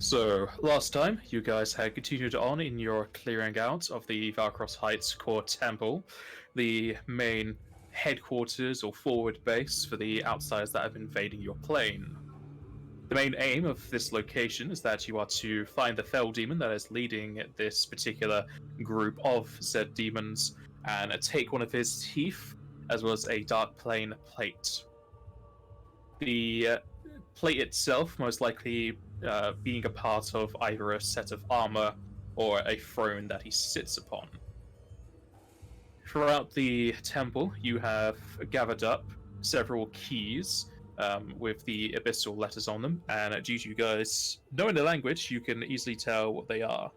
So, last time, you guys had continued on in your clearing out of the Valkros Heights core temple, the main headquarters or forward base for the outsiders that have been invading your plane. The main aim of this location is that you are to find the fell demon that is leading this particular group of said demons and take one of his teeth, as well as a dark plane plate. The plate itself most likely being a part of either a set of armor or a throne that he sits upon. Throughout the temple, you have gathered up several keys with the abyssal letters on them, and due to you guys knowing the language, you can easily tell what they are.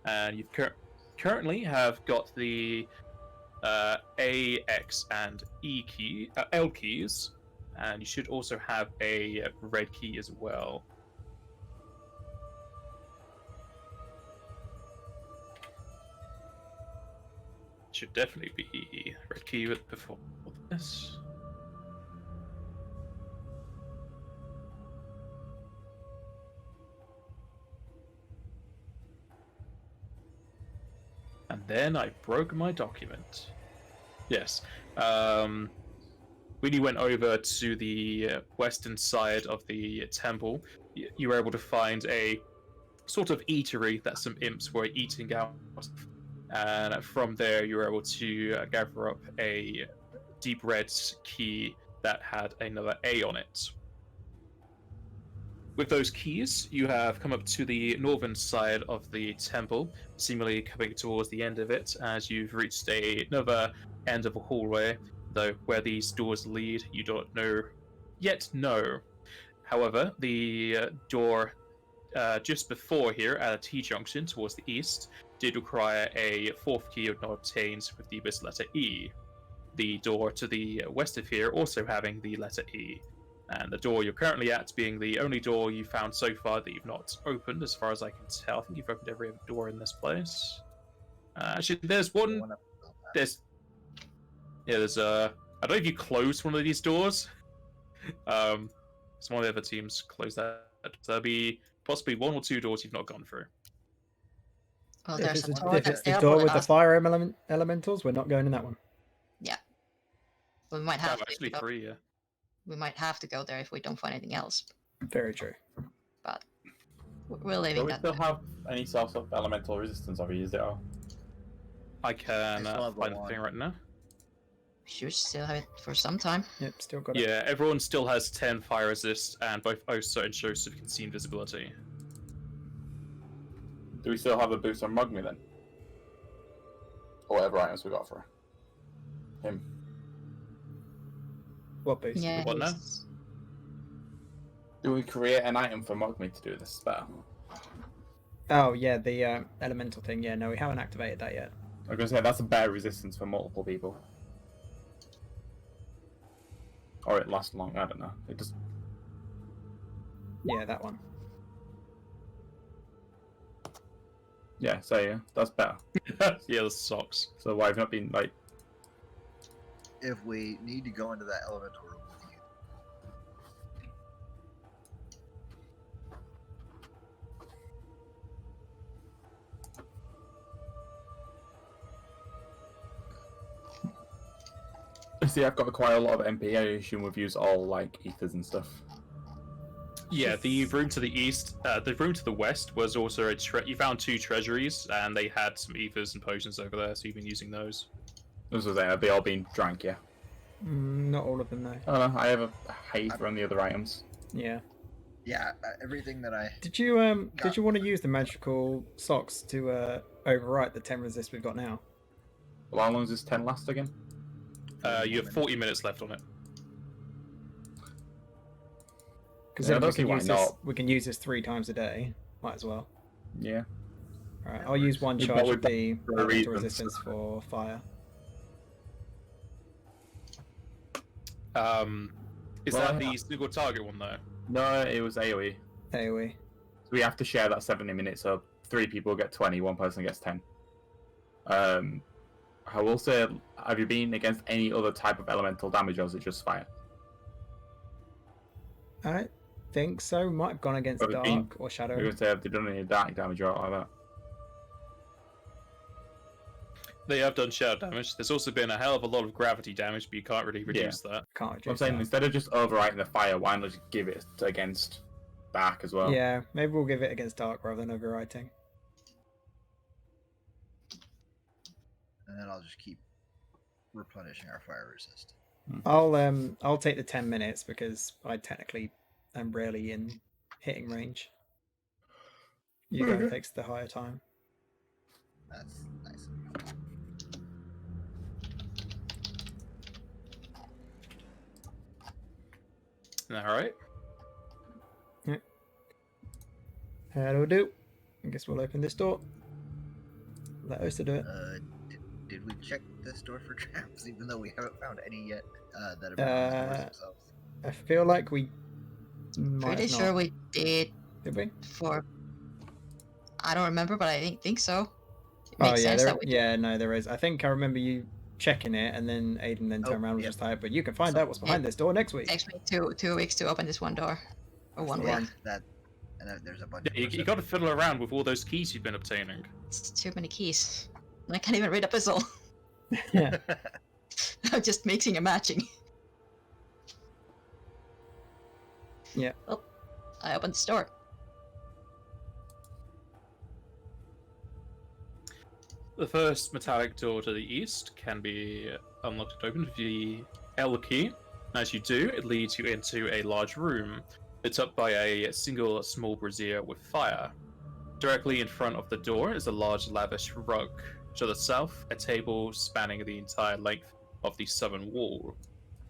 And you've currently have got the A, X, and L keys, and you should also have a red key as well. Should definitely be red key before this. And then I broke my document. Yes. When you went over to the western side of the temple, you were able to find a sort of eatery that some imps were eating out of. And from there, you were able to gather up a deep red key that had another A on it. With those keys, you have come up to the northern side of the temple, seemingly coming towards the end of it, as you've reached another end of a hallway, though where these doors lead, you don't know. However, the door just before here at a T-junction towards the east did require a fourth key not obtained with the abyss letter E. The door to the west of here also having the letter E. And the door you're currently at being the only door you found so far that you've not opened, as far as I can tell. I think you've opened every door in this place. Actually, there's one. There's I don't know if you closed one of these doors. Some of the other teams closed that. So there'll be possibly one or two doors you've not gone through. Well, If there's it's, a door if it's the that's door with there, the but fire elementals, we're not going in that one. yeah, we might have to Actually, go. 3, yeah. We might have to go there if we don't find anything else. Very true. But we're leaving Do we that. still there. have any sort of elemental resistance, or used it all? I can still have the find the one. thing right now. We should still have it for some time. Yep, still got it. Yeah, everyone still has 10 fire resist, and both Osa and Joseph can see invisibility. Do we still have a boost on Mugme then? Or whatever items we got for him. What boost? Yeah. What now? Do we create an item for Mugme to do this spell? Oh, yeah, the elemental thing. Yeah, no, we haven't activated that yet. I was going to say, that's a better resistance for multiple people. Or it lasts long, I don't know. It just... Yeah, that one. Yeah, so yeah, that's better. Yeah, the socks. So why have you not been, like... If we need to go into that elemental room with you, See, I've got quite a lot of MP. I assume we've used all, like, ethers and stuff. Yeah, the room to the east, the room to the west was also you found 2 treasuries, and they had some ethers and potions over there, so you've been using those. This was there, they all been drank, yeah. Not all of them, though. I don't know, I have a hater on the other items. Yeah. yeah, everything that I Did you want to use the magical socks to overwrite the 10 resist we've got now? Well, how long does this 10 last again? You have 40 minutes left on it. Because Yeah, I then don't we see can why use this. not. We can use this 3 times a day. Might as well. Yeah. All right, I'll use one Yeah, but charge we've of the got a elemental reason. resistance for fire. Is Well, that the single target one though? No, it was AoE. AoE. So we have to share that 70 minutes, so 3 people get 20, 1 person gets 10. I will say, have you been against any other type of elemental damage, or is it just fire? Alright. think so. Might have gone against But it's been- dark or I shadow. was going to say, have they done any dark damage or like that? They have done shadow damage. There's also been a hell of a lot of gravity damage, but you can't really reduce that. Can't I'm reduce saying that. instead of just overwriting the fire, why not just give it against dark as well? Yeah, maybe we'll give it against dark rather than overwriting. And then I'll just keep replenishing our fire resist. I'll take the 10 minutes because I technically am rarely in hitting range. You go and fix the higher time. That's nice. Alright. That'll do. I guess we'll open this door. Let us do it. Did we check this door for traps, even though we haven't found any yet that have been on the doors themselves? I feel like we might Pretty have sure not. we did Did we? for. I don't remember, but I think so. It Oh makes yeah, sense there, that we yeah, no, there is. I think I remember you checking it, and then Aiden then turned around and was yeah. just like, "But you can find So- out what's behind this door next week." takes me 2 weeks to open this one door, or one the week. one. That, and then there's a bunch. Yeah, of you got to fiddle around with all those keys you've been obtaining. It's too many keys. I can't even read a puzzle. Yeah. I'm just mixing and matching. Yeah. Well, I opened the door. The first metallic door to the east can be unlocked and opened with the L key. As you do, it leads you into a large room lit up by a single small brazier with fire. Directly in front of the door is a large lavish rug. To the south, a table spanning the entire length of the southern wall.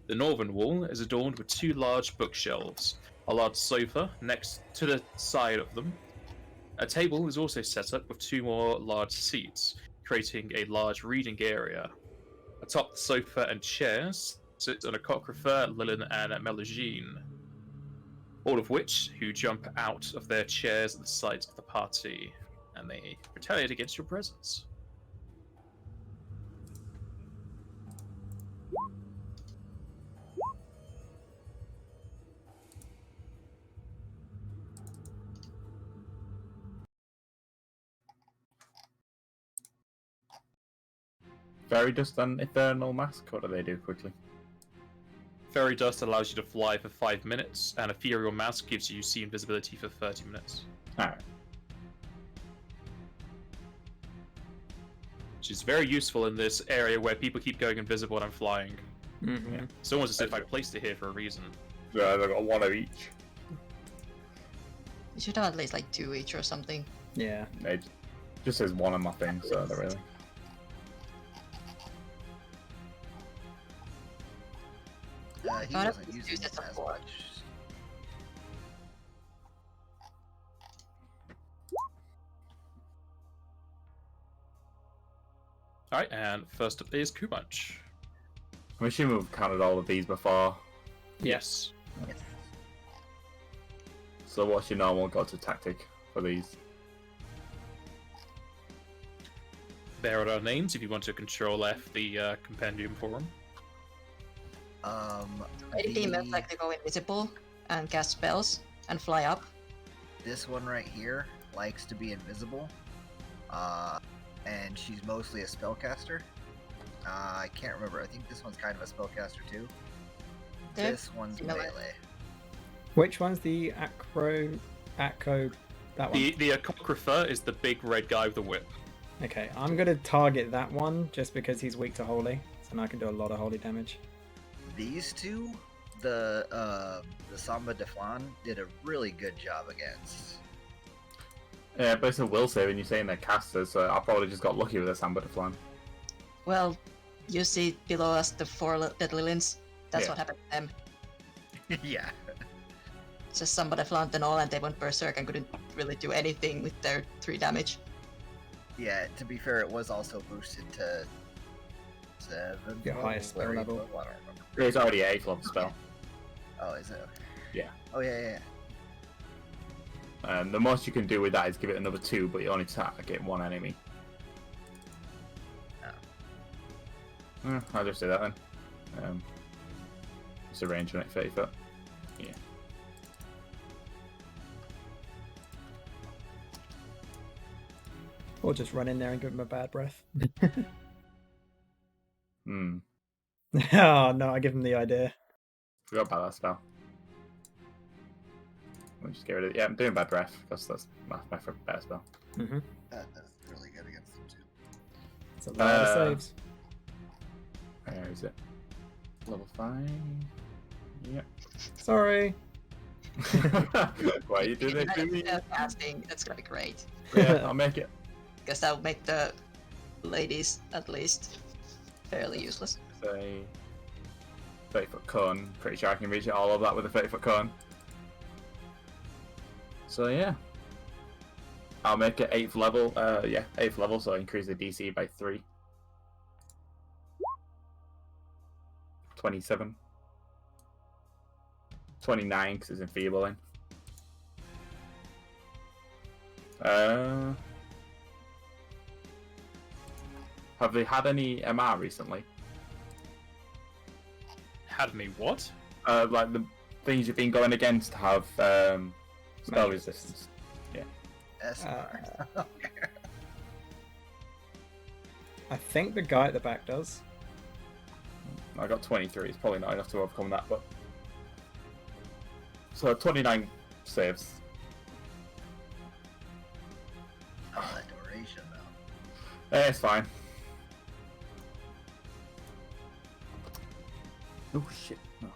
The northern wall is adorned with 2 large bookshelves, a large sofa next to the side of them. A table is also set up with 2 more large seats, creating a large reading area. Atop the sofa and chairs sits an Acocrypher, Lilin, and Melusine, all of which who jump out of their chairs at the sight of the party, and they retaliate against your presence. Fairy dust and Eternal Mask, what do they do quickly? Fairy Dust allows you to fly for 5 minutes, and Ethereal Mask gives you see invisibility for 30 minutes. Alright. Which is very useful in this area where people keep going invisible and I'm flying. Mm-hmm. It's almost as if I placed it here for a reason. Yeah, they've got 1 of each. You should have at least like 2 each or something. Yeah. It just says 1 on my thing, so not really. He Thought wasn't it was using used it as a as fork. much. Alright, and first up is Kubanch. I'm assuming we've counted all of these before. Yes. Yes. So what's your normal go-to tactic for these? There are our names if you want to control F the compendium for them. Any demons like they go invisible and cast spells and fly up. This one right here likes to be invisible, and she's mostly a spellcaster. I can't remember. I think this one's kind of a spellcaster too. They're This one's similar. melee. Which one's the Acro? That one. The Acocrypher is the big red guy with the whip. Okay, I'm gonna target that one just because he's weak to holy, so now I can do a lot of holy damage. These two, the Samba de Flan did a really good job against. Yeah, but it's a will save and you're saying they're casters, so I probably just got lucky with a Samba de Flan. Well, you see below us the 4 deadly limbs. That's Yeah. what happened to them. Yeah. Just somebody flanked and all, and they went berserk and couldn't really do anything with their 3 damage. Yeah, to be fair, it was also boosted to 7. Your highest spell or level. I don't remember. It's already an 8th level spell. Oh, is it? Okay. Yeah. Oh, yeah. The most you can do with that is give it another 2, but you only target 1 enemy. I'll just do that then. It's a range on it, 30 foot. Yeah. Or just run in there and give him a bad breath. Hmm. Oh no, I give him the idea. Forgot about that spell. I'll just get rid of it. Yeah, I'm doing bad breath because that's my better spell. Mm-hmm. That's really good against them too. It's a lot of saves. Where is it? Level 5. Yep. Sorry. Why are you doing this to me? Casting, that's gonna be great. Yeah, I'll make it. Guess that'll make the ladies, at least, fairly useless. Say 30-foot cone. Pretty sure I can reach it all of that with a 30-foot cone. So yeah. I'll make it 8th level. Yeah, 8th level, so I increase the DC by 3. 27. 29 because it's enfeebling. Have they had any MR recently? Had any what? Like the things you've been going against have spell Magic resistance. SR. I think the guy at the back does. I got 23. It's probably not enough to overcome that, but so 29 saves. Oh, that duration though. It's fine. Oh shit. Oh.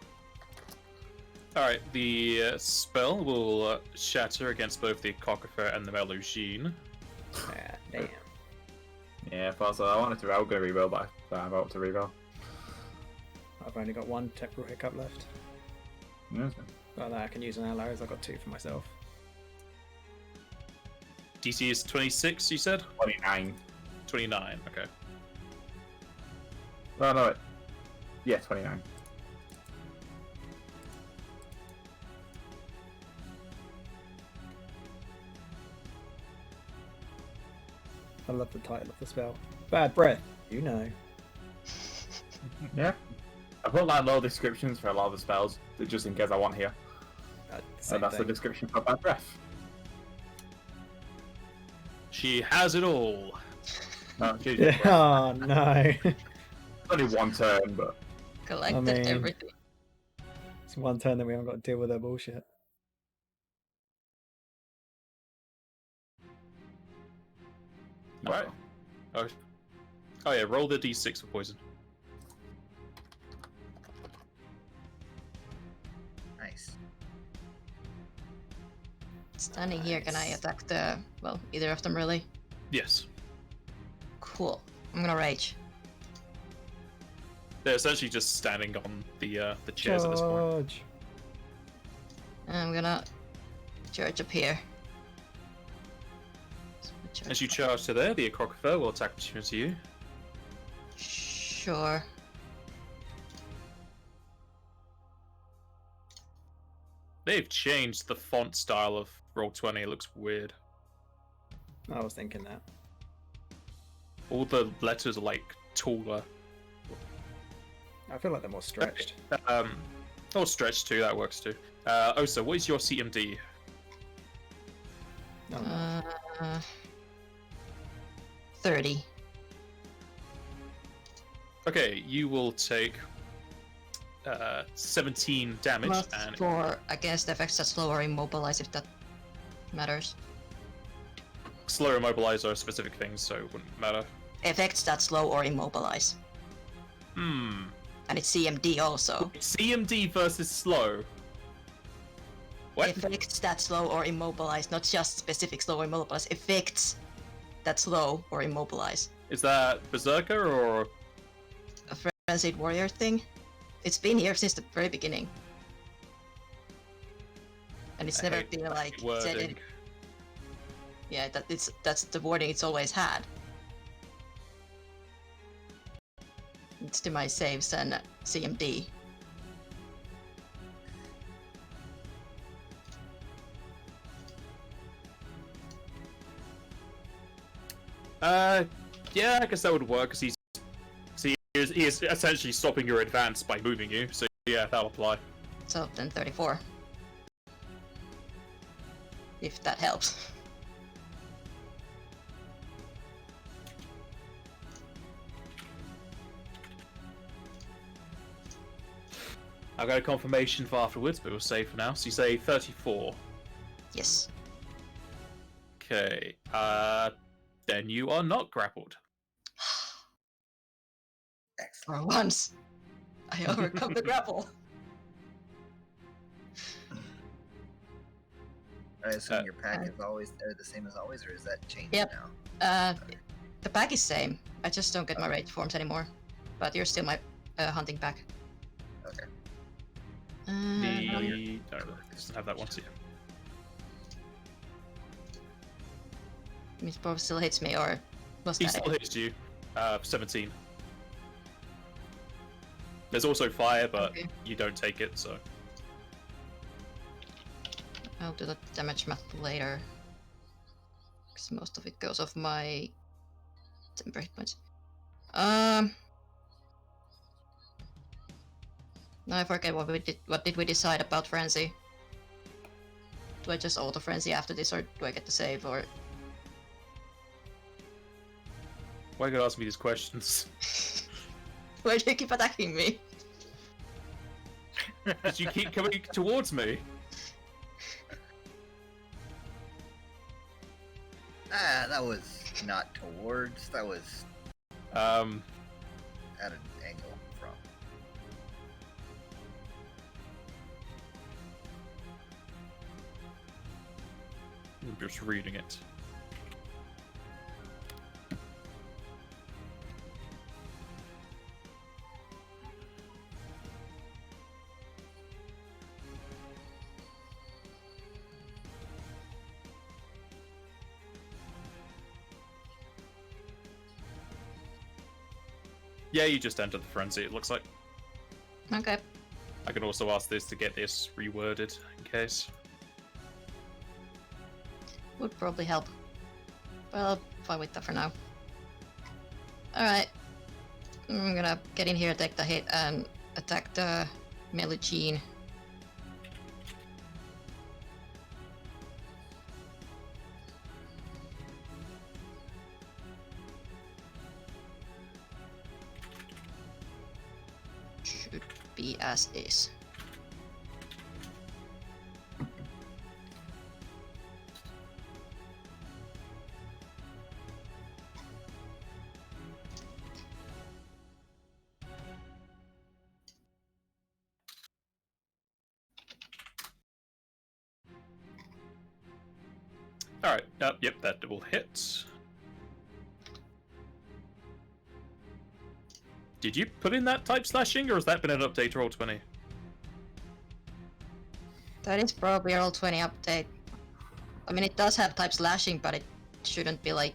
Alright, the spell will shatter against both the Cockafer and the Melusine. Ah, damn. Yeah, so I wanted to. I was going to reroll, but I'm about to reroll. I've only got one temporal hiccup left. Yeah, that's fine. Well, I can use an arrows. I've got 2 for myself. DC is 26, you said? 29. 29, okay. No, no. Yeah, 29. I love the title of the spell. Bad breath. You know. Yeah. I put like low descriptions for a lot of the spells, just in case I want here. So Same that's the thing. description for bad breath. She has it all. No, she's Yeah, oh no. only one turn, but Collected mean- everything. It's one turn that we haven't got to deal with their bullshit. Right. Oh yeah, roll the d6 for poison. Nice. Standing here, can I attack well, either of them really? Yes. Cool. I'm gonna rage. They're essentially just standing on the chairs at this point. Charge. I'm gonna charge up here. As you charge to there, the Cockafer will attack opportunity you. Sure. They've changed the font style of Roll20, it looks weird. I was thinking that. All the letters are like taller. I feel like they're more stretched. Or stretched too, that works too. Osa, what is your CMD? Oh, no. 30. Okay, you will take 17 damage Plus and 4 against effects that slow or immobilize, if that matters. slow immobilize are specific things, so it wouldn't matter. Effects that slow or immobilize. Hmm. And it's CMD also. CMD versus slow. What? Effects that slow or immobilize, not just specific slow or immobilize. Effects that slow or immobilize. Is that Berserker or A frenzied warrior thing. It's been here since the very beginning. And it's I never hate been like said wording? in. Yeah, that's the wording it's always had. It's to my saves and CMD. Yeah, I guess that would work because he is essentially stopping your advance by moving you. So yeah, that'll apply. So then 34. If that helps. I've got a confirmation for afterwards, but we'll say for now. So you say 34. Yes. Okay. Then you are not grappled. Excellent. For once, I overcome the grapple. I assume Uh, your pack is always the same as always, or is that changed Yep. now? The pack is same. I just don't get my rage forms anymore. But you're still my hunting pack. Okay. No, No, it doesn't have that one too. Miss Bob still hits me, or was He that still it? hits you. 17. There's also fire, but Okay. you don't take it, so. I'll do the damage math later. Because most of it goes off my temper hit points. Now I forget what we did. What did we decide about frenzy? Do I just auto frenzy after this, or do I get to save, or? Why are you gonna ask me these questions? Why do you keep attacking me? Because you keep coming towards me. Ah, that was not towards. That was at an angle from. I'm just reading it. Yeah, you just entered the frenzy, it looks like. Okay. I can also ask this to get this reworded in case. Would probably help. Well, I'll fine with that for now. Alright. I'm gonna get in here, take the hit, and attack the Melusine. Should be as is. Alright, yep, that will hit. Did you put in that type slashing, or has that been an update to Roll20? That is probably a Roll20 update. I mean, it does have type slashing, but it shouldn't be like.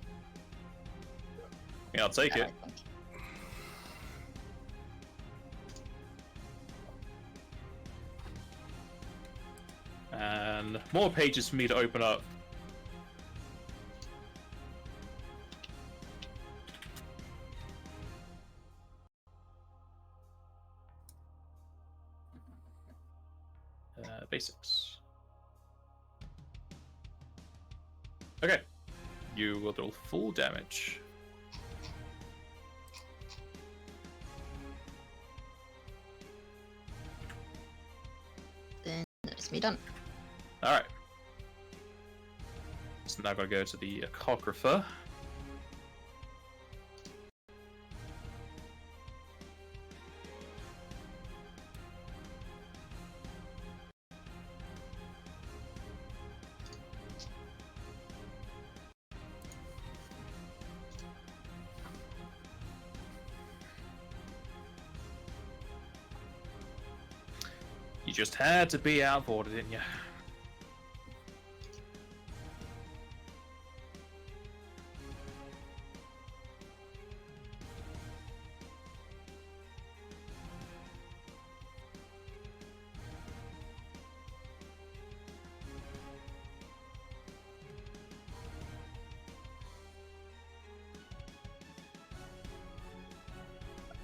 Yeah, I'll take that, it. I think. And more pages for me to open up. Basics. Okay. You will deal full damage. Then it's me done. Alright. So now I've got to go to the Echographer. You just had to be outboarded, didn't you?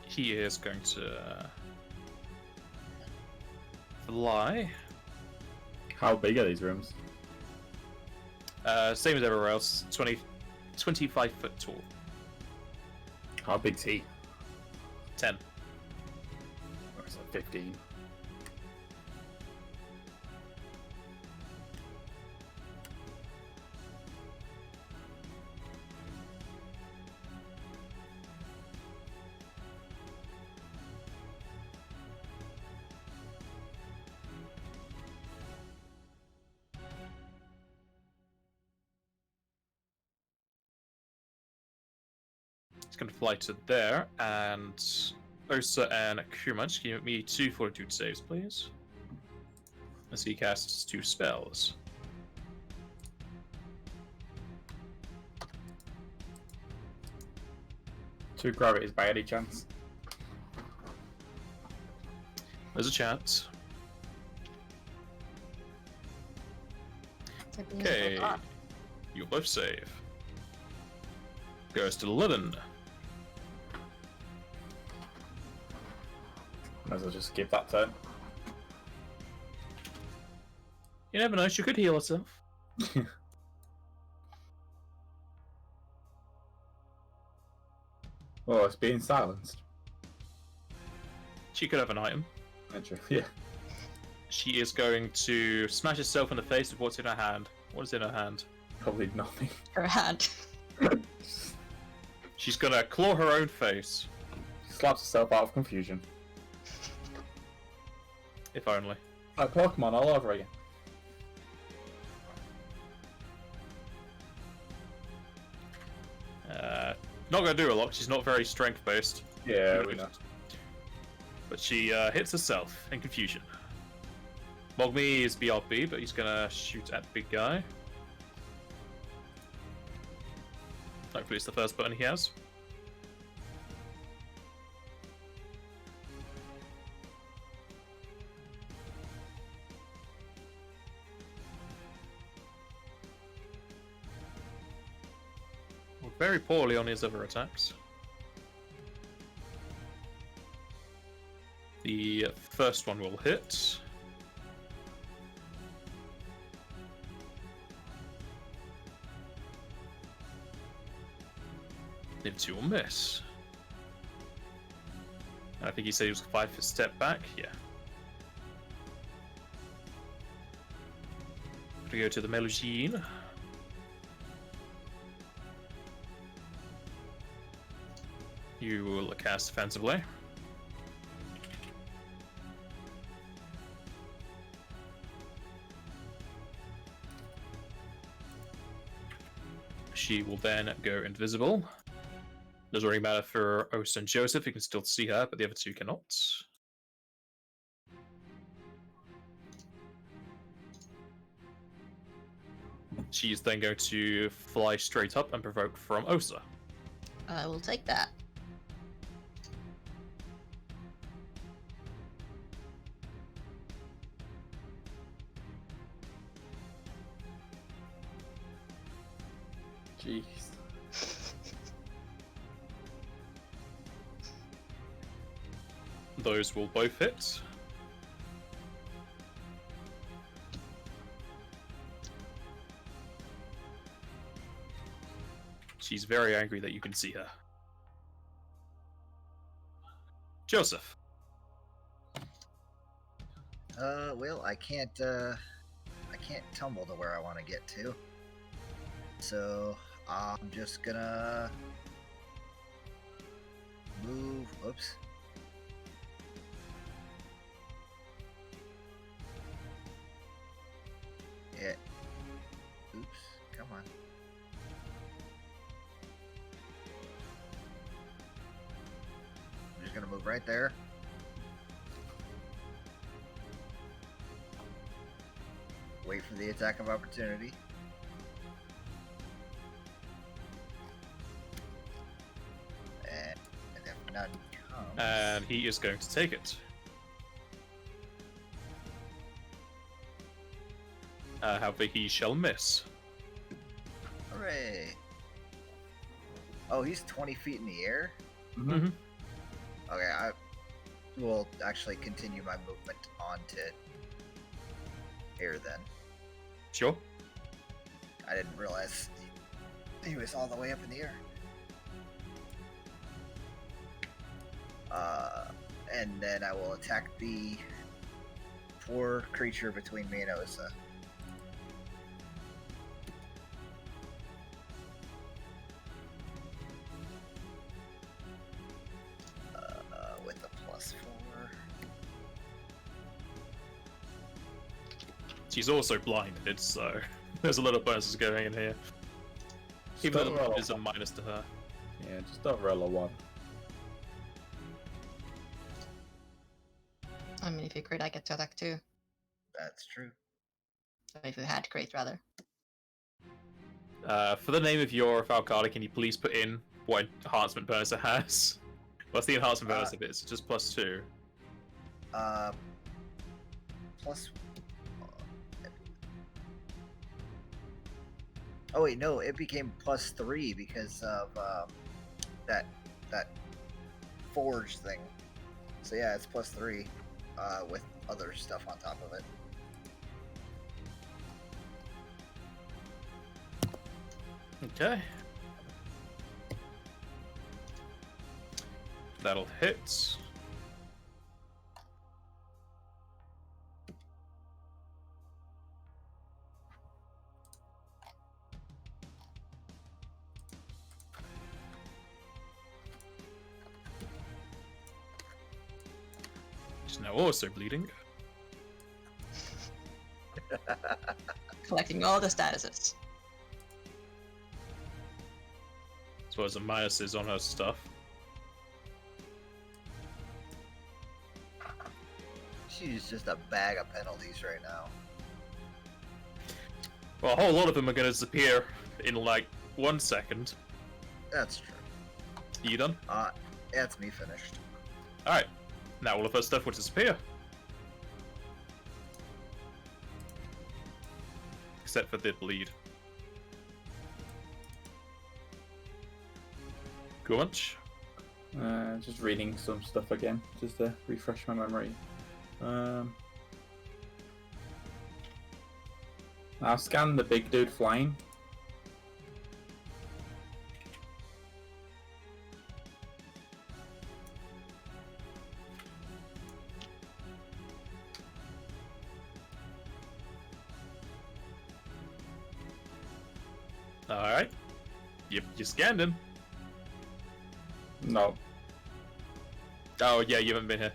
He is going to fly. How big are these rooms? Same as everywhere else. 25 foot tall. How big's he? 10. Or is it 15? It's going to fly to there, and Osa and Kurman, give me 2 fortitude saves, please. As he casts 2 spells. Two gravities by any chance? There's a chance. Okay, you both save. Goes to Lilin. Might as well just skip that turn. You never know, she could heal herself. Oh, it's being silenced. She could have an item. Yeah. She is going to smash herself in the face with what's in her hand. What is in her hand? Probably nothing. Her hand. She's gonna claw her own face. She slaps herself out of confusion. If only. Like Pokemon all over again. Not gonna do a lot. She's not very strength based. Yeah, we know. But she hits herself in confusion. Mogmi is BRB, but he's gonna shoot at the big guy. Hopefully it's the first button he has. Very poorly on his other attacks. The first one will hit. The two will miss. I think he said he was 5 for step back. Yeah. We go to the Melusine. You will cast defensively. She will then go invisible. Doesn't really matter for Osa and Joseph, you can still see her, but the other two cannot. She's then going to fly straight up and provoke from Osa. I will take that. Jeez. Those will both hit. She's very angry that you can see her. Joseph. Well, I can't tumble to where I want to get to. So, I'm just gonna move, whoops. Yeah. Oops, come on. I'm just gonna move right there. Wait for the attack of opportunity. And if none comes... And he is going to take it. However, he shall miss. Hooray! Oh, he's 20 feet in the air? Mm-hmm. Okay, I will actually continue my movement onto here then. Sure. I didn't realize he was all the way up in the air. And then I will attack the poor creature between me and Osa. With a +4. She's also blinded, so there's a lot of bonuses going in here. Even though the is a minus to her. Yeah, just over a 1. I mean, if you crit, I get to attack too. That's true. So if you had crit, rather. For the name of your Valkyrie, can you please put in what enhancement bonus it has? What's the enhancement bonus of it? It's just +2. Plus. Oh wait, no, it became +3 because of that forge thing. So yeah, it's +3 with other stuff on top of it. Okay. That'll hit. She's now also bleeding. Collecting all the statuses. As well as the minuses on her stuff. She's just a bag of penalties right now. Well, a whole lot of them are going to disappear in like 1 second. That's true. You done? That's me finished. Alright. Now all of her stuff will disappear. Except for the bleed. Guanch? Just reading some stuff again, just to refresh my memory. I'll scan the big dude flying. Alright. Yep, you scanned him. No. Oh, yeah, you haven't been here.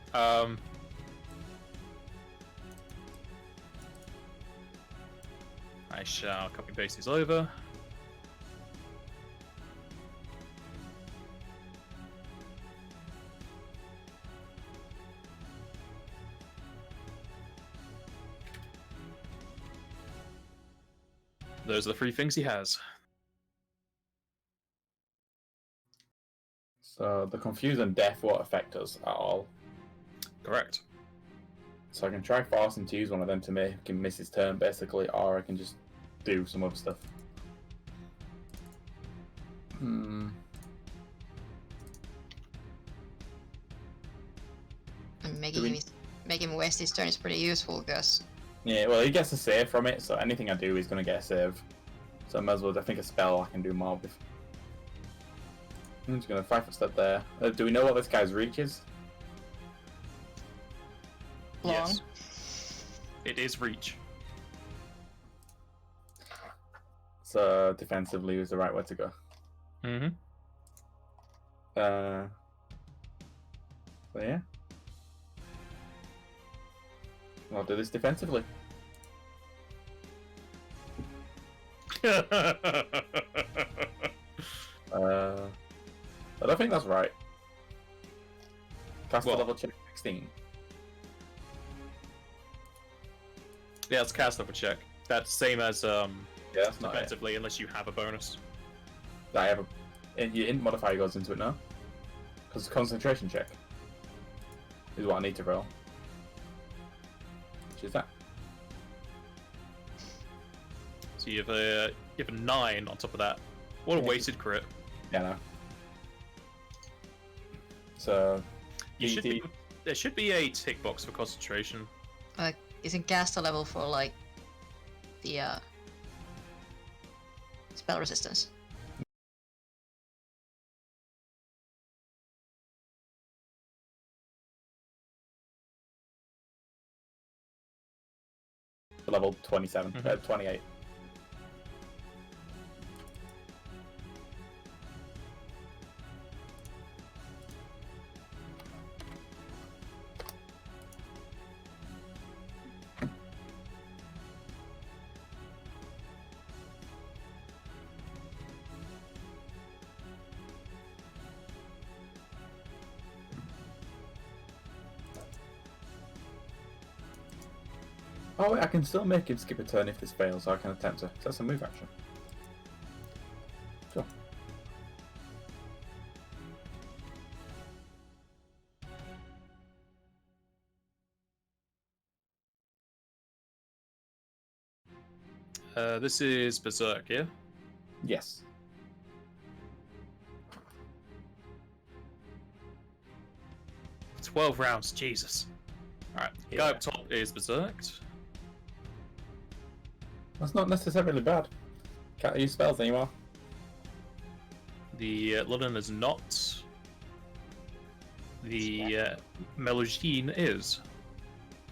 I shall copy paste these over. Those are the 3 things he has. So the confuse and death won't affect us at all. Correct. So I can try forcing to use one of them to make him miss his turn, basically, or I can just do some other stuff. And making him waste his turn is pretty useful, because... Yeah, well, he gets a save from it, so anything I do is going to get a save. So I might as well, I think a spell I can do more with. I'm just going to 5-foot step there. Do we know what this guy's reach is? Long. Yes. It is reach. So defensively is the right way to go. Mm-hmm. So yeah. I'll do this defensively. I don't think that's right. Cast Well, level check 16. Yeah, it's cast level check. That's same as Yeah, that's not it. defensively, unless you have a bonus. I have your int modifier goes into it now. Because concentration check is what I need to roll. Which is that? So you have a 9 on top of that. What a Yeah. wasted crit. Yeah, no. So You should DD there should be a tick box for concentration. Isn't caster level for, like, the, spell resistance? level 27, Mhm. 28. Oh, wait, I can still make him skip a turn if this fails, so I can attempt to. That's a move action. Sure. This is Berserk, yeah? Yes. — 12 rounds, Jesus. Alright, Yeah. guy up top is Berserked. That's not necessarily bad. Can't use spells anymore. The Lilin is not. The Melusine is.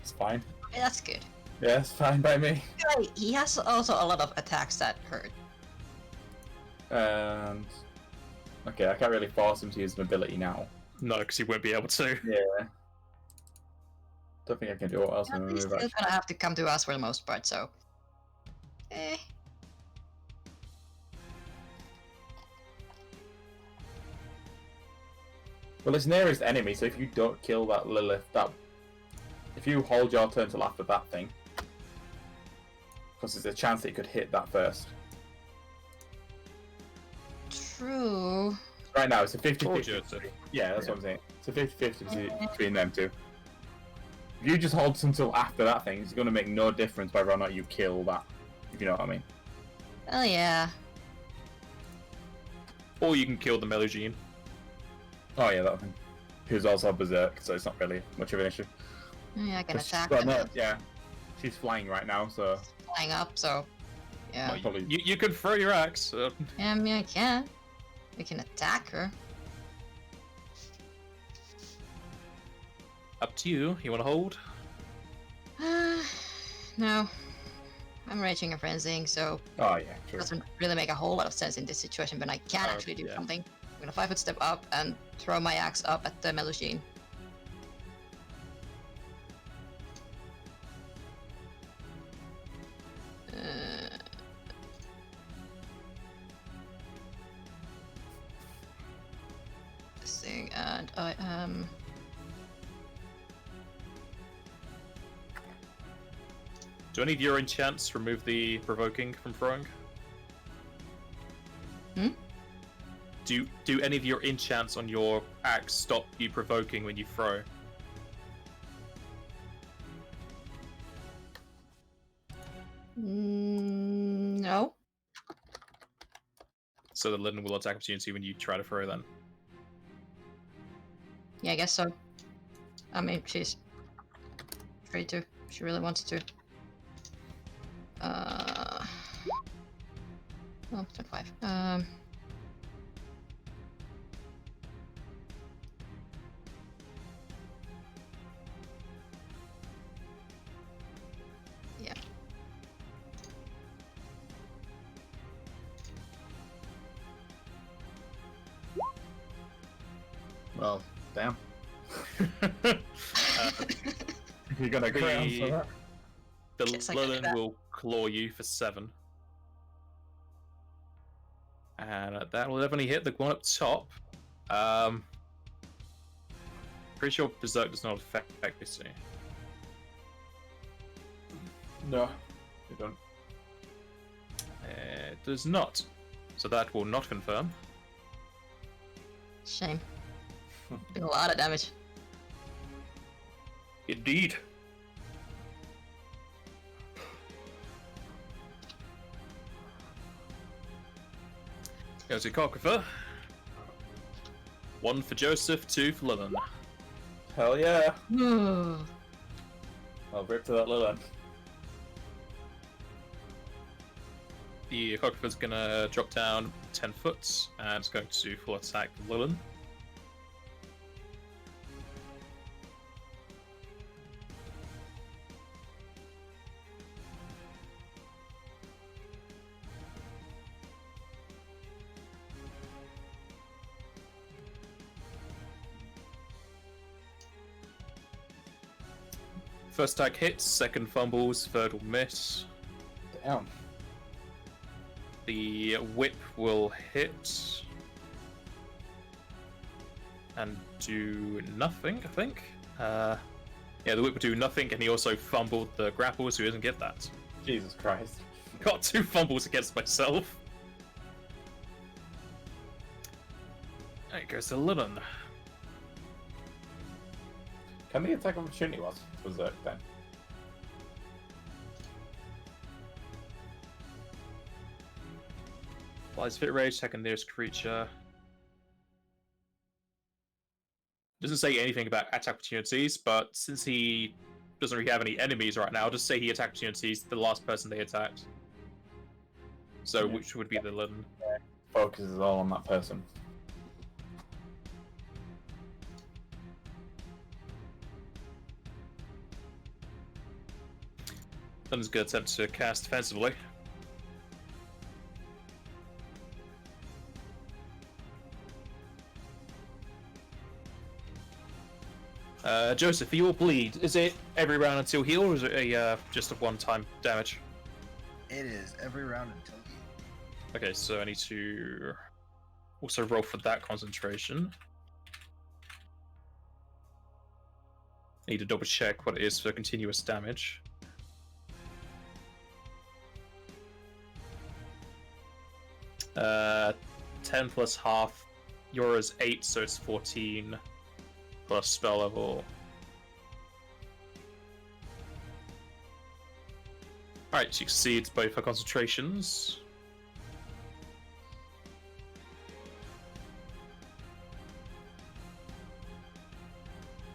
It's fine. Okay, that's good. Yeah, it's fine by me. Right, he has also a lot of attacks that hurt. And okay, I can't really force him to use an ability now. No, because he won't be able to. Yeah. Don't think I can do what else. Yeah, I'm he's still gonna gonna have to come to us for the most part, so. Eh. Well, it's nearest enemy, so if you don't kill that Lilith, if you hold your turn till after that thing, because there's a chance that you could hit that first. True. Right now, it's a 50-50. Or Joseph. Yeah, that's what I'm saying. It's a 50-50 between them two. If you just hold until after that thing, it's going to make no difference whether or not you kill that, if you know what I mean. Oh yeah. Or you can kill the Melusine. Oh yeah, that thing. Who's also Berserk, so it's not really much of an issue. Yeah, I can attack But him. no, yeah, she's flying right now, so Flying up, so. Yeah. Well, probably- you could throw your axe. I mean, I can. We can attack her. Up to you. You want to hold? No. I'm raging and frenzying, so oh yeah, it true. doesn't really make a whole lot of sense in this situation, but I can Oh, actually do yeah. something. I'm gonna 5-foot step up and throw my axe up at the Melusine. This thing, and I am. Do any of your enchants remove the provoking from throwing? Hmm? Do any of your enchants on your axe stop you provoking when you throw? No. So the Linen will attack opportunity when you try to throw then. Yeah, I guess so. I mean, she's free to. She really wants to. Oh, 25. Yeah. Well, damn. Uh, You're gonna crown for that. the Guess I can do Linen that. will claw you for 7. And that will definitely hit the one up top. Pretty sure Berserk does not affect this. No, you don't. It does not. So that will not confirm. Shame. Been a lot of damage. Indeed. Goes to Cockrifer. 1 for Joseph, 2 for Lilin. Hell yeah! Ooh. I'll rip to that Lilith. The Cockrifer's gonna drop down 10 foot and it's going to full attack Lilin. First attack hits, second fumbles, third will miss. Damn. The whip will hit and do nothing, I think. Yeah, the whip would do nothing, and he also fumbled the grapple, so he doesn't get that. Jesus Christ. Got 2 fumbles against myself. There goes the Lilin. Can the attack of opportunity was Zerk then? Applies Fit Rage, attack on nearest creature. Doesn't say anything about attack opportunities, but since he doesn't really have any enemies right now, just say he attack opportunities the last person they attacked. So, Yeah. which would be the Lilin. Focuses all on that person. Lilin's going to attempt to cast defensively. Joseph, for your bleed, is it every round until heal, or is it a just a one-time damage? It is every round until you. Okay, so I need to also roll for that concentration. Need to double check what it is for continuous damage. Uh, 10 plus half. Yours 8, so it's 14 plus spell level. Alright, she succeeds both her concentrations.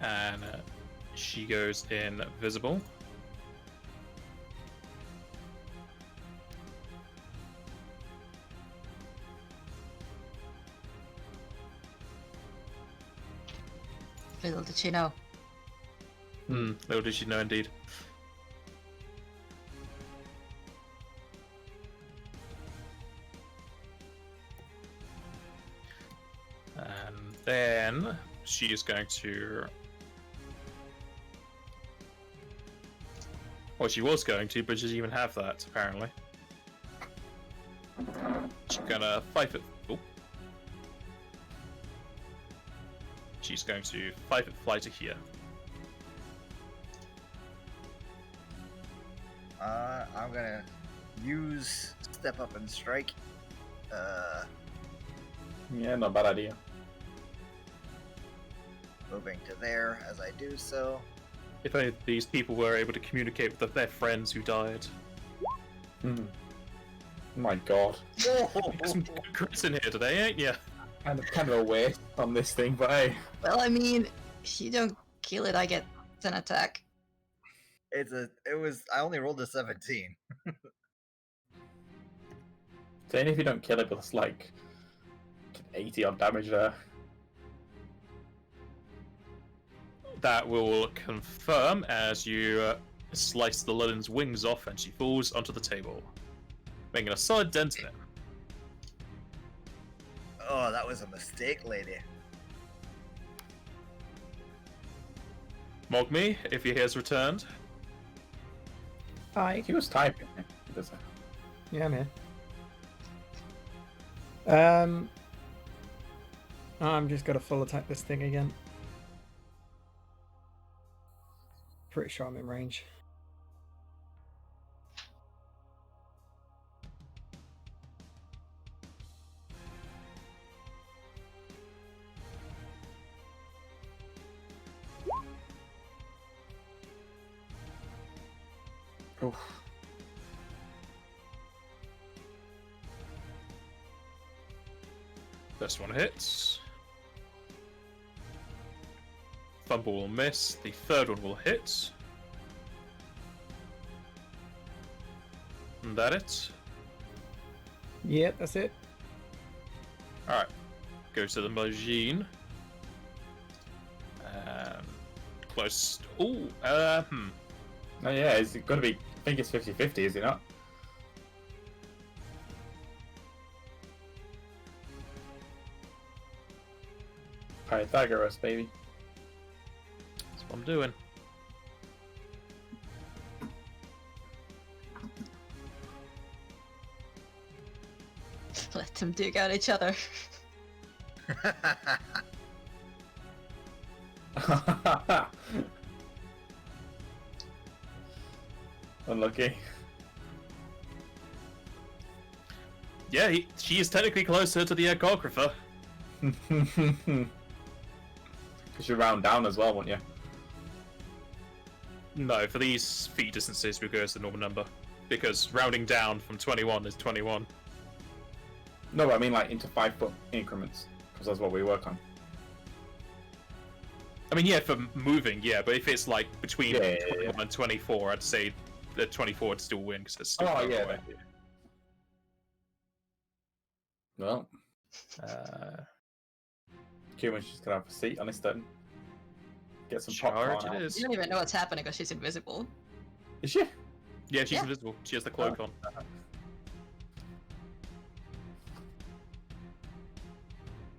And she goes invisible. Little did she know. Little did she know indeed. And then she is going to... Well, she was going to, but she doesn't even have that, apparently. She's gonna 5 foot... Oh. She's going to 5 foot fly to here. I'm gonna use step up and strike. Yeah, not a bad idea. Moving to there as I do so. If only these people were able to communicate with their friends who died. Oh my god. Got some good crits in here today, ain't ya? Kind of a waste on this thing, but hey. Well, I mean, if you don't kill it, I get an attack. I only rolled a 17. So even if you don't kill it, it's like 80 odd damage there. That will confirm as you slice the Lilin's wings off and she falls onto the table, making a solid dent in it. Oh, that was a mistake, lady. Mogme, if your hair's returned. Hi. He was typing. He does that. Yeah, I'm here. I'm just gonna full attack this thing again. Pretty sure I'm in range. Oof. First one hits. Fumble will miss. The third one will hit. And that it? Yep, that's it. Alright. Goes to the Mojine. Close. Ooh, Oh yeah, it's gonna be, I think it's 50-50, is it not? Pythagoras, baby. That's what I'm doing. Let them dig out each other. Unlucky. Yeah, she is technically closer to the echographer. You should round down as well, wouldn't you? No, for these feet distances, we go as the normal number. Because rounding down from 21 is 21. No, but I mean like into 5 foot increments, because that's what we work on. I mean, yeah, for moving, yeah, but if it's like between Yeah, 21 and 24, I'd say the 24 would still win because it's still far away. Well, Cuman's just gonna have a seat on his stone. Get some Charge popcorn out. it is. You don't even know what's happening because she's invisible. Is she? Yeah, she's Yeah. invisible. She has the cloak on.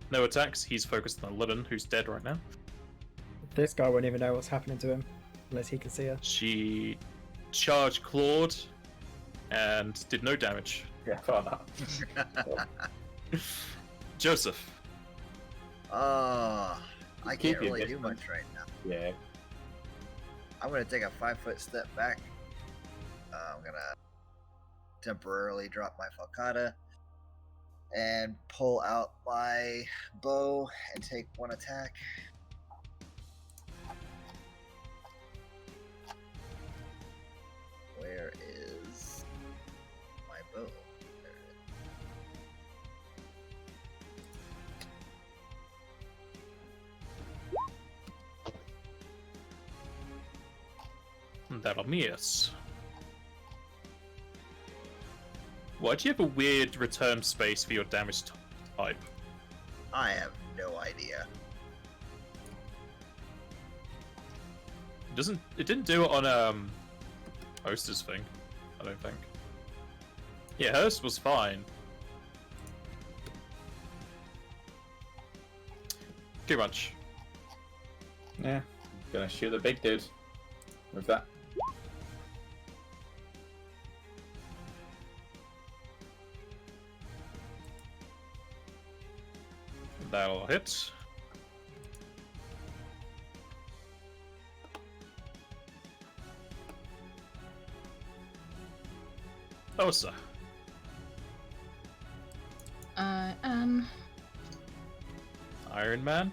No attacks. He's focused on Lillian, who's dead right now. This guy won't even know what's happening to him unless he can see her. She charged Claude and did no damage. Yeah, fair enough. Joseph. I Keep can't your really do distance. much right now. Yeah. I'm gonna take a 5-foot step back. I'm gonna temporarily drop my falcata and pull out my bow and take 1 attack. Where is my bow? There it is. That'll miss. Why do you have a weird return space for your damage type? I have no idea. It didn't do it on Oster's thing, I don't think. Yeah, hers was fine. Too much. Yeah. Gonna shoot the big dude with that. That'll hit. Osa. I Iron Man.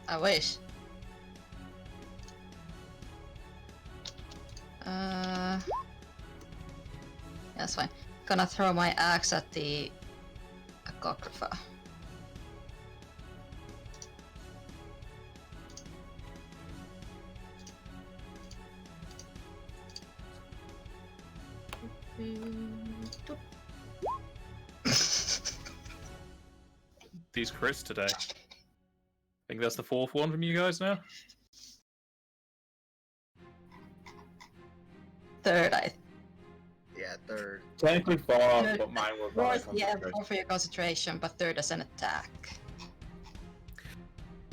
I wish. That's fine. Gonna throw my axe at the echographer. These crits today. I think that's the 4th one from you guys now. Third, I. Yeah, 3rd. Technically 4, No, but mine was Fourth, on yeah, concentration. 4 for your concentration, but 3rd as an attack.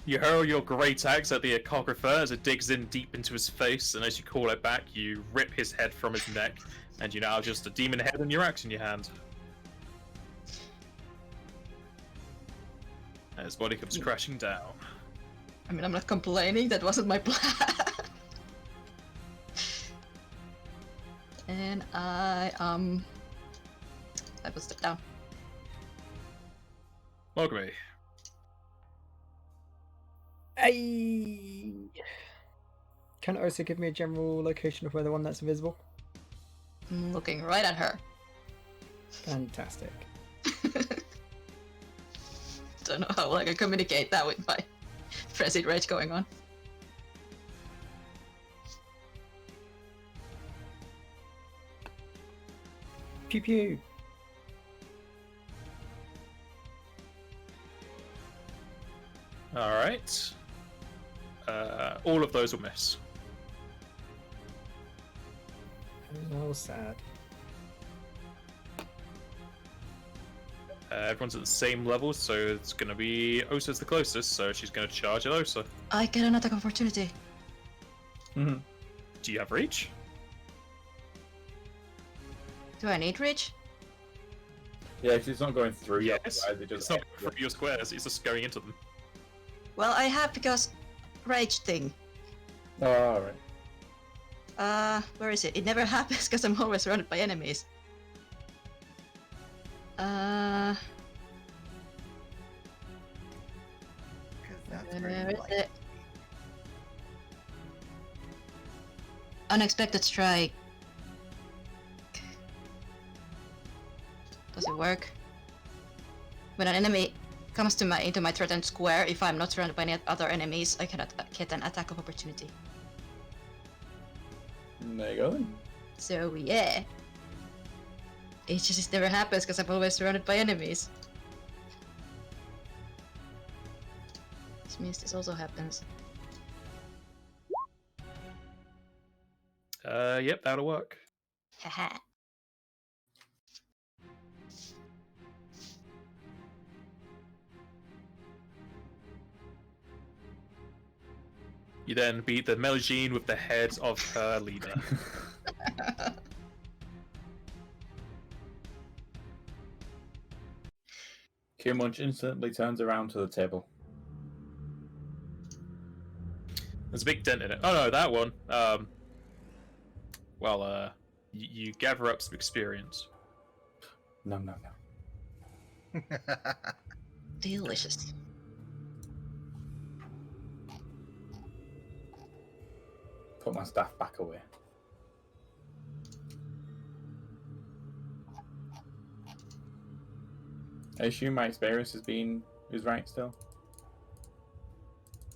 You hurl your great axe at the echographer as it digs in deep into his face, and as you call it back, you rip his head from his neck, and you now have just a demon head and your axe in your hand. And his body comes crashing down. I mean, I'm not complaining, that wasn't my plan. And I will step down. Mogami. Hey! Can also give me a general location of where the one that's invisible? I'm looking right at her. Fantastic. Don't know how I can communicate that with my frenzied rage going on. Pew pew. Alright. All of those will miss. Oh, sad. Everyone's at the same level, so it's going to be Osa's the closest, so she's going to charge at Osa. I get an attack opportunity. Mm-hmm. Do you have reach? Do I need reach? Yeah, it's not going through your Yes. squares, it It's just not going through your squares, it's just going into them. Well, I have because rage thing. Oh, alright. Where is it? It never happens because I'm always surrounded by enemies. Because that's where Where you is like it? Unexpected strike. Does it work? When an enemy comes to into my threatened square, if I'm not surrounded by any other enemies, I can get an attack of opportunity. There you go then. So yeah. It just never happens because I'm always surrounded by enemies. Which means this also happens. Yep, that'll work. Haha. You then beat the Melusine with the head of her leader. Q-Munch instantly turns around to the table. There's a big dent in it. Oh no, that one. You gather up some experience. No. Delicious. Put my staff back away. I assume my experience is right still.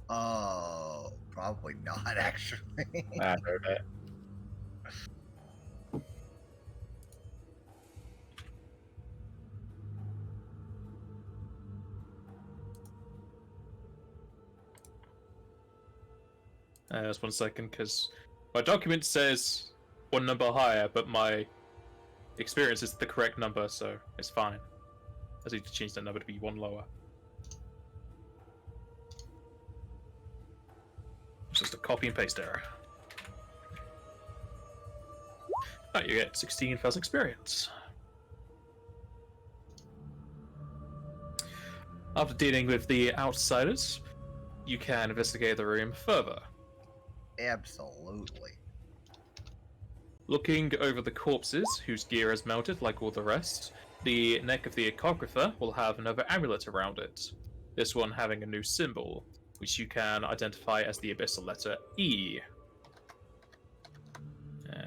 Oh, probably not actually. Ah, okay. Just 1 second, because my document says 1 number higher, but my experience is the correct number, so it's fine. I just need to change that number to be 1 lower. It's just a copy and paste error. Alright, you get 16,000 experience. After dealing with the outsiders, you can investigate the room further. Absolutely. Looking over the corpses, whose gear is melted like all the rest, the neck of the echographer will have another amulet around it. This one having a new symbol, which you can identify as the abyssal letter E.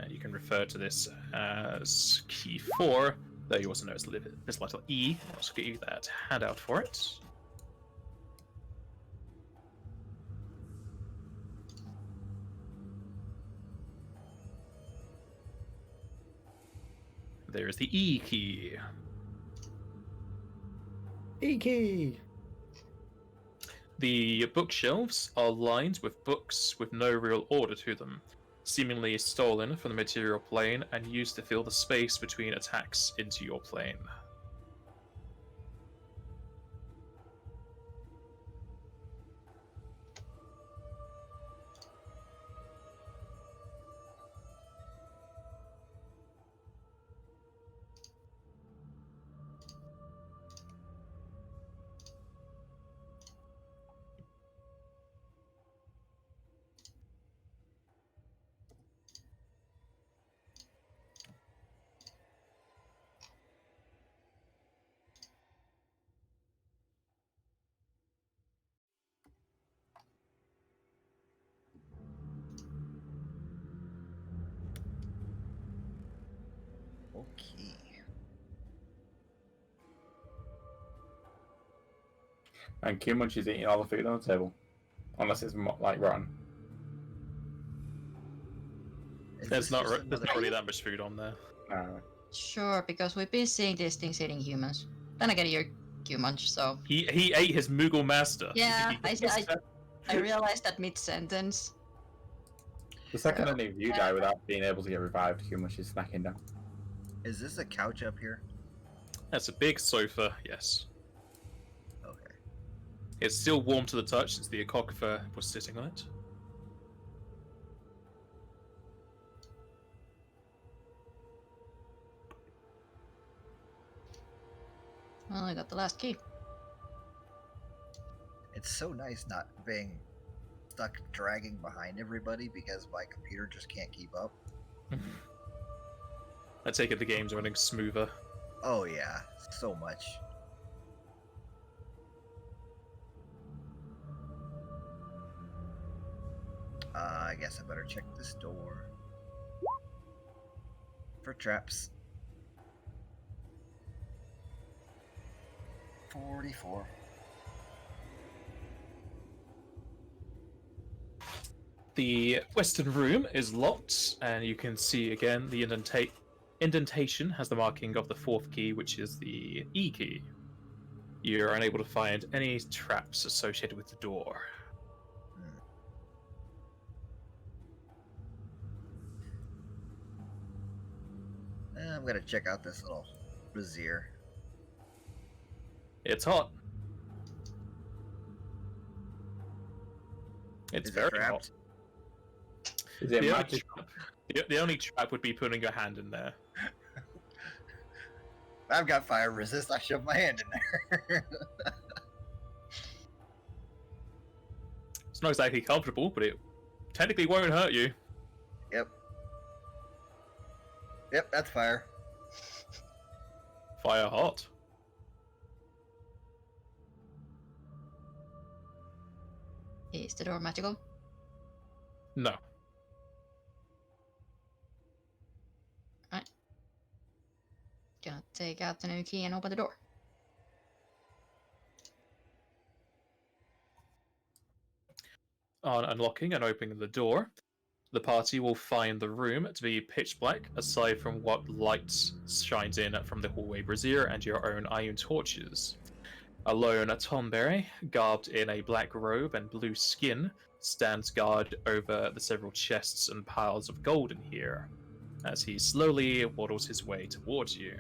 You can refer to this as key 4, though you also know it's this letter E. I'll just get you that handout for it. There is the E key. E key. The bookshelves are lined with books with no real order to them, seemingly stolen from the material plane and used to fill the space between attacks into your plane. Okay. And Q-Munch is eating all the food on the table. Unless it's like rotten. Is There's this not, just there's another- not really that much food on there. Sure, because we've been seeing these things eating humans. Then again, you're Q-Munch, so... He ate his Moogle master. Yeah, I realized that mid-sentence. The second any of you die without being able to get revived, Q-Munch is snacking down. Is this a couch up here? That's a big sofa, yes. Okay. It's still warm to the touch since the echographer was sitting on it. Well, I got the last key. It's so nice not being stuck dragging behind everybody because my computer just can't keep up. I take it the game's running smoother. Oh yeah, so much. I guess I better check this door for traps. 44. The western room is locked, and you can see again the indentation has the marking of the fourth key, which is the E key. You're unable to find any traps associated with the door. I'm gonna check out this little brazier. It's hot. It's Is it very trapped? hot. Is it The only, magic? the only trap would be putting your hand in there. I've got fire resist. I shoved my hand in there. It's not exactly comfortable, but it technically won't hurt you. Yep. Yep, that's fire. Fire hot. Is the door magical? No. Gonna take out the new key and open the door. On unlocking and opening the door, the party will find the room to be pitch black, aside from what light shines in from the hallway brazier and your own iron torches. Alone, Tomberry, garbed in a black robe and blue skin, stands guard over the several chests and piles of gold in here, as he slowly waddles his way towards you.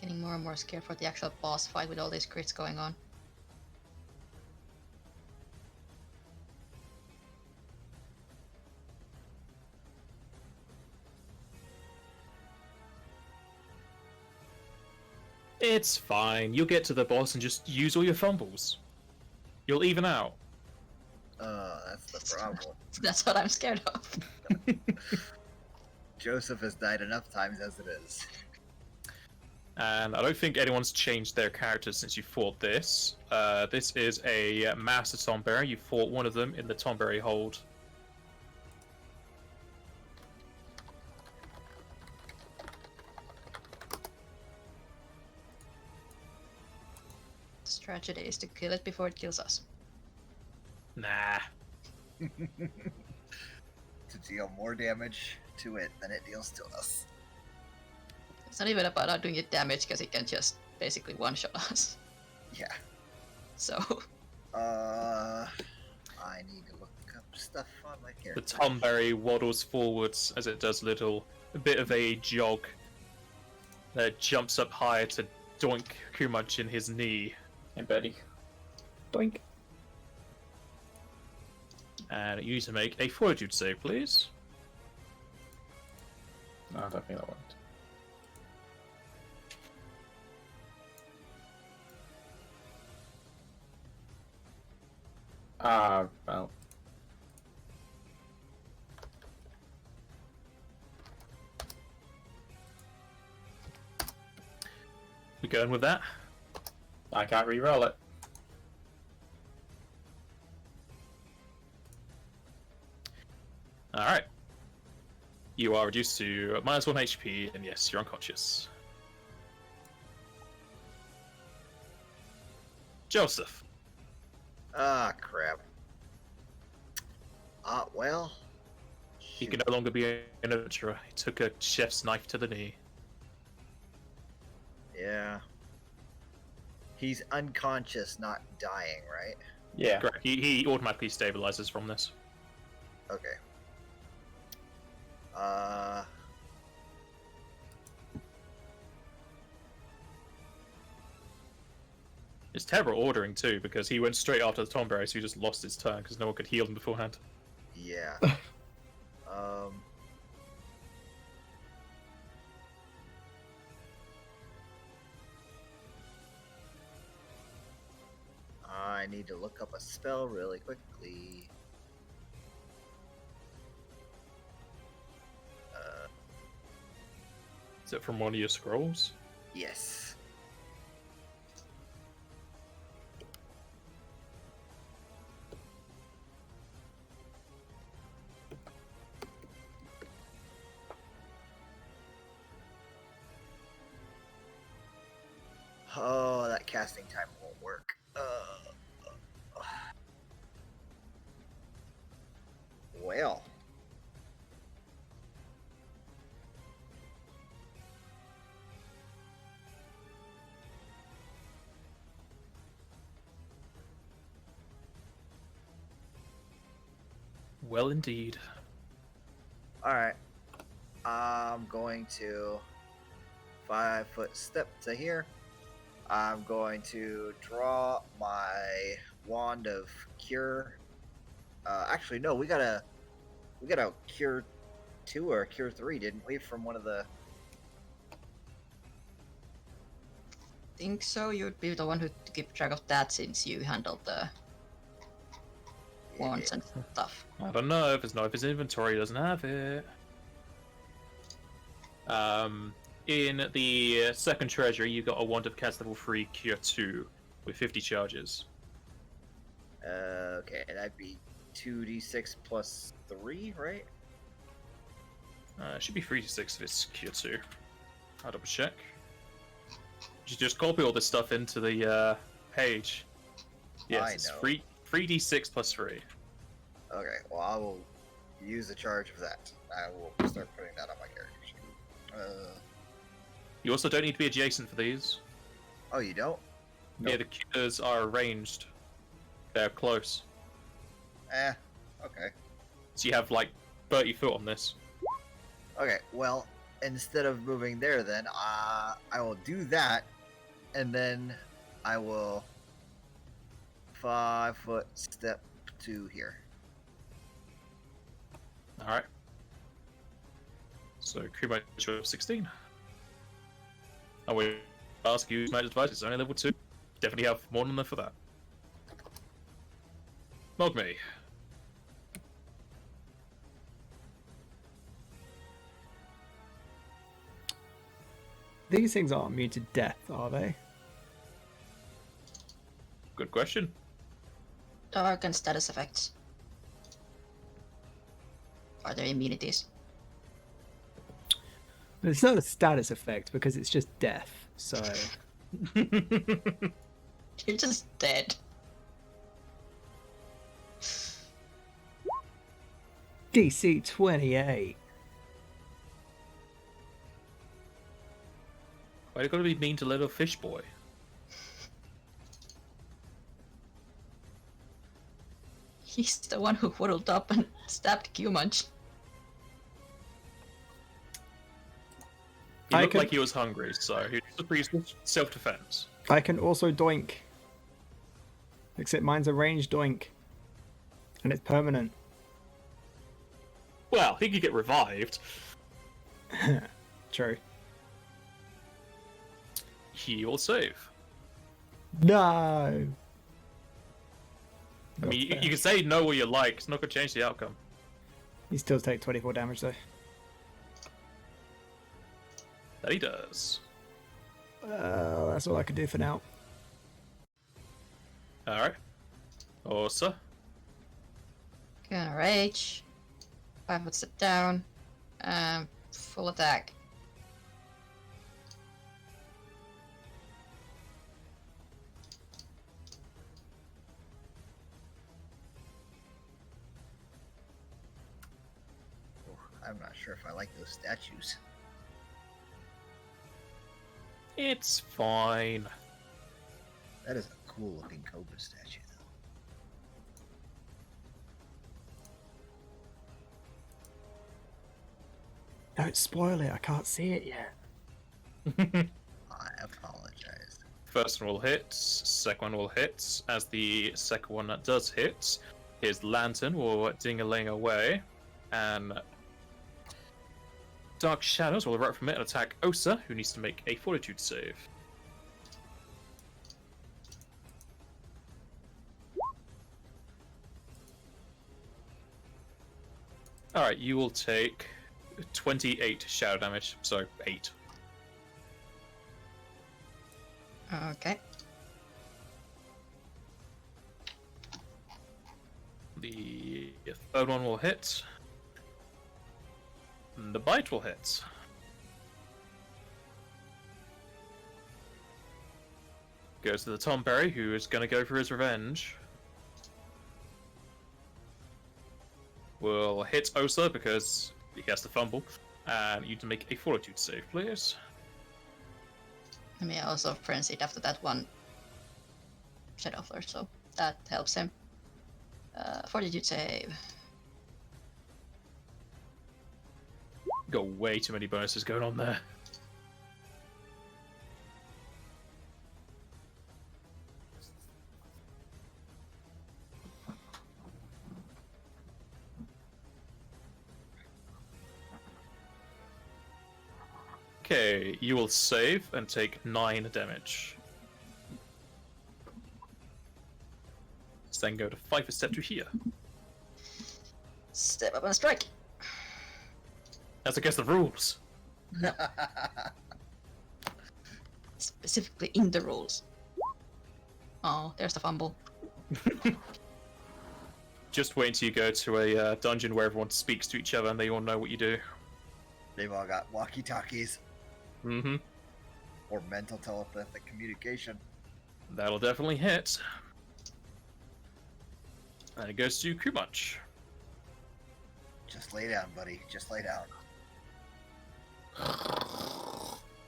Getting more and more scared for the actual boss fight with all these crits going on. It's fine. You'll get to the boss and just use all your fumbles. You'll even out. That's the problem. That's what I'm scared of. Joseph has died enough times as it is. And I don't think anyone's changed their characters since you fought this. This is a Master Tomberry. You fought one of them in the Tomberry hold. The strategy is to kill it before it kills us. Nah. To deal more damage to it than it deals to us. It's not even about not doing it damage because it can just basically one-shot us. Yeah. So, I need to look up stuff on my character. The Tomberry waddles forwards as it does a bit of a jog. That jumps up high to doink Kumach in his knee. Hey, Betty. Doink. And you need to make a fortitude save, please. No, I don't think that worked. Well. We going with that? I can't re-roll it. Alright. You are reduced to -1 HP, and yes, you're unconscious. Joseph. Ah, crap. Well. He can no longer be an adventurer. He took a chef's knife to the knee. Yeah. He's unconscious, not dying, right? Yeah. Correct. He automatically stabilizes from this. Okay. was terrible ordering too, because he went straight after the Tomberry, so he just lost his turn because no one could heal him beforehand. Yeah. I need to look up a spell really quickly. Is it from one of your scrolls? Yes. Oh, that casting time won't work. Well. Well, indeed. Alright. I'm going to 5-foot step to here. I'm going to draw my wand of cure. Actually, no, we got a cure 2 or a cure 3, didn't we? From one of the. Think so. You'd be the one who keep track of that since you handled the wands and stuff. I don't know if it's not. If his inventory doesn't have it. In the second treasury, you got a wand of cast level 3 cure 2 with 50 charges. Okay, that'd be 2d6 plus 3, right? It should be 3d6 if it's cure 2. I'll double check. You just copy all this stuff into the page. Yes, it's 3d6 plus 3. Okay, well, I will use the charge of that. I will start putting that on my character sheet. You also don't need to be adjacent for these. Oh, you don't? Yeah, the cures are arranged. They're close. Okay. So you have like 30 foot on this. Okay, well, instead of moving there then, I will do that, and then I will 5-foot step to here. Alright. So crew might show up 16. I will ask you my advice, it's only level 2. Definitely have more than enough for that. Mog me. These things aren't immune to death, are they? Good question. Dark and status effects. Are there immunities? But it's not a status effect because it's just death. So You're just dead. DC 28. Why you gotta be mean to little fish boy? He's the one who waddled up and stabbed Q-Munch. He I looked can- like he was hungry, so he was self-defense. I can also doink. Except mine's a ranged doink. And it's permanent. Well, he could get revived. True. He will save. No! I mean, you can say no what you like, it's not gonna change the outcome. He still takes 24 damage though. That he does. That's all I can do for now. Alright. Orsa. Gonna rage. 5-foot step down. Full attack. I'm not sure if I like those statues. It's fine. That is a cool looking cobra statue, though. Don't spoil it, I can't see it yet. I apologize. First one will hit, second one will hit. As the second one that does hit, his lantern will ding-a-ling away, and Dark Shadows will erupt from it and attack Osa, who needs to make a Fortitude save. Alright, you will take 28 shadow damage, so 8. Okay. The third one will hit. And the bite will hit. Goes to the Tom Berry, who is going to go for his revenge. Will hit Osa because he has to fumble. And you need to make a Fortitude save, please. I mean, also frenzied after that one Shadow Flare, so that helps him. Fortitude save. Got way too many bonuses going on there. Okay, you will save and take 9 damage. Let's then go to 5 step to here. Step up and strike. That's against the rules. Specifically in the rules. Oh, there's the fumble. Just wait until you go to a dungeon where everyone speaks to each other and they all know what you do. They've all got walkie-talkies Mm-hmm. or mental telepathic communication. That'll definitely hit. And it goes to Kumunch. Just lay down, buddy. Just lay down.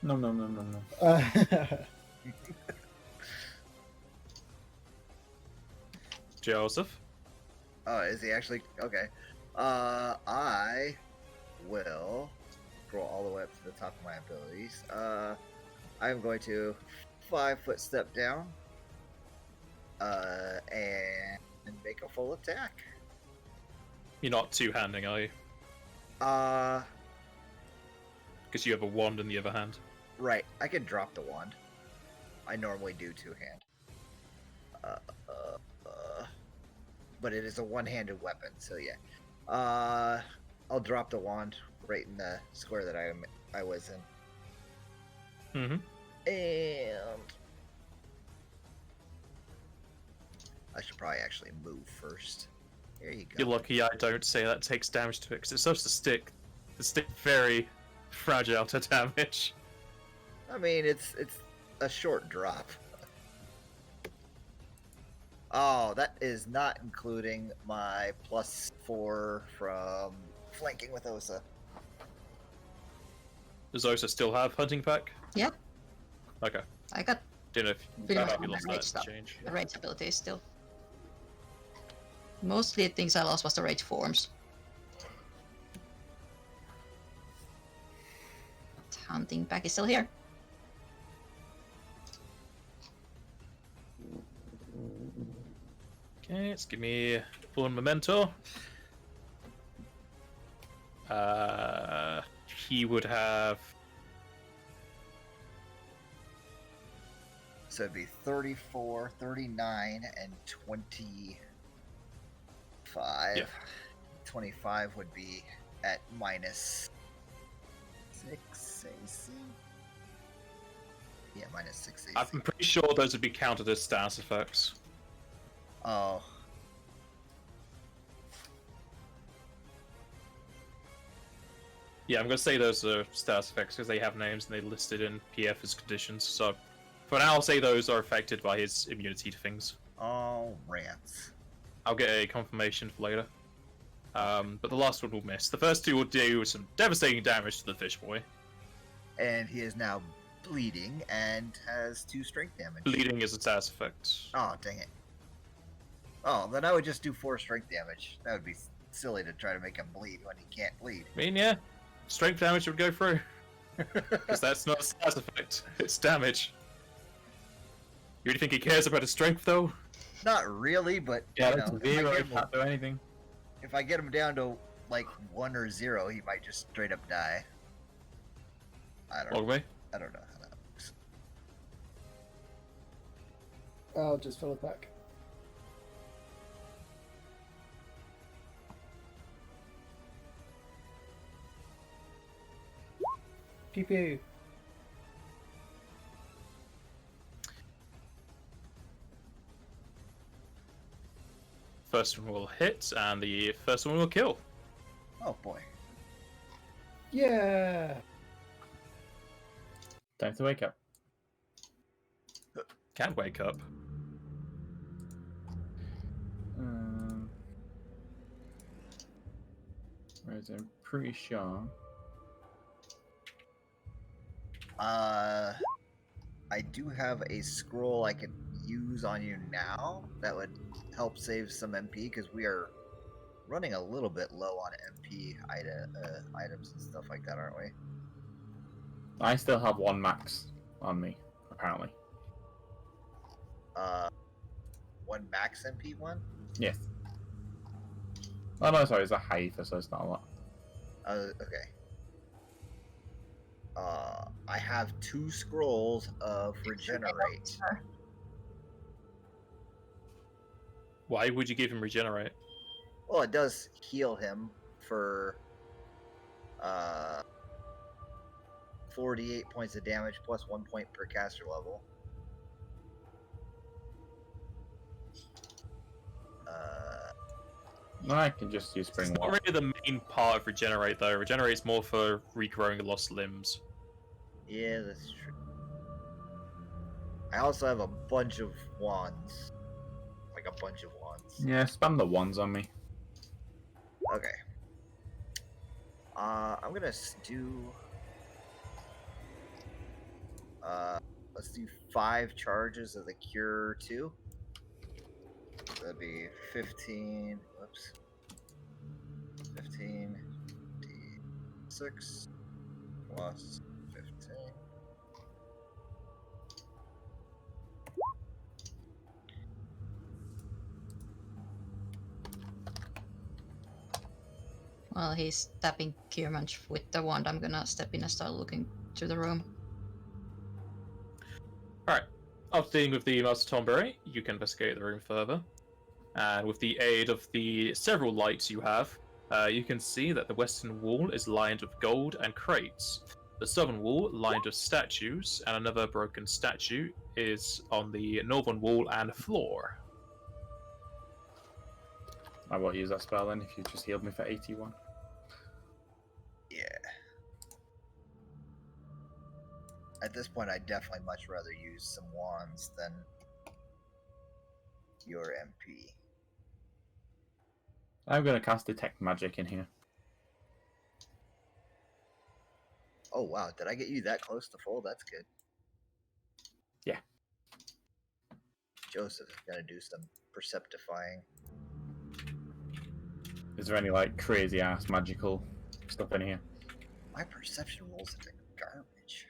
No. Joseph. Oh, is he actually? Okay. I will scroll all the way up to the top of my abilities. I'm going to 5-foot step down. And make a full attack. You're not two-handing, are you? Because you have a wand in the other hand. Right. I can drop the wand. I normally do two-hand. But it is a one-handed weapon, so yeah. I'll drop the wand right in the square that I was in. Mm-hmm. And I should probably actually move first. Here you go. You're lucky I don't say that takes damage to it, because it's supposed to stick. The stick very fragile to damage. I mean, it's a short drop. Oh, that is not including my +4 from flanking with Osa. Does Osa still have hunting pack? Yeah, Okay. I got Didn't know if pretty much that might be all my lost rage that stuff. change. The rage abilities still. Mostly the things I lost was the rage forms. Hunting pack is still here. Okay, let's give me full memento. He would have. So it'd be 34, 39, and 25. Yeah. 25 would be at -6 AC. Yeah, -6 AC. I'm pretty sure those would be counted as status effects. Oh. Yeah, I'm gonna say those are status effects because they have names and they listed in PF as conditions. So for now, I'll say those are affected by his immunity to things. Oh, rats. I'll get a confirmation for later. But the last one will miss. The first two will do some devastating damage to the fish boy. And he is now bleeding and has 2 strength damage. Bleeding is a status effect. Oh, dang it. Oh, then I would just do 4 strength damage. That would be silly to try to make him bleed when he can't bleed. I mean, yeah, strength damage would go through. Because that's not a status effect, it's damage. You really think he cares about his strength, though? Not really, but Yeah, you that's know, zero. I can't do anything. if I get him down to like 1 or 0, he might just straight up die. I don't know. Logway? I don't know how that works. I'll just fill it back. Pew pew. First one will hit, and the first one will kill. Oh boy. Yeah. Time to wake up. Can't wake up. Whereas I'm pretty sure. I do have a scroll I can use on you now that would help save some MP because we are running a little bit low on MP items and stuff like that, aren't we? I still have 1 max on me, apparently. 1 max MP one? Yes. Oh no, sorry, it's a Haifa, so it's not a lot. Okay. I have 2 scrolls of regenerate. Why would you give him regenerate? Well, it does heal him for 48 points of damage plus 1 point per caster level. No, I can just use It's spring not water. really the main part of regenerate, though. Regenerate is more for regrowing lost limbs. Yeah, that's true. I also have a bunch of wands. Like a bunch of wands. Yeah, spam the 1s on me. Okay. I'm gonna do. Let's do 5 charges of the cure 2. That'd be 15. Whoops. 15 d6 plus 15. While he's tapping Cure Munch with the wand, I'm gonna step in and start looking through the room. Alright. After dealing with the Master Tomberry, you can investigate the room further. And with the aid of the several lights you have, you can see that the western wall is lined with gold and crates. The southern wall lined with statues, and another broken statue is on the northern wall and floor. I won't use that spell then if you just healed me for 81. Yeah. At this point, I'd definitely much rather use some wands than your MP. I'm gonna cast Detect Magic in here. Oh wow, did I get you that close to full? That's good. Yeah. Joseph is gonna do some perceptifying. Is there any like crazy ass magical stuff in here? My perception rolls have been garbage.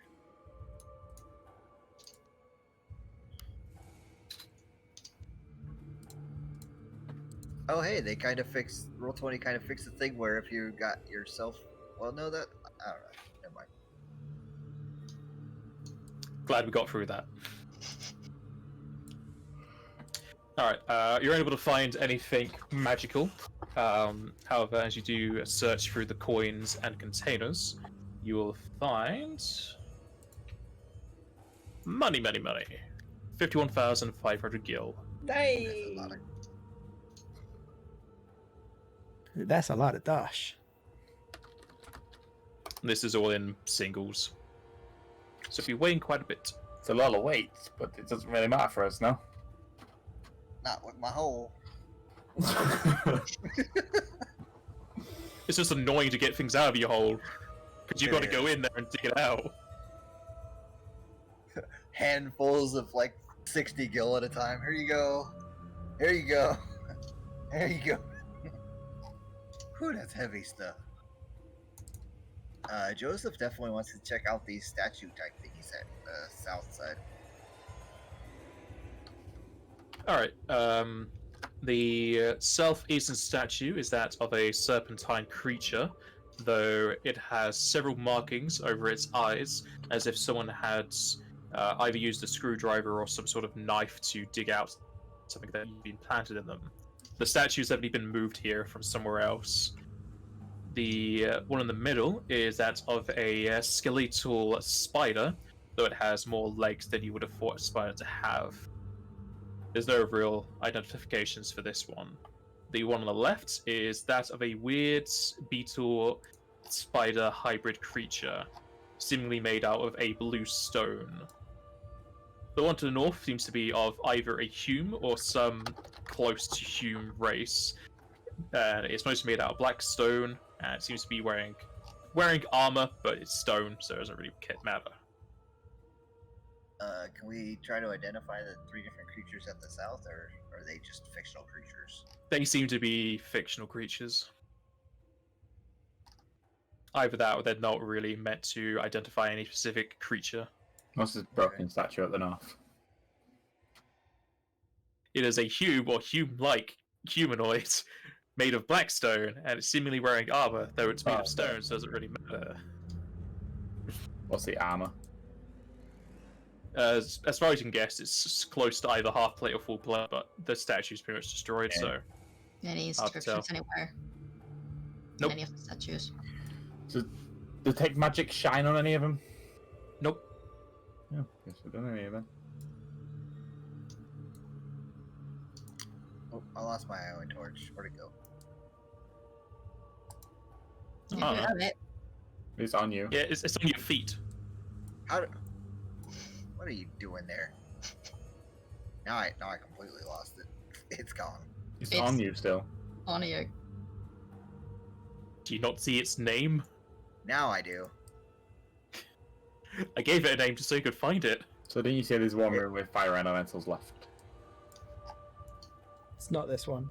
Oh hey, they kind of fixed Roll20 kind of fixed the thing where if you got yourself, well, no, that I don't know. Never mind. Glad we got through that. Alright, you're unable to find anything magical. However, as you do a search through the coins and containers, you will find money. 51,500 gil. There's a lot of That's a lot of dash. This is all in singles. So if you're weighing quite a bit. It's a lot of weight, but it doesn't really matter for us now. not with my hole. It's just annoying to get things out of your hole. Because you've got to It go is. in there and dig it out. Handfuls of like 60 gil at a time. Here you go. Here you go. There you go. Whew, that's heavy stuff. Joseph definitely wants to check out these statue type thingies at the south side. All right. The Southeastern Statue is that of a serpentine creature, though it has several markings over its eyes, as if someone had either used a screwdriver or some sort of knife to dig out something that had been planted in them. The statue's evidently been moved here from somewhere else. The one in the middle is that of a skeletal spider, though it has more legs than you would have thought a spider to have. There's no real identifications for this one. The one on the left is that of a weird beetle spider hybrid creature, seemingly made out of a blue stone. The one to the north seems to be of either a Hume or some close to Hume race. It's mostly made out of black stone, and it seems to be wearing armor, but it's stone, so it doesn't really matter. Can we try to identify the three different creatures at the south, or are they just fictional creatures? They seem to be fictional creatures. Either that, or they're not really meant to identify any specific creature. What's this broken statue at the north? It is a Hume or Hume-like humanoid made of black stone, and it's seemingly wearing armor, though it's made of stone, so it doesn't really matter. What's the armor? As far as you can guess, it's close to either half plate or full plate, but the statue's pretty much destroyed, so... Any Hard to inscriptions tell. anywhere? Nope. Any of the statues? So, detect magic shine on any of them? Nope. Yeah, guess we don't know any of them. Oh, I lost my Iowing torch. Where'd it go? You Oh. have it. It's on you. Yeah, it's on your feet. How? What are you doing there? Now I completely lost it. It's gone. It's It's- on you still. On you. Do you not see its name? Now I do. I gave it a name just so you could find it. So didn't you say there's one room with fire elementals left? It's not this one.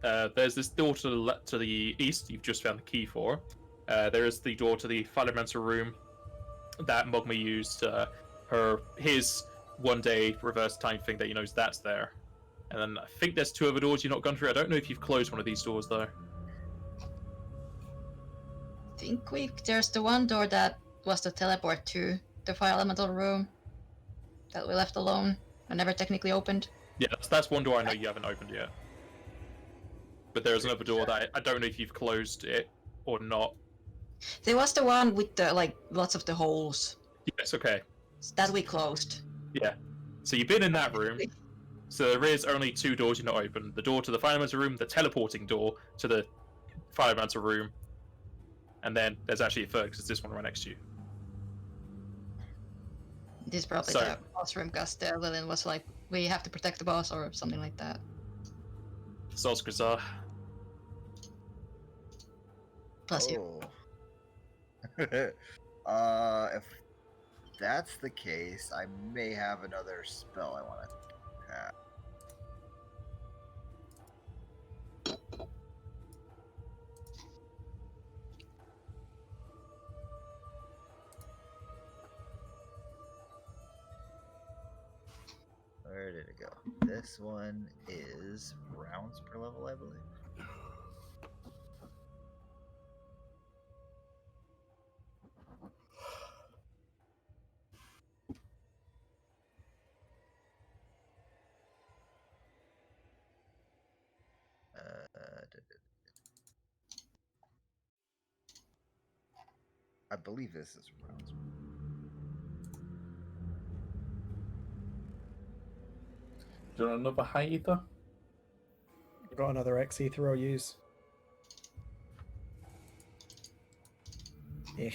There's this door to the east you've just found the key for. There is the door to the fundamental room that Mogma used his one-day reverse time thing that you know that's there. And then I think there's two other doors you've not gone through. I don't know if you've closed one of these doors, though. There's the one door that was the teleport to the fire elemental room that we left alone and never technically opened. Yeah, that's one door I know you haven't opened yet. But there's another door that I don't know if you've closed it or not. There was the one with the lots of the holes Yes, okay. that we closed. Yeah. So you've been in that room. So there is only two doors you've not opened. The door to the fundamental room, the teleporting door to the fundamental room. And then there's actually a third, because this one right next to you. This is probably So- the boss room because Lillian was like, we have to protect the boss or something like that. Zolskazar. Bless you. If that's the case, I may have another spell I want to have. Where did it go? This one is rounds per level, I believe. I believe this is rounds. Do you want another high ether? I've got another X ether I'll use. Eh.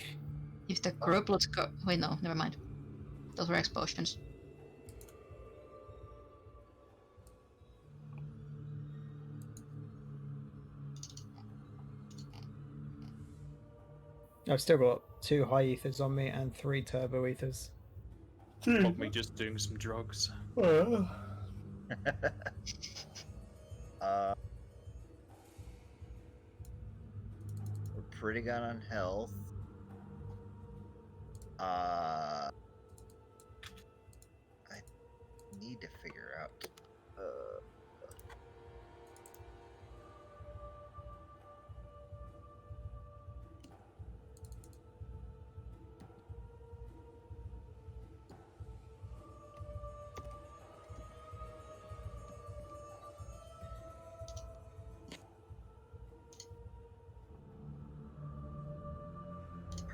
If the group looks go. Wait, no, never mind. Those were explosions. I've still got 2 high ethers on me and 3 turbo ethers. Of me just doing some drugs. We're pretty good on health. I need to figure out.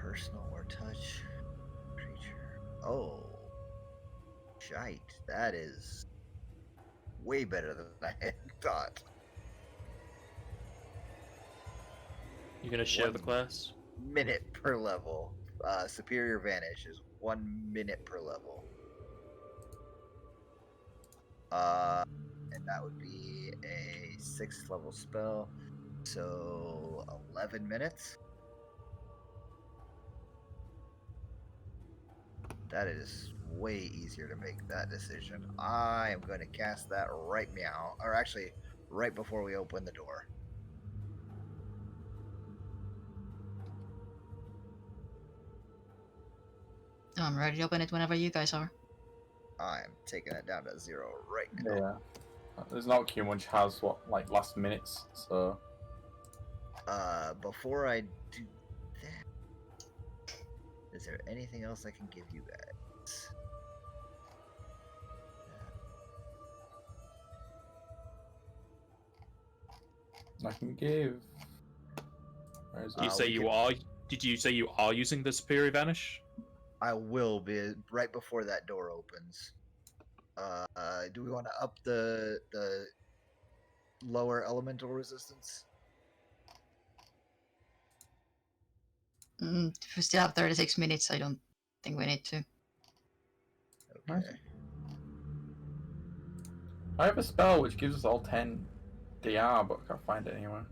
Personal or touch creature. Oh, shite. That is way better than I had thought. You're gonna share the One class? minute per level. Superior Vanish is 1 minute per level. And that would be a 6th level spell. So 11 minutes. That is way easier to make that decision. I am going to cast that right now, or actually right before we open the door. I'm ready to open it whenever you guys are. I'm taking it down to 0 right now. Yeah. There's not too much has what like last minutes, so Before I do that, is there anything else I can give you guys? I can give. Where is it? You say we you can- are. Did you say you are using the Superior Vanish? I will be right before that door opens. Do we want to up the lower elemental resistance? If we still have 36 minutes, I don't think we need to. Okay. Nice. I have a spell which gives us all 10 DR, but I can't find it anywhere.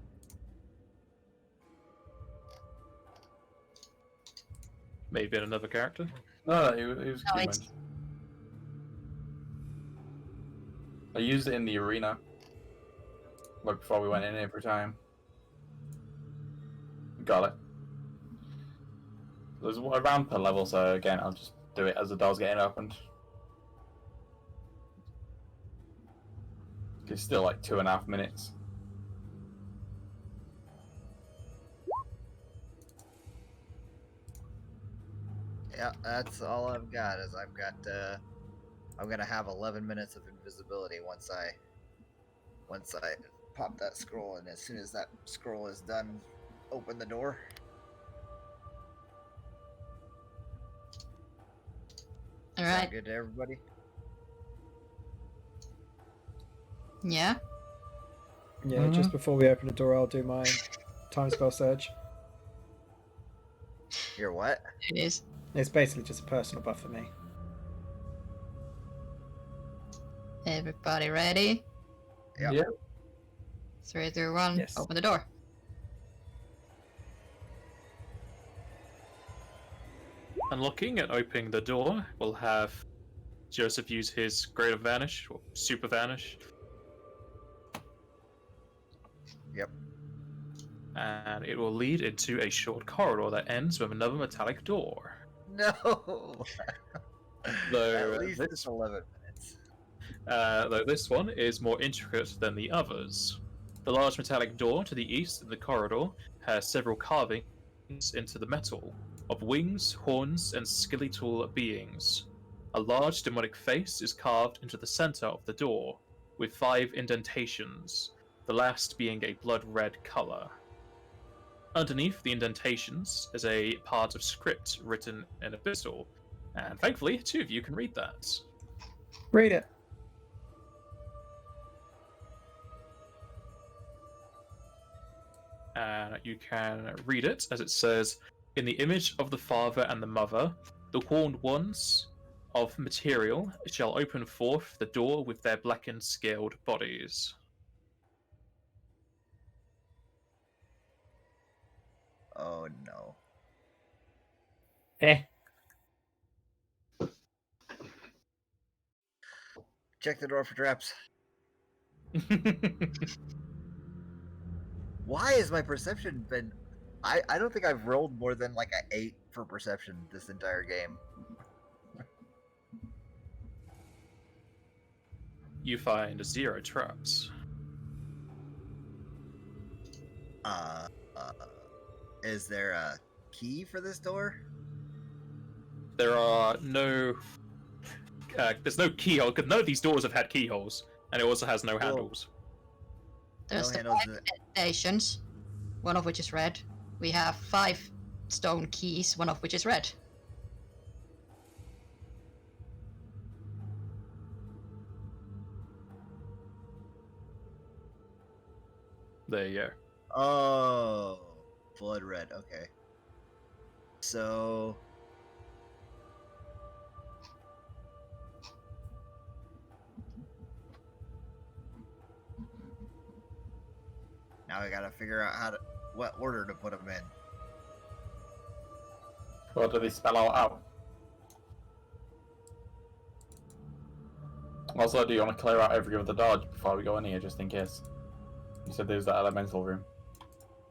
Maybe in another character? No, it was No, key it's- mentioned. I used it in the arena. Like before we went in every time. Got it. There's a round per level, so again, I'll just do it as the door's getting opened. It's still like 2.5 minutes. Yeah, that's all I've got. Is I've got. I'm gonna have 11 minutes of invisibility once I pop that scroll, and as soon as that scroll is done, open the door. All Sound right. good to everybody? Yeah. Yeah, just before we open the door, I'll do my time spell surge. You're what? It is. It's basically just a personal buff for me. Everybody ready? Yep. Yeah. 3, 2, 1. Yes. Open the door. Unlocking and opening the door, we'll have Joseph use his Greater Vanish, or Super Vanish. Yep. And it will lead into a short corridor that ends with another metallic door. No. Though, At least this- it's 11 minutes. Though this one is more intricate than the others. The large metallic door to the east in the corridor has several carvings into the metal of wings, horns, and skeletal beings. A large demonic face is carved into the center of the door, with 5 indentations, the last being a blood red color. Underneath the indentations is a part of script written in abyssal, and thankfully 2 of you can read that. Read it. And you can read it as it says, "In the image of the Father and the Mother, the horned ones of material shall open forth the door with their blackened scaled bodies." Oh no. Eh. Check the door for traps. Why has my perception been... I don't think I've rolled more than like an 8 for perception this entire game. You find 0 traps. Is there a key for this door? There are no... there's no keyhole, because none of these doors have had keyholes, and it also has no handles. There's No the handles. 5 indentations, one of which is red. We have 5 stone keys, one of which is red. There you go. Oh, blood red. Okay. So. Now I gotta figure out what order to put them in. What do they spell out? Also, do you want to clear out every other dodge before we go in here, just in case? You said there's that elemental room.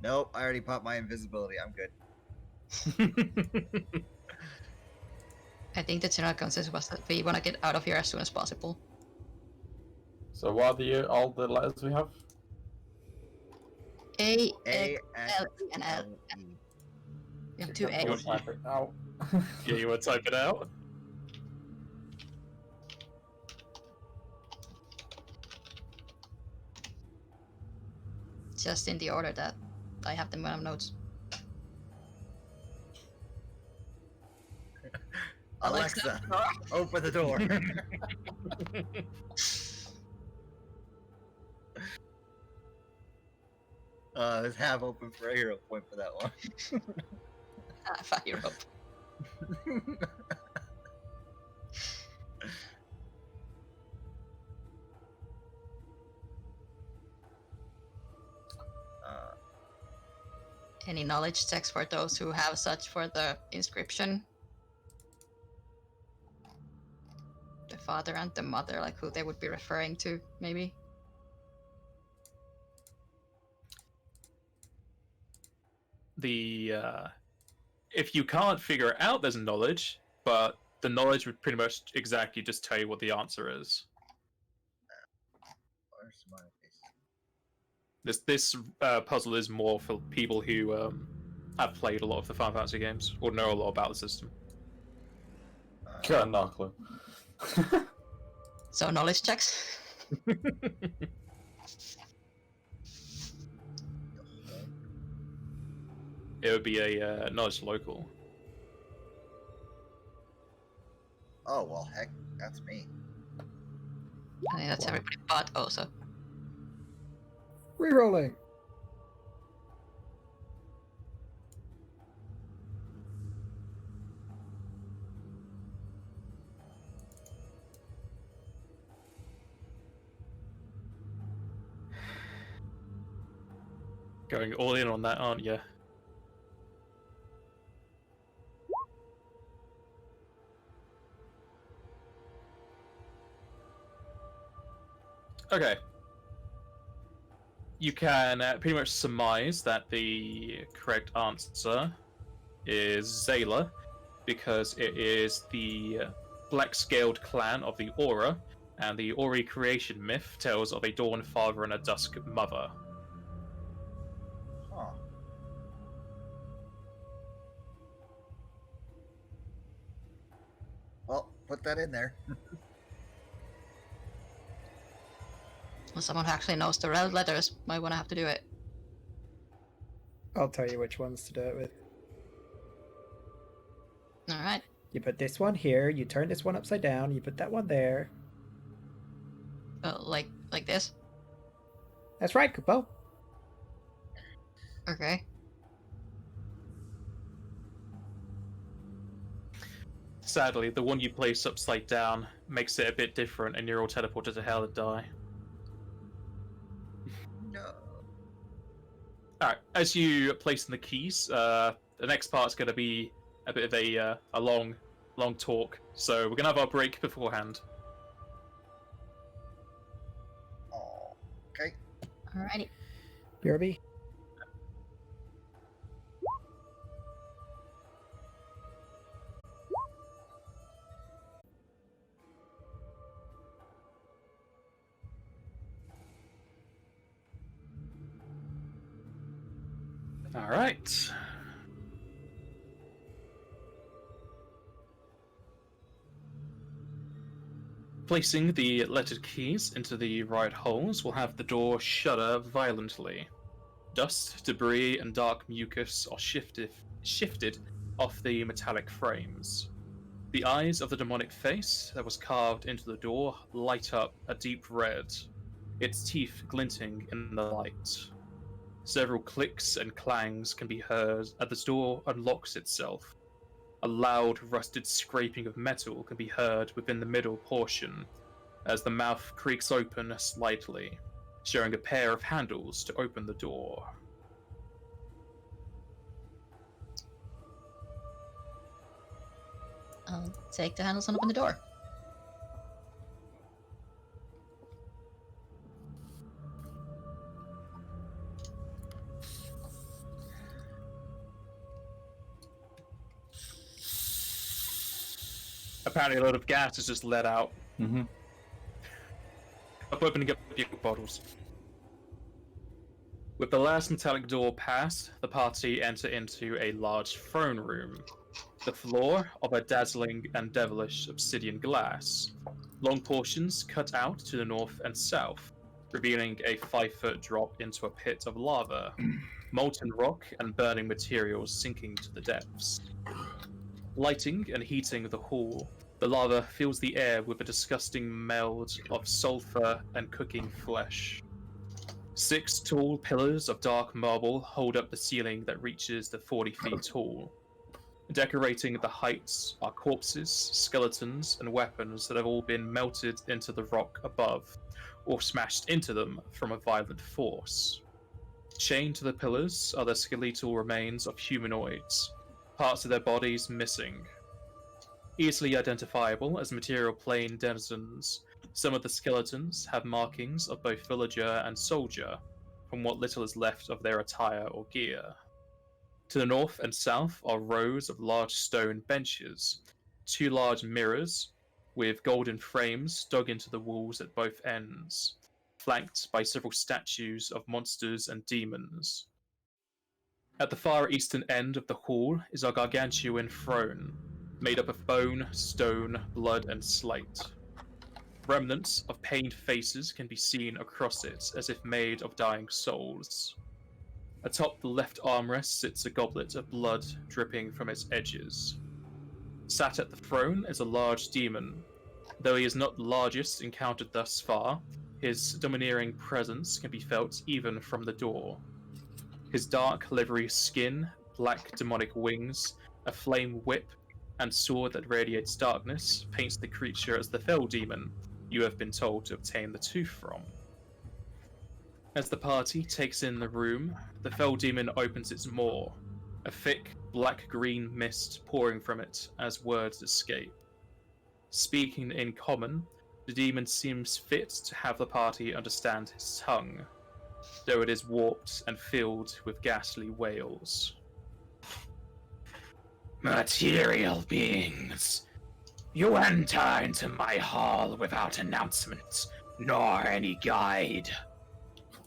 Nope, I already popped my invisibility. I'm good. I think the general consensus was that we want to get out of here as soon as possible. So what are all the letters we have? A, A, L, E, and L. E. We have two You A's. want to type it out? Yeah, you want to type it out? Just in the order that I have them on notes. Alexa, open the door. It's half open for a hero point for that one. Fire up. Any knowledge checks for those who have such for the inscription? The father and the mother, like who they would be referring to, maybe? If you can't figure it out, there's knowledge, but the knowledge would pretty much exactly just tell you what the answer is. Where's my face? This puzzle is more for people who have played a lot of the Final Fantasy games or know a lot about the system. Got no clue. So knowledge checks. It would be a knowledge local. Oh, well, heck, that's me. I think that's everybody but also. Rerolling. Going all in on that, aren't you? Okay. You can pretty much surmise that the correct answer is Zayla, because it is the black-scaled clan of the Aura, and the Ori creation myth tells of a dawn father and a dusk mother. Huh. Well, put that in there. Well, someone who actually knows the red letters might want to have to do it. I'll tell you which ones to do it with. Alright. You put this one here, you turn this one upside down, you put that one there. Like this? That's right, Kupo. Okay. Sadly, the one you place upside down makes it a bit different, and you're all teleported to hell and die. No. Alright, as you place in the keys, the next part's going to be a bit of a long talk, so we're going to have our break beforehand. Oh, okay. Alrighty. BRB. Alright. Placing the lettered keys into the right holes will have the door shudder violently. Dust, debris, and dark mucus are shifted shifted off the metallic frames. The eyes of the demonic face that was carved into the door light up a deep red, its teeth glinting in the light. Several clicks and clangs can be heard as the door unlocks itself. A loud, rusted scraping of metal can be heard within the middle portion as the mouth creaks open slightly, showing a pair of handles to open the door. I'll take the handles and open the door. Apparently, a lot of gas is just let out. Mm-hmm. I'm opening up the bottles. With the last metallic door passed, the party enter into a large throne room. The floor of a dazzling and devilish obsidian glass. Long portions cut out to the north and south, revealing a 5-foot drop into a pit of lava, molten rock and burning materials sinking to the depths. Lighting and heating the hall, the lava fills the air with a disgusting meld of sulfur and cooking flesh. 6 tall pillars of dark marble hold up the ceiling that reaches the 40 feet tall. Decorating the heights are corpses, skeletons, and weapons that have all been melted into the rock above, or smashed into them from a violent force. Chained to the pillars are the skeletal remains of humanoids, parts of their bodies missing. Easily identifiable as material plane denizens, some of the skeletons have markings of both villager and soldier, from what little is left of their attire or gear. To the north and south are rows of large stone benches, 2 large mirrors with golden frames dug into the walls at both ends, flanked by several statues of monsters and demons. At the far eastern end of the hall is a gargantuan throne, made up of bone, stone, blood, and slate. Remnants of pained faces can be seen across it, as if made of dying souls. Atop the left armrest sits a goblet of blood dripping from its edges. Sat at the throne is a large demon. Though he is not the largest encountered thus far, his domineering presence can be felt even from the door. His dark livery skin, black demonic wings, a flame whip, and sword that radiates darkness paints the creature as the fell demon you have been told to obtain the tooth from. As the party takes in the room, the fell demon opens its maw, a thick, black-green mist pouring from it as words escape. Speaking in common, the demon seems fit to have the party understand his tongue, though it is warped and filled with ghastly wails. Material beings, you enter into my hall without announcement, nor any guide.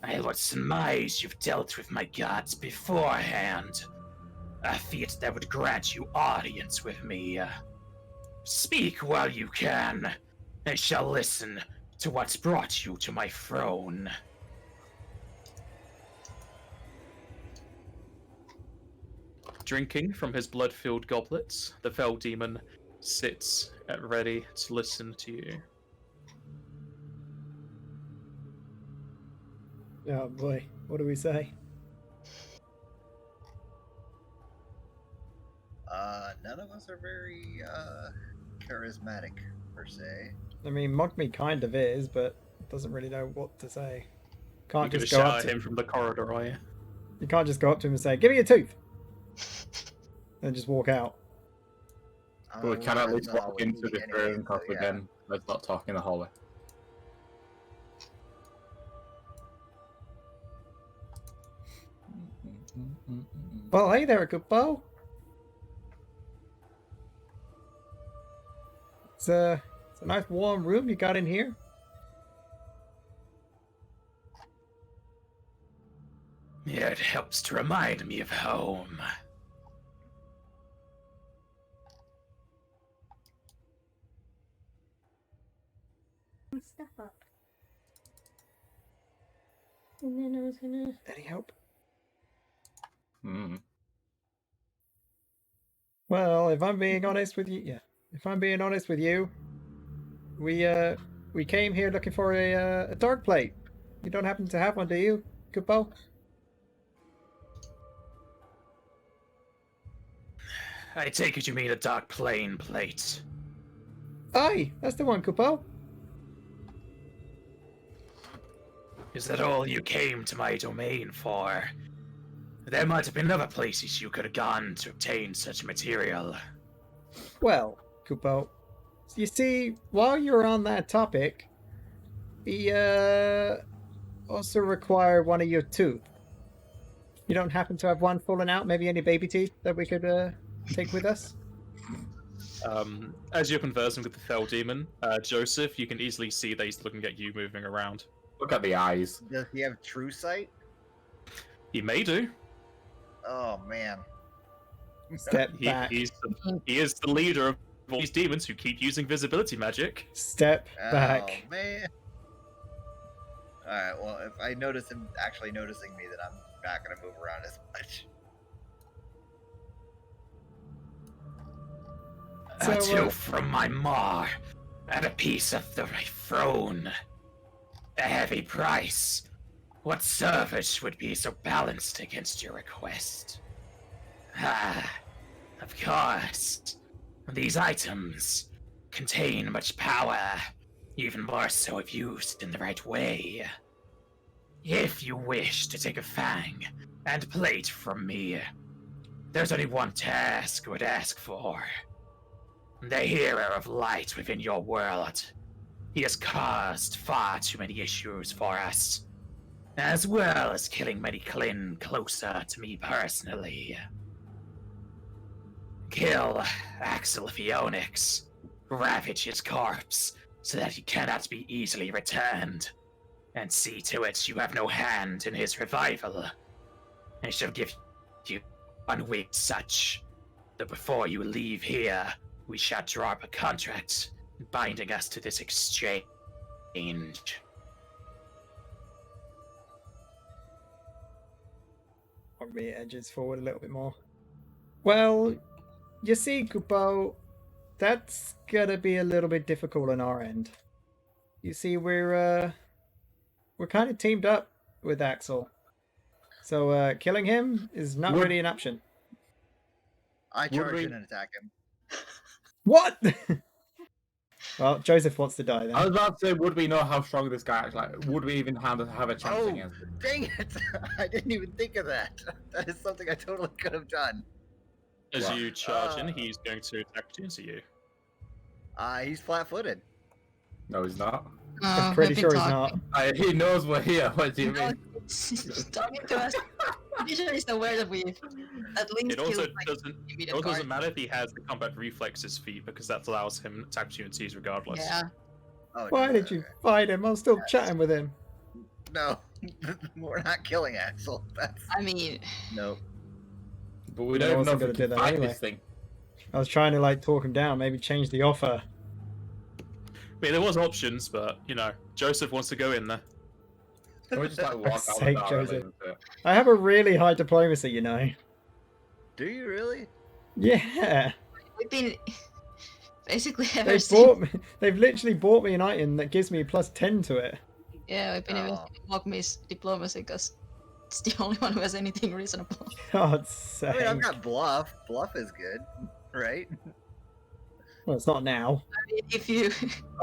I would surmise you've dealt with my gods beforehand, a feat that would grant you audience with me. Speak while you can, and shall listen to what's brought you to my throne. Drinking from his blood-filled goblets, the fell demon sits at ready to listen to you. Oh boy, what do we say? None of us are very charismatic per se. I mean, Mogme kind of is, but doesn't really know what to say. Can't You just could go shout up at to him from the corridor, are you? You can't just go up to him and say, "Give me a tooth," and just walk out. But we can at least Resolve walk would into be the anyway, room, so because yeah. again, let's not talk in the hallway. Well, hey there, good bow. It's a nice warm room you got in here. It helps to remind me of home. Stuff up. And then I was gonna. Any help? Hmm. Well, if I'm being honest with you, we came here looking for a dark plate. You don't happen to have one, do you, Kupo? I take it you mean a dark plane plate. Aye, that's the one, Kupo. Is that all you came to my domain for? There might have been other places you could have gone to obtain such material. Well, Kupo, you see, while you're on that topic, we also require one of your tooth. You don't happen to have one fallen out? Maybe any baby teeth that we could take with us? As you're conversing with the fell demon, Joseph, you can easily see that he's looking at you moving around. Look at the eyes. Does he have true sight? He may do. Oh man. Step He, back. he is the leader of all these demons who keep using visibility magic. Step back. Oh man. Alright, well if I notice him actually noticing me, then I'm not gonna move around as much. So, A tooth from my maw, and a piece of the throne. A heavy price. What service would be so balanced against your request? Ah, of course. These items contain much power, even more so if used in the right way. If you wish to take a fang and plate from me, there's only one task I would ask for. The hero of light within your world. He has caused far too many issues for us, as well as killing many Klin closer to me personally. Kill Axel Phoenix, ravage his corpse so that he cannot be easily returned, and see to it you have no hand in his revival. I shall give you 1 week such, that before you leave here, we shall draw up a contract binding us to this exchange. Want me edges forward a little bit more? Well, you see, Kupo, that's gonna be a little bit difficult on our end. You see, we're kind of teamed up with Axel, so killing him is not really an option. I charge in and attack him. What? Well, Joseph wants to die then. I was about to say, would we know how strong this guy is? Like, would we even have a chance Oh, against him? dang it! I didn't even think of that. That is something I totally could have done. As Wow. you charge in, he's going to attack into you. He's flat-footed. No, he's not. I'm pretty sure he's not. He knows we're here. What do you mean? He's talking to us. I'm pretty sure he's aware that we've at least It also killed, like, doesn't. immediate It also guard. doesn't matter if he has the combat reflexes feat because that allows him attack opportunities regardless. Yeah. Oh, Why no, did you fight him? I'm still chatting with him. No, we're not killing Axel. That's I mean, no. But we Yeah, I don't know wasn't if we gonna do can that fight anyway. this thing. I was trying to like talk him down, maybe change the offer. I mean, there was options, but you know, Joseph wants to go in there. Can we just like walk For out sake, the door? Joseph. I have a really high diplomacy, you know. Do you really? Yeah, we've been basically ever they've since. they've literally bought me an item that gives me plus 10 to it. Yeah, we've been able Oh. to mock Miss Diplomacy because it's the only one who has anything reasonable. God's I sake. mean, I've got bluff. Bluff is good, right? Well, it's not now. If you,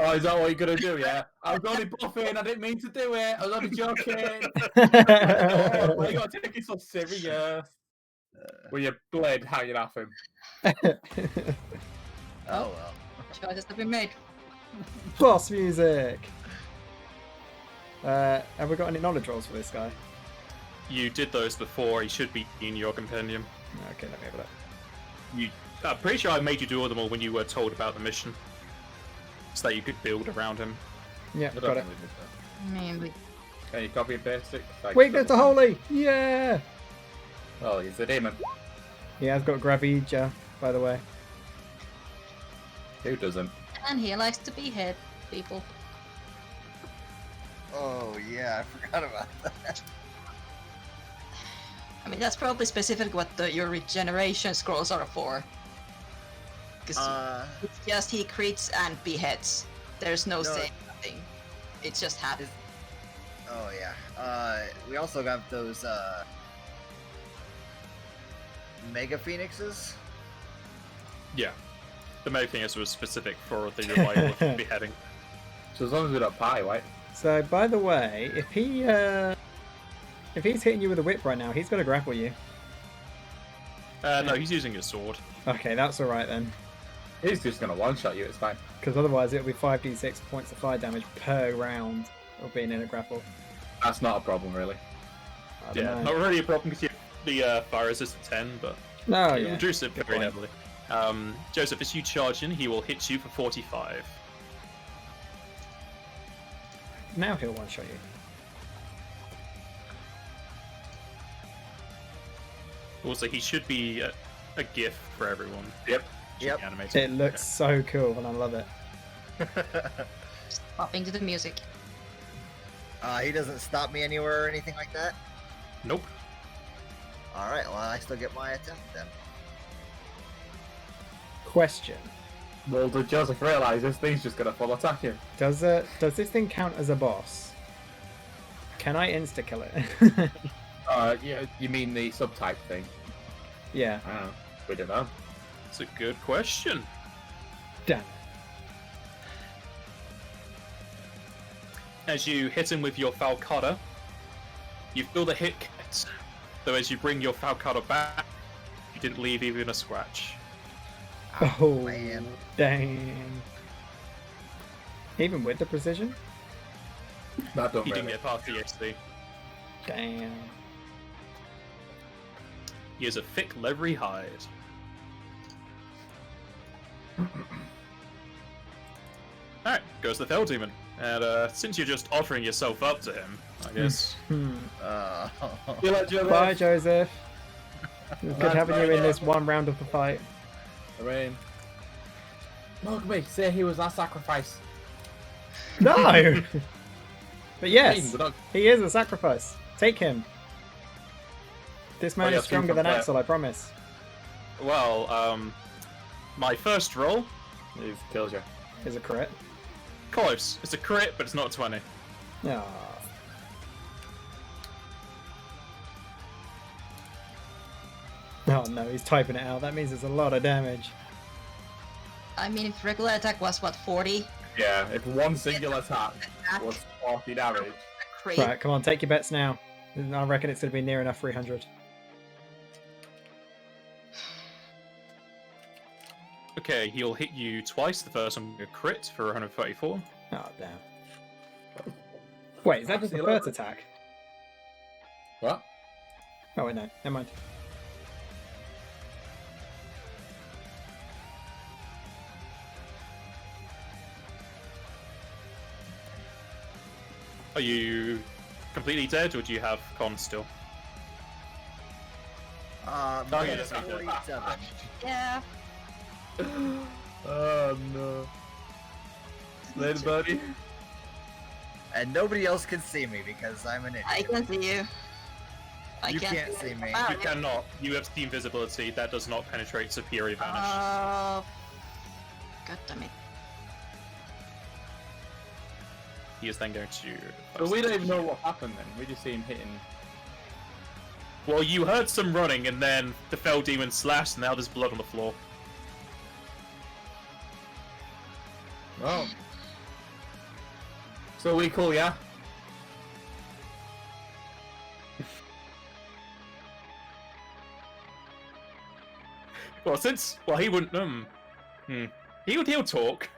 Oh, is that what you're gonna do? Yeah. I was only bluffing. I didn't mean to do it. I was only joking. Oh, why you gotta take it so serious? Well, you bled hanging off him. Oh well. choices have been made. Boss music. Have we got any knowledge rolls for this guy? You did those before. He should be in your compendium. Okay, let me have a look. I'm pretty sure I made you do all them all when you were told about the mission, so that you could build around him. Yeah, I don't got it. think we did that. I mean, we, Can you copy and paste it? Like, Weakness to holy! Yeah! Oh, he's a demon. Yeah, I've got Gravija, by the way. Who doesn't? and he likes to behead people. Oh yeah, I forgot about that. I mean, that's probably specific what your regeneration scrolls are for. It's just he crits and beheads. There's no No. save, nothing. It just happens. Oh yeah. We also got those Mega Phoenixes. Yeah. The main thing is was specific for the revival of beheading. So as long as we don't pie, right? So, by the way, if he's hitting you with a whip right now, he's got to grapple you. No, he's using his sword. Okay, that's alright then. He's just gonna one-shot you, it's fine. Because otherwise it'll be 5d6 points of fire damage per round of being in a grapple. That's not a problem, really. I don't Yeah, know. not really a problem because the fire resist to 10, but No, it yeah. reduces it Good very point. heavily. Joseph, as you charge in, he will hit you for 45. Now he'll one-shot you. Also, he should be a GIF for everyone. Yep. Should Yep. be animated. It looks so cool and I love it. Popping to the music. He doesn't stop me anywhere or anything like that. Nope. All right. Well, I still get my attempt then. Question. Well, did Joseph realise this thing's just gonna full attack him? Does this thing count as a boss? Can I insta-kill it? Yeah, you mean the subtype thing? Yeah. I don't know. We don't know. It's a good question. Damn it. As you hit him with your Falcata, you feel the hit kit. Though as you bring your Falcata back, you didn't leave even a scratch. Oh, man. dang. Even with the precision? That don't He didn't really. get past the XP. Damn. He has a thick, leathery hide. Alright, goes the Fell Demon. And since you're just offering yourself up to him, I guess. You like Joseph? Bye, Joseph. It was good That's having you fine, in this yeah. one round of the fight. I mean, look me, say he was our sacrifice. No! But yes, Good luck. he is a sacrifice. Take him. This man yeah, is stronger than Player. Axel, I promise. Well, my first roll, He kills you. Is a crit. close. It's a crit, but it's not 20. Aww. Oh no, he's typing it out. That means it's a lot of damage. I mean, if regular attack was what, 40? Yeah, if one single attack Attack, was 40 damage. crit. Right, come on, take your bets now. I reckon it's going to be near enough 300. Okay, he'll hit you twice. The first one, a crit for 134. Oh, damn. Wait, is that just the first attack? What? Oh, wait, no. Never mind. Are you completely dead, or do you have con still? Minus yeah, 47. Yeah. Oh no. Later, buddy. And nobody else can see me because I'm an idiot. I can see you. I You can't can't see me. about You it. cannot. You have steam visibility. That does not penetrate superior vanish. God damn it. He is then going to. But we don't even know what happened then. We just see him hitting. Well, you heard some running, and then the Fell Demon slashed, and now there's blood on the floor. Oh. So we cool, yeah? Well, he wouldn't. He'll talk.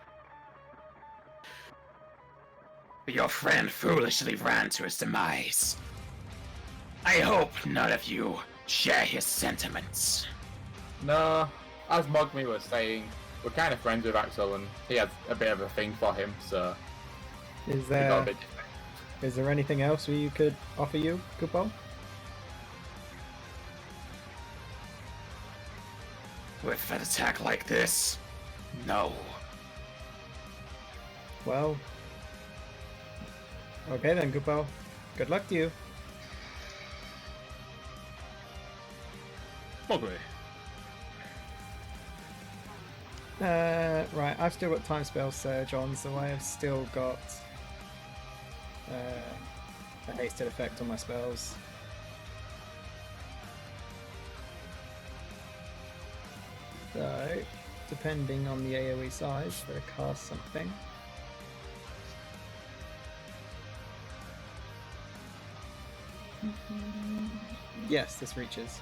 Your friend foolishly ran to his demise. I hope none of you share his sentiments. No, as Mogmi was saying, we're kind of friends with Axel and he has a bit of a thing for him, so Is we got a there bit is there anything else we could offer you, Kupal? With an attack like this, no. Well, okay then, Kupal. Good luck to you. Mogwai. Right, I've still got time spell surge on, so I have still got a hasted effect on my spells. So, depending on the AoE size, I'm going to cast something. Yes, this reaches.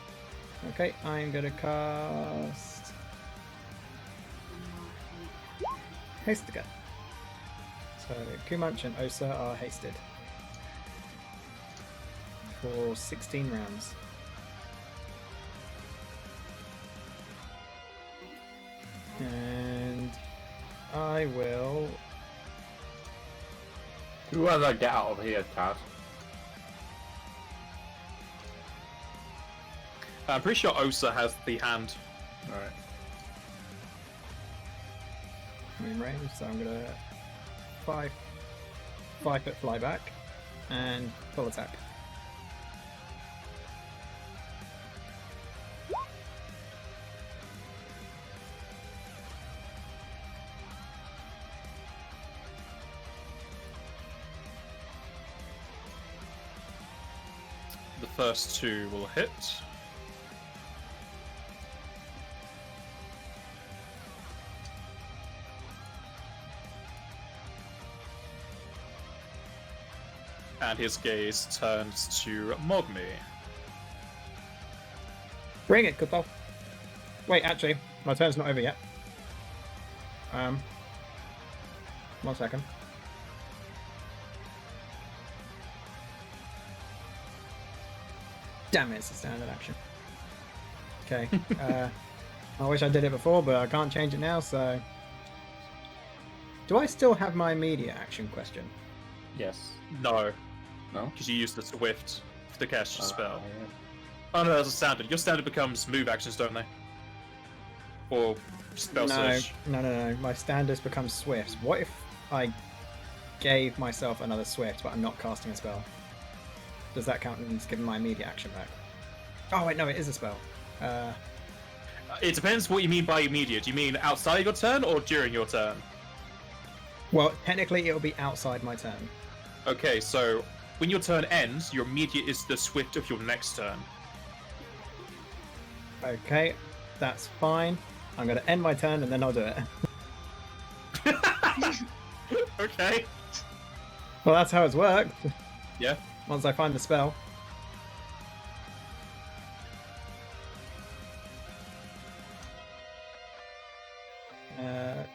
Okay, I'm going to cast haste again. So Kumunch and Osa are hasted for 16 rounds. And I will... Whoever get out of here, Tad. I'm pretty sure Osa has the hand. Alright. I'm in range, so I'm gonna 5 foot fly back and full attack. The first two will hit. And his gaze turns to Mogmi. Bring it, good ball. Wait, actually, my turn's not over yet. 1 second. Damn it, it's a standard action. Okay. I wish I did it before, but I can't change it now, so... Do I still have my immediate action question? Yes. No, No? because you used the Swift to cast your spell. Yeah. Oh no, that's a standard. Your standard becomes move actions, don't they? Or spell surge. No. My standards become swifts. What if I gave myself another swift, but I'm not casting a spell? Does that count as giving my immediate action back? Oh wait, no, it is a spell. It depends what you mean by immediate. Do you mean outside your turn or during your turn? Well, technically it'll be outside my turn. Okay, so when your turn ends, your immediate is the Swift of your next turn. Okay, that's fine. I'm going to end my turn and then I'll do it. Okay. Well, that's how it's worked. Yeah. Once I find the spell.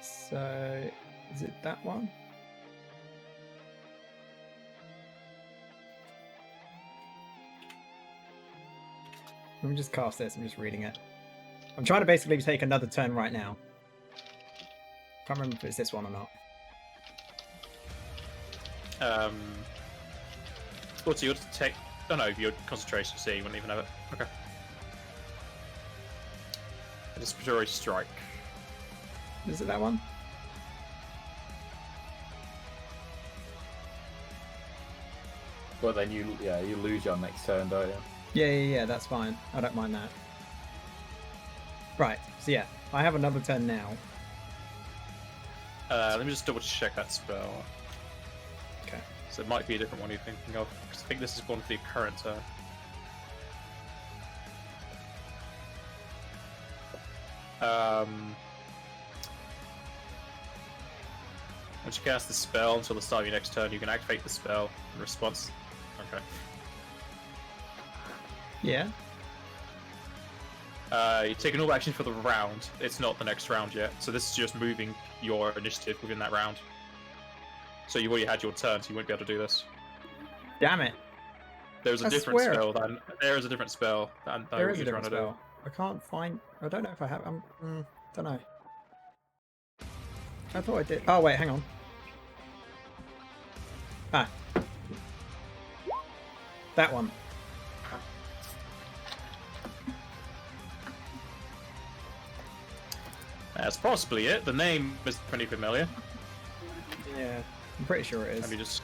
So, is it that one? Let me just cast this. I'm just reading it. I'm trying to basically take another turn right now. Can't remember if it's this one or not. Also, you'll take. Oh no, your concentration. See, you wouldn't even have it. Okay. Anticipatory strike. Is it that one? Well, then you lose your next turn, don't you? Yeah, that's fine. I don't mind that. Right, so yeah, I have another turn now. Let me just double check that spell. Okay. So it might be a different one you're thinking of, because I think this is one for the current turn. Once you cast the spell until the start of your next turn, you can activate the spell in response. Okay. Yeah. You take an all action for the round. It's not the next round yet, so this is just moving your initiative within that round. So you've already had your turn, so you won't be able to do this. Damn it. There's a I different swear. spell. There is a different spell. That I know There what is a you're trying different to do. spell. I can't find... I don't know if I have... don't know. I thought I did. Oh, wait, hang on. Ah. That one. That's possibly it. The name is pretty familiar. Yeah, I'm pretty sure it is. Let me just...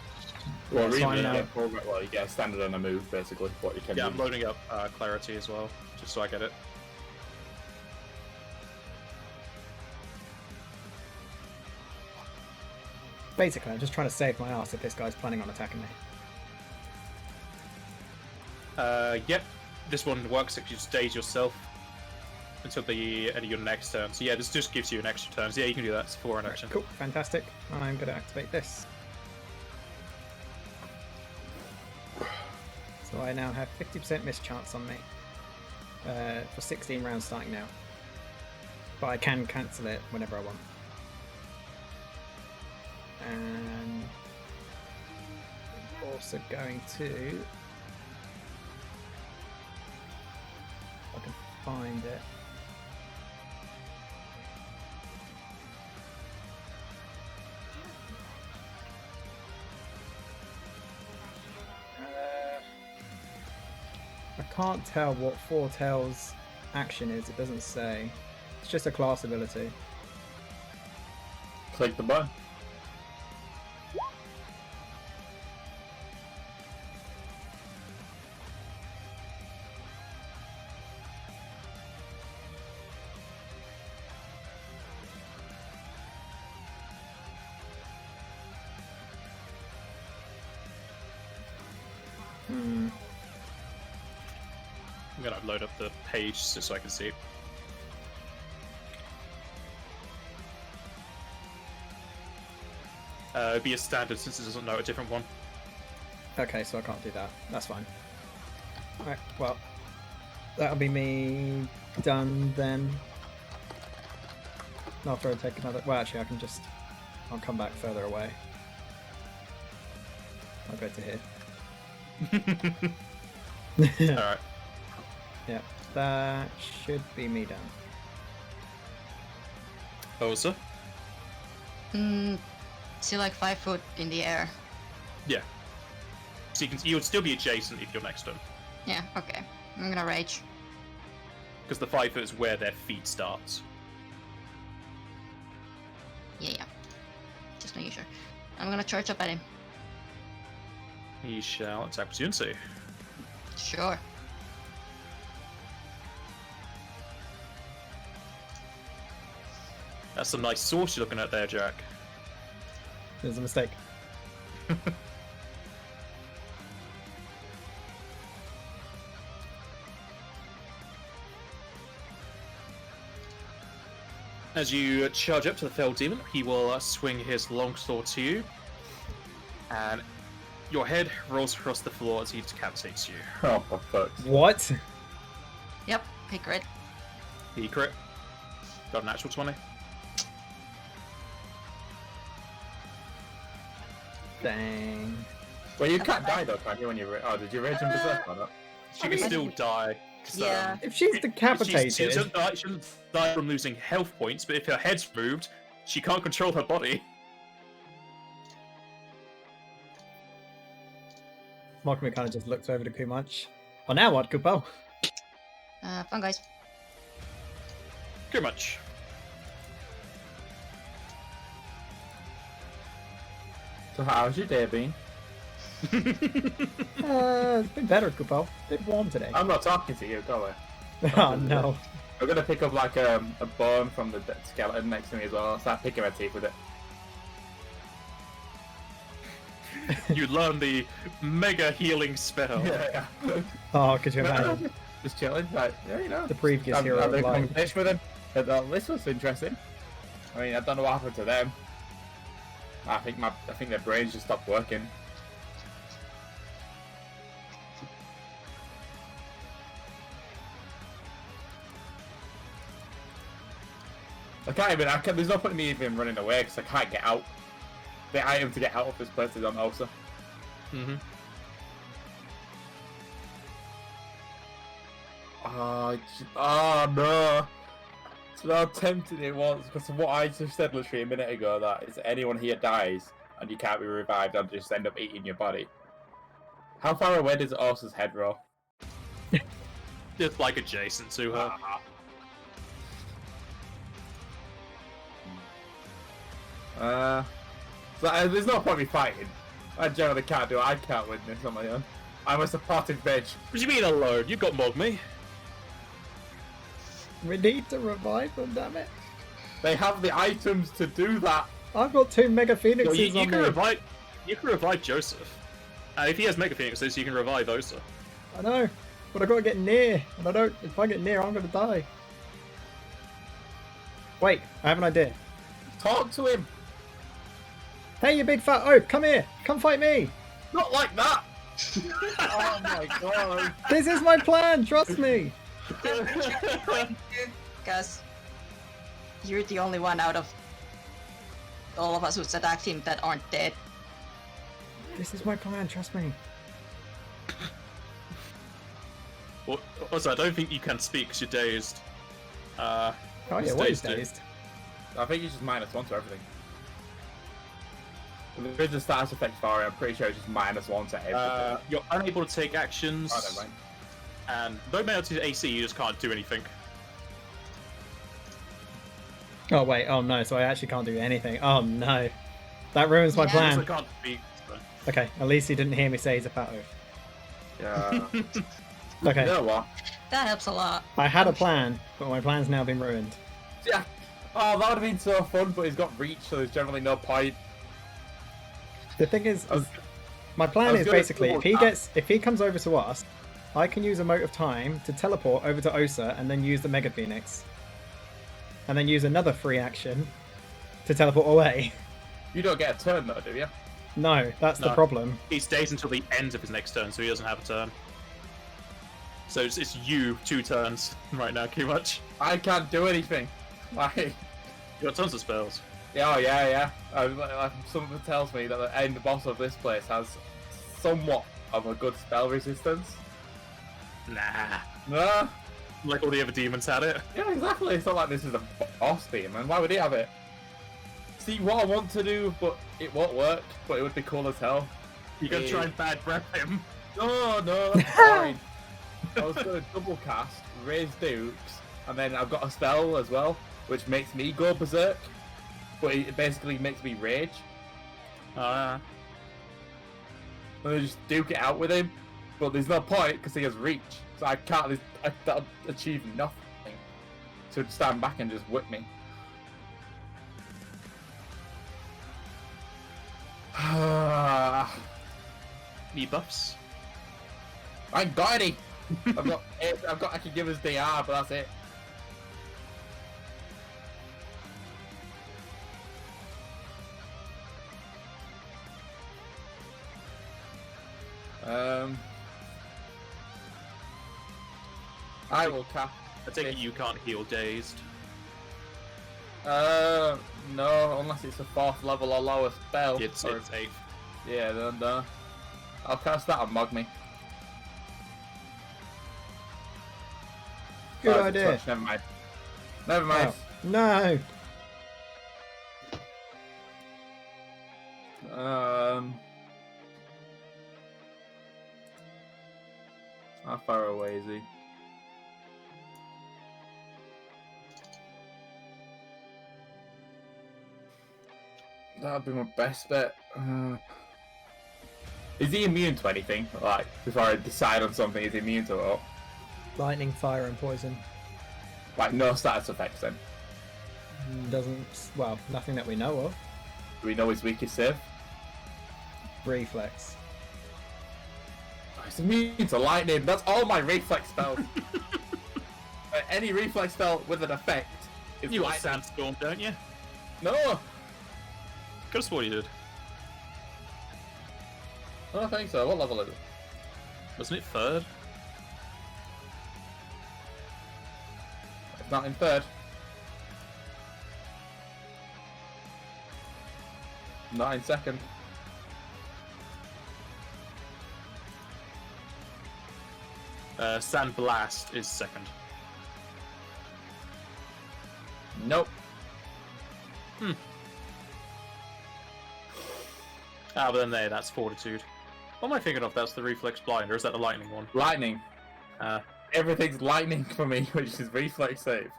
Well, That's really, fine now. well, you get a standard and a move, basically, what you can Yeah, do. I'm loading up Clarity as well, just so I get it. Basically, I'm just trying to save my ass if this guy's planning on attacking me. Yep. This one works if you stays yourself until the end of your next turn. So yeah, this just gives you an extra turn. So yeah, you can do that. It's 4 in action. Cool, fantastic. I'm going to activate this. So I now have 50% miss chance on me for 16 rounds starting now. But I can cancel it whenever I want. And I'm also going to... I can find it. I can't tell what Foretel's action is, it doesn't say. It's just a class ability. Click the button. I'm gonna load up the page just so I can see it. It'd be a standard since it doesn't know a different one. Okay, so I can't do that. That's fine. Alright, well, that'll be me done then. After I take another... Well, actually, I can just... I'll come back further away. I'll go to here. Alright. Yeah, that should be me done. Osa? So like 5 foot in the air. Yeah. So you would still be adjacent if you're next to them. Yeah, okay. I'm gonna rage. Because the 5 foot is where their feet starts. Yeah. Just making sure. I'm gonna charge up at him. He shall attack opportunity. Sure. That's some nice sauce you're looking at there, Jack. There's a mistake. As you charge up to the fell demon, he will swing his longsword to you, and your head rolls across the floor as he decapitates you. Oh, for fuck's sake. What? Yep, pick crit. He crit. Got a natural 20. Dang. Well, you can't die though, can you? When you oh, did you rage and berserk or not? She can still die. 'Cause, Yeah. If she's she decapitated... doesn't die from losing health points, but if her head's moved, she can't control her body. Markman kind of just looks over to Kumach. Well, now what, Kupo? Fun guys. Pretty much. So how's your day been? It's been better, Kupo. It's been warm today. I'm not talking to you, go away. Oh, no. I'm gonna pick up like a bone from the skeleton next to me as well. I'll start picking my teeth with it. You learn the mega healing spell. Yeah. Oh, could you imagine? Just chilling, like, yeah, you know. The previous I've hero had a of life. conversation with him. I thought, this was interesting. I mean, I don't know what happened to them. I think their brains just stopped working. There's no point in me even running away because I can't get out. The item to get out of this place is on Osa. Mm-hmm. Oh no! So how tempting it was, because of what I just said literally a minute ago, that is anyone here dies and you can't be revived and just end up eating your body. How far away does Osa's head roll? It's like adjacent to her. There's no point in me fighting. I generally can't do it. I can't win this on my own. I'm a supportive bitch. What do you mean alone? You got Mogme. We need to revive them, damn it. They have the items to do that. I've got 2 Mega Phoenixes Well, you on can me. revive. You can revive Joseph. If he has Mega Phoenixes, you can revive Osa. I know, but I gotta get near, and I don't. If I get near, I'm gonna die. Wait, I have an idea. Talk to him. Hey, you big fat oaf, come here. Come fight me. Not like that. Oh my god. This is my plan. Trust me. Because you're the only one out of all of us who's attacked him that aren't dead. This is my plan. Trust me. Well, also, I don't think you can speak because you're dazed. Oh yeah, He's what is dazed. dazed? I think he's just -1 to everything. There is a status effect for it. I'm pretty sure it's just -1 to everything. You're unable to take actions, Oh, never mind. and though mail to AC, you just can't do anything. Oh wait. Oh no. So I actually can't do anything. Oh no. That ruins my Yeah. You plan. also can't speak. So. Okay. At least he didn't hear me say he's a fat oaf. Yeah. Okay. You know what? That helps a lot. I had a plan, but my plan's now been ruined. Yeah. Oh, that would have been so fun, but he's got reach, so there's generally no point. The thing is, I was- my I plan was is gonna basically double if he comes over to us, I can use a mote of time to teleport over to Osa and then use the Mega Phoenix, and then use another free action to teleport away. You don't get a turn though, do you? No, that's the No. problem. He stays until the end of his next turn, so he doesn't have a turn. So it's you 2 turns right now, pretty much. I can't do anything. Like, You got tons of spells. yeah, oh, yeah. Something tells me that the end boss of this place has somewhat of a good spell resistance. Nah. No. Like all the other demons had it. Yeah, exactly. It's not like this is a boss demon. Why would he have it? See, what I want to do, but it won't work. But it would be cool as hell. You can Yeah. try and bad breath him. No, that's fine. I was going to double cast, raise Dukes, and then I've got a spell as well, which makes me go berserk. But it basically makes me rage. And I just duke it out with him. But there's no point because he has reach. So I can't that'll achieve nothing. So he'd stand back and just whip me. Need buffs. I ain't got any. I can give us DR, but that's it. I will cap. I take it you can't heal dazed. No, unless it's a 4th level or lower spell. It's Or- 8th. Yeah, then I'll cast that on Mogme. Good Oh, it's a idea. touch, never mind. Never mind. No. How far away is he? That'd be my best bet. Is he immune to anything? Like, before I decide on something, is he immune to it? Or, Lightning, fire, and poison. like, no status effects then? Doesn't. Well, nothing that we know of. Do we know his weakest save? Reflex. Oh, he's immune to lightning. That's all my reflex spells. Any reflex spell with an effect is You got lightning. Sandstorm, don't you? No! Could have sworn you did. I don't think so. What level is it? Wasn't it 3rd? It's not in 3rd. Not in 2nd. Sand Blast is 2nd. Nope. Ah, but then there, that's Fortitude. What am I thinking of? That's the Reflex Blind, or is that the Lightning one? Lightning. Uh, Everything's lightning for me, which is reflex save.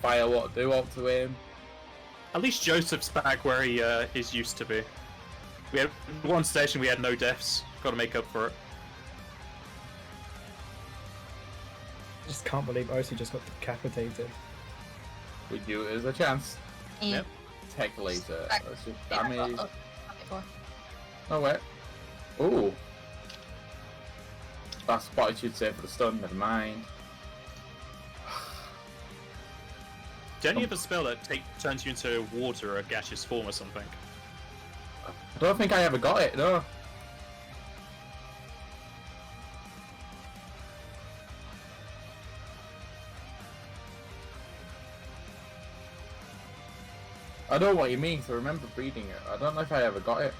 Fire what do up to him. at least Joseph's back where he is used to be. We had one station we had no deaths. Got to make up for it. Just can't believe Osi just got decapitated. We do it as a chance. Yep. Tech laser. Back. Let's just Yeah, damage. not before. Oh wait. Ooh. That's what I should say for the stun. Never mind. Don't you have a spell that turns you into water or a gaseous form or something? I don't think I ever got it. No. I know what you mean, so I remember reading it. I don't know if I ever got it.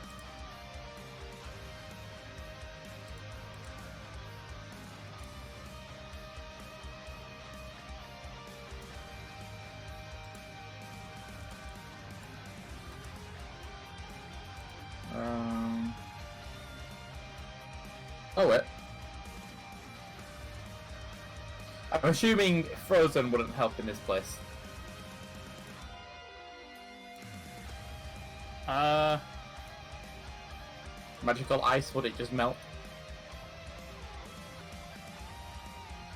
Oh wait. I'm assuming Frozen wouldn't help in this place. Magical ice, would it just melt?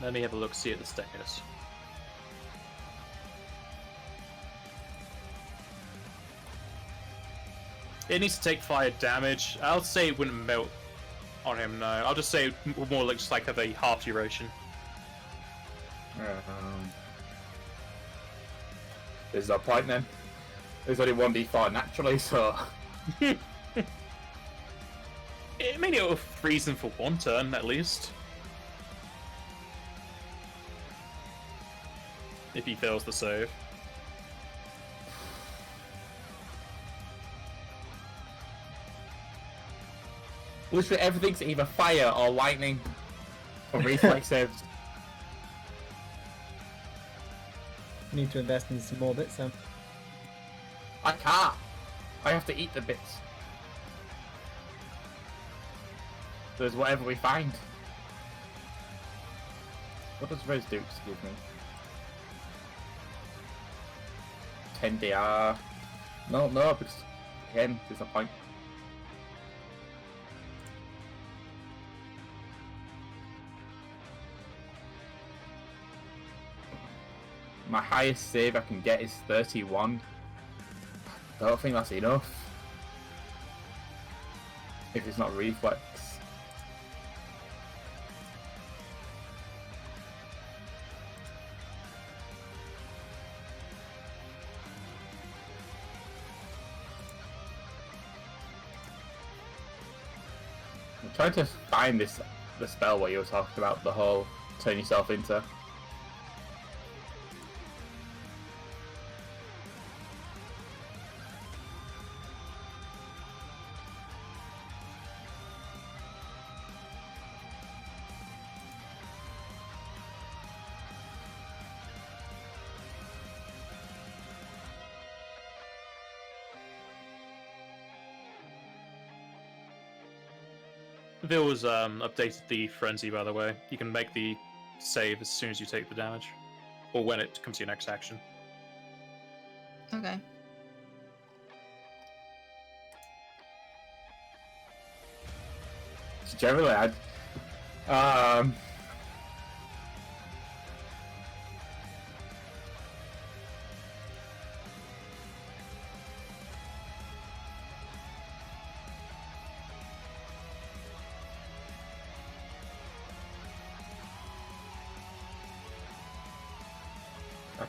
Let me have a look, see at the status. It needs to take fire damage. I'll say it wouldn't melt on him, no. I'll just say it more looks like a half duration. There's no point then. There's only 1d4 naturally, so... It made it freeze him for one turn, at least. If he fails the save. Literally everything's either fire or lightning. For reflex saves. Need to invest in some more bits then. I can't. I have to eat the bits. There's whatever we find. What does Rose do? Excuse me. 10 DR. No, because again, there's no point. My highest save I can get is 31. I don't think that's enough. If it's not reflex. I'm trying to find the spell what you were talking about, the whole turn yourself into. Vill's updated the frenzy, by the way. You can make the save as soon as you take the damage, or when it comes to your next action. Okay. Generally, I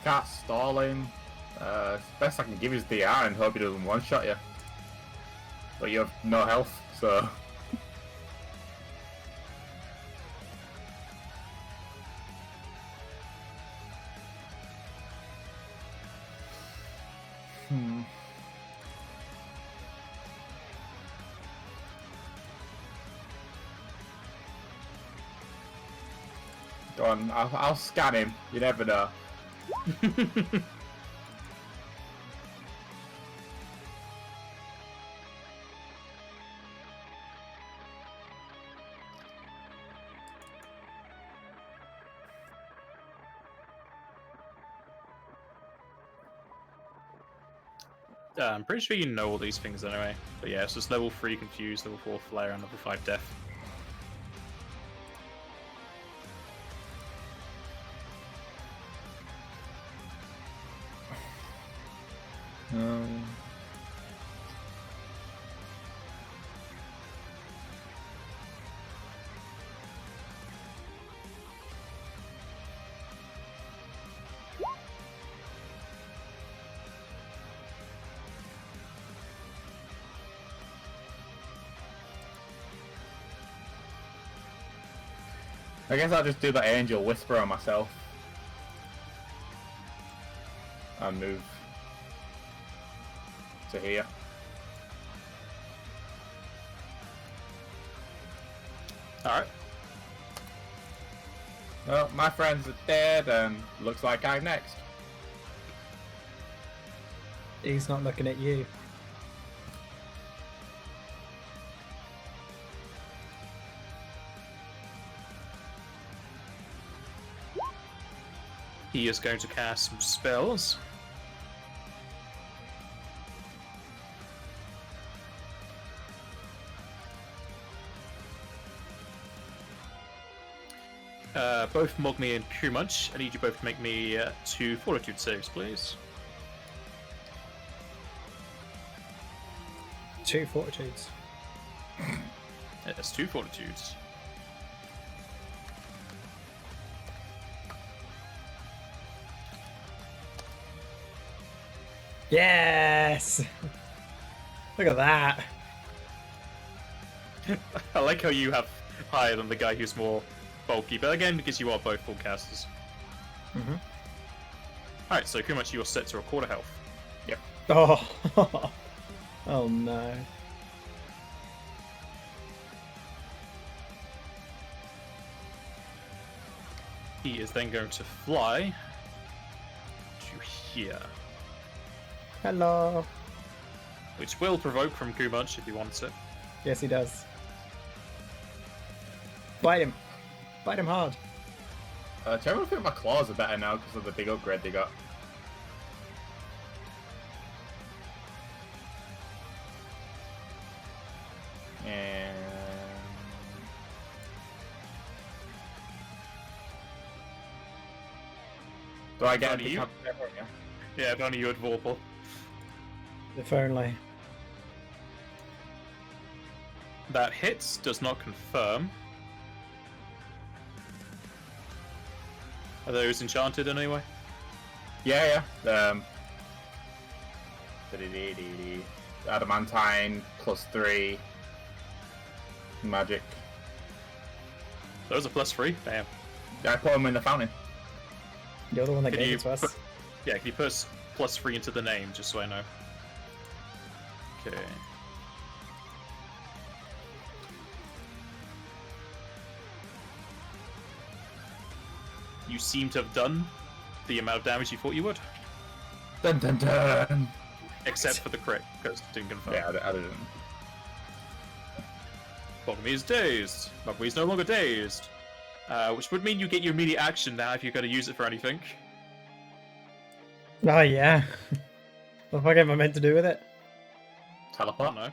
can't stall him. Best I can give is DR and hope he doesn't one-shot you. But you have no health, so... Go on, I'll scan him. You never know. I'm pretty sure you know all these things anyway. But yeah, it's just level 3 Confused, level 4 Flare, and level 5 Death. Um, I guess I'll just do the angel whisper on myself. And move to here. Alright. Well, my friends are dead, and looks like I'm next. He's not looking at you. He is going to cast some spells. Both Mogmi and Kumunch, I need you both to make me 2 fortitude saves, please. 2 fortitudes. That's 2 fortitudes. Yes! Look at that. I like how you have higher than the guy who's more bulky, but again, because you are both full casters. Mm-hmm. Alright, so Kumunch, you're set to a quarter health. Oh. Oh no. He is then going to fly to here, Hello. which will provoke from Kumunch if he wants it. Yes, he does. Bite him. Bite him hard. Do everyone think my claws are better now because of the big upgrade they got? And... do I get Only to you? come everyone, yeah? Yeah, if only you had Vorpal. If only. That hits, does not confirm. Are those enchanted in any way? Yeah. Adamantine +3 magic. Those are +3. Damn. I put them in the fountain. You're the one that Can gave you it to us. put- Yeah, can you put +3 into the name, just so I know? Okay. You seem to have done the amount of damage you thought you would, Dun dun dun! except for the crit, because it didn't confirm. Yeah, I didn't. Mogami is dazed. Mogami is no longer dazed. Which would mean you get your immediate action now if you're going to use it for anything. Oh yeah. What the fuck am I meant to do with it? I Teleport? don't know.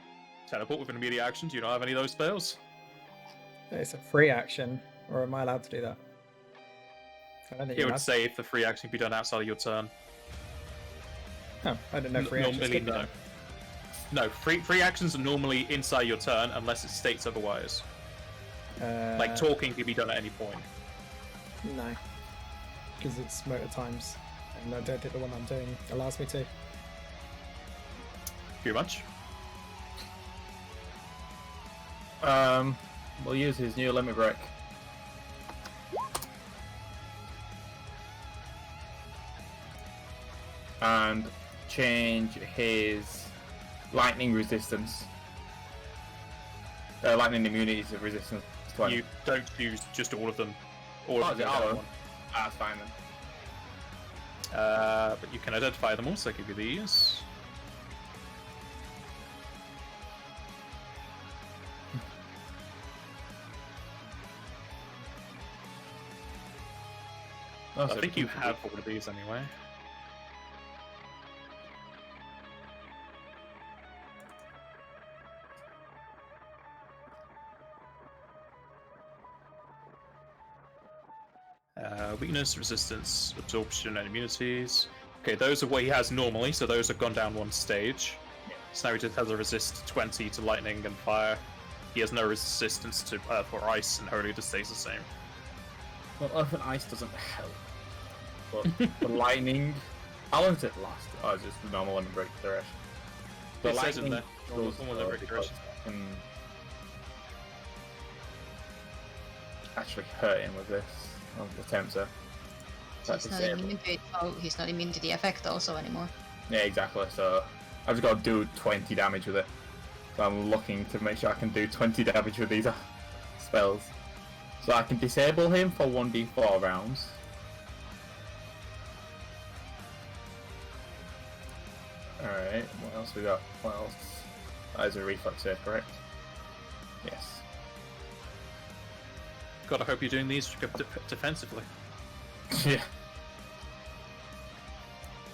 Teleport with an immediate action. Do you not have any of those spells? It's a free action, or am I allowed to do that? I don't think It you're would allowed. say if the free action can be done outside of your turn. Oh, I didn't know free actions Normally, could no. that. No, free actions are normally inside your turn unless it states otherwise. Like talking can be done at any point. No. Because it's motor times. And I don't think the one I'm doing allows me to. Too much. We'll use his new limit break. And change his lightning resistance. Lightning immunities of resistance to 20. You don't use just all of them. All Oh, of is them it go all down of one. them? Ah, that's fine then. But you can identify them all, so I'll give you these. Oh, I so think you it's- have all of these anyway. Weakness, resistance, absorption, and immunities. Okay, those are what he has normally, so those have gone down one stage. So now he just has a resist 20 to lightning and fire. He has no resistance to earth or ice, and holy just stays the same. Well, earth and ice doesn't help. But the lightning, how long does it last? Oh, it's just the normal limit break duration. The It says in lightning there, normal goes limit break because duration. I can actually hurt him with this. I'll attempt to. He's not immune to it, so he's not immune to the effect also anymore. Yeah, exactly. So I've just got to do 20 damage with it. So I'm looking to make sure I can do 20 damage with these spells. So I can disable him for 1d4 rounds. Alright, what else we got? What else? That is a reflex save, correct? Yes. God, I hope you're doing these defensively. Yeah.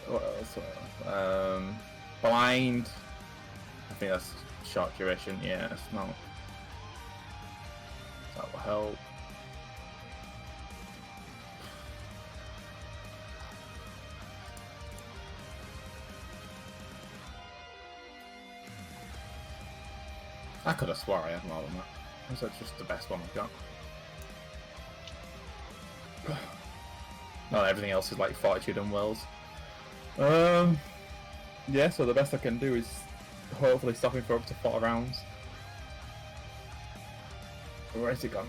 What else? What else? Blind. I think that's short duration. Yeah, it's not. That will help. I could have swore I had more than that. That's just the best one I've got. No, everything else is like Fortitude and Wills. Yeah, so the best I can do is hopefully stop him for up to 4 rounds. Where's it gone?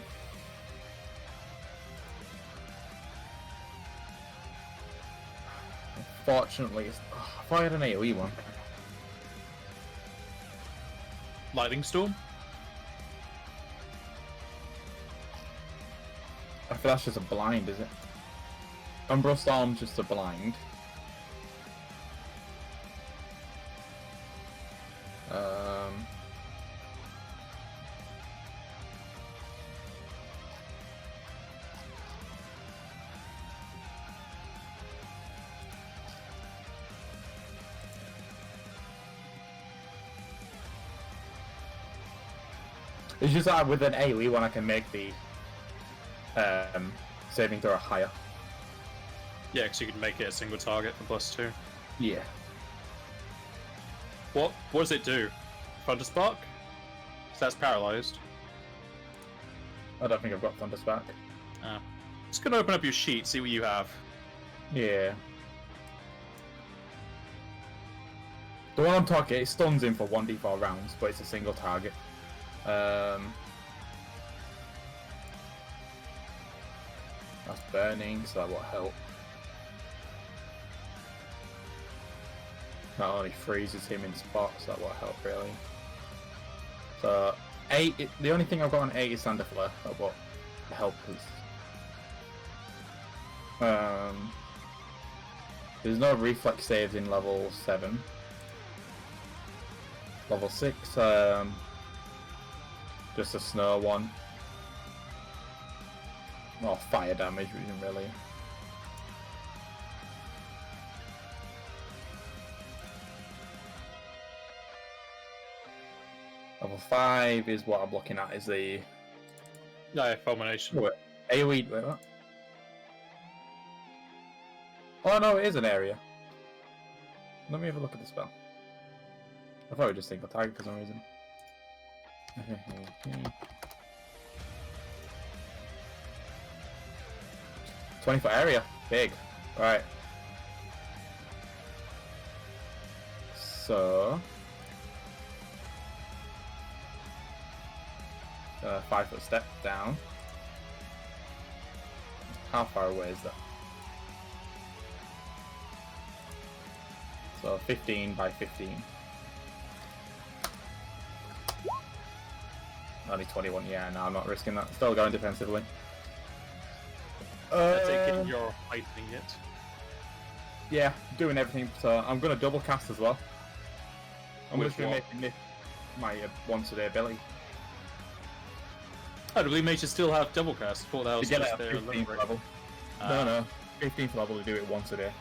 Unfortunately, I thought I had an AoE one. Lightning Storm? I feel that's just a blind, is it? Umbral Storm's just a blind. It's just that with an AoE one I can make the saving throw higher. Yeah, because you can make it a single target for +2. Yeah. What does it do? Thunder Spark? So that's paralyzed. I don't think I've got Thunder Spark. Oh. Just gonna open up your sheet, see what you have. Yeah. The one I'm talking, it stuns him for 1d4 rounds, but it's a single target. That's burning, so that will help. Not only freezes him in spots, that will help really. So 8, the only thing I've got on 8 is Thunder Flare, that will help us. There's no reflex saves in level 7. Level 6, just a snow one. Or fire damage, really. Level 5 is what I'm looking at, is the... No, Fulmination. Wait, AoE, wait, what? Oh no, it is an area. Let me have a look at the spell. I thought it was just single target for some reason. 20-foot area, big. Right. So 5-foot step down. How far away is that? So 15 by 15. Only 21, yeah, no, I'm not risking that. Still going defensively. I take it you're heightening it. Yeah, doing everything, so I'm going to double cast as well. I'm With just going to make this my once a day ability. Oh, do we mages still have double cast? I thought that To was get it just at their 15th limit break. level. No, 15th level to do it once a day.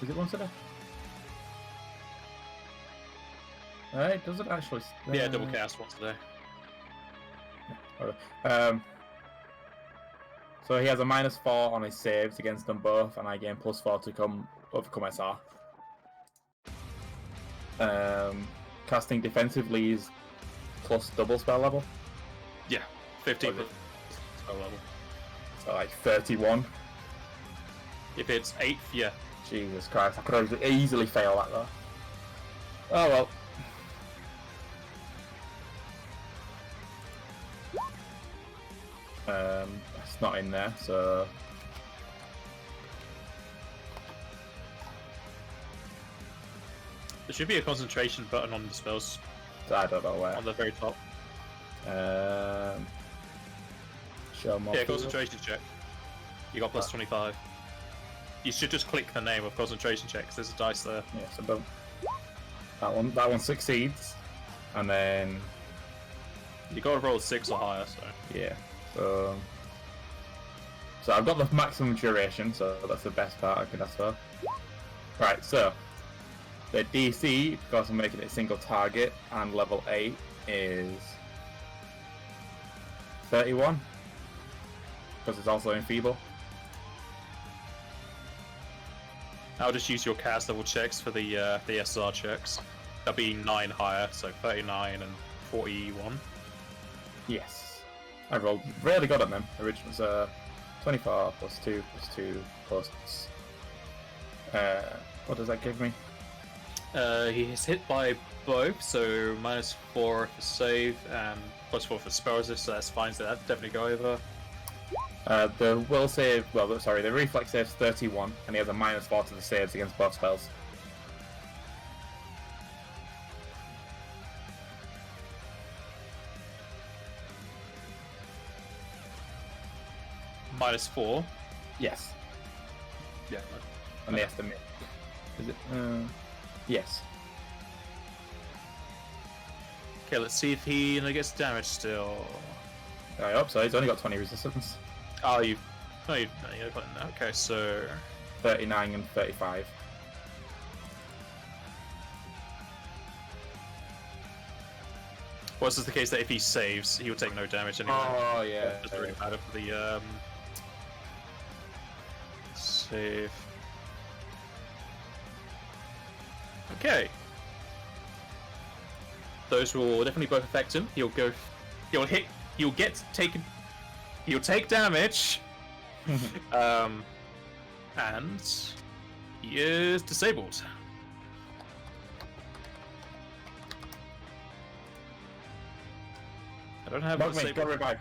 Is it once a day? Does it actually? Yeah, double cast once a day. So he has a -4 on his saves against them both, and I gain +4 to overcome SR. Casting defensively is plus double spell level. Yeah, 15 spell level. So like 31. If it's 8th, yeah. Jesus Christ, I could easily fail that though. Oh well. It's not in there, so There should be a concentration button on the spells I don't know where. on the very top. Show more. Yeah, people. concentration check. You got plus 25. You should just click the name of concentration check, 'cause there's a dice there. Yeah, so boom. That one succeeds, and then You gotta roll 6 or higher, so. yeah, so I've got the maximum duration, so that's the best part I could ask for. Right, so the DC, because I'm making it a single target, and level 8 is 31, because it's also enfeeble. I'll just use your cast level checks for the SR checks. That'll be 9 higher, so 39 and 41. Yes, I rolled really good on them. Original was 24 plus 2 plus 2 plus. What does that give me? He is hit by both, so -4 for save and +4 for spell resist, so that's fine, so that'll definitely go over. The will save, well, sorry, the reflex saves 31, and he has a -4 to the saves against both spells. -4. Yes, Yeah. and they have to make. Is it? Yes. Okay, let's see if he gets damage still. I hope so. He's only got 20 resistance. Oh, you. No, you. No, you don't. Okay, so. 39 and 35. Well, this is the case that if he saves, he will take no damage anyway. Oh yeah. Doesn't really matter for the save. Okay. Those will definitely both affect him. He'll go. He'll hit. He'll get taken. He'll take damage. And he is disabled. I don't have Go disabled. revive.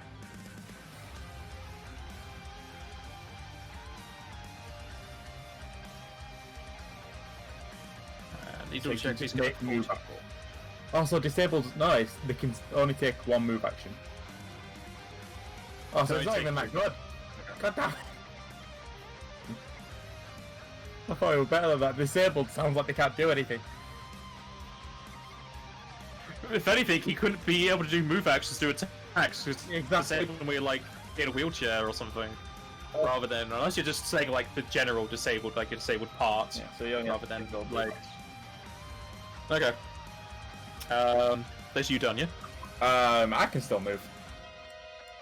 And he's will check. He's got Make move. Also, disabled. Nice. They can only take one move action. Oh, so So it's he not takes even that two. good. God damn it. I thought it was better than that. Disabled sounds like they can't do anything. If anything, he couldn't be able to do move actions to attacks. Because Exactly. disabled when we're like in a wheelchair or something. Rather than, unless you're just saying like the general disabled, like a disabled part. Yeah, so you only Rather have than to like. Okay. That's you done, yeah? I can still move.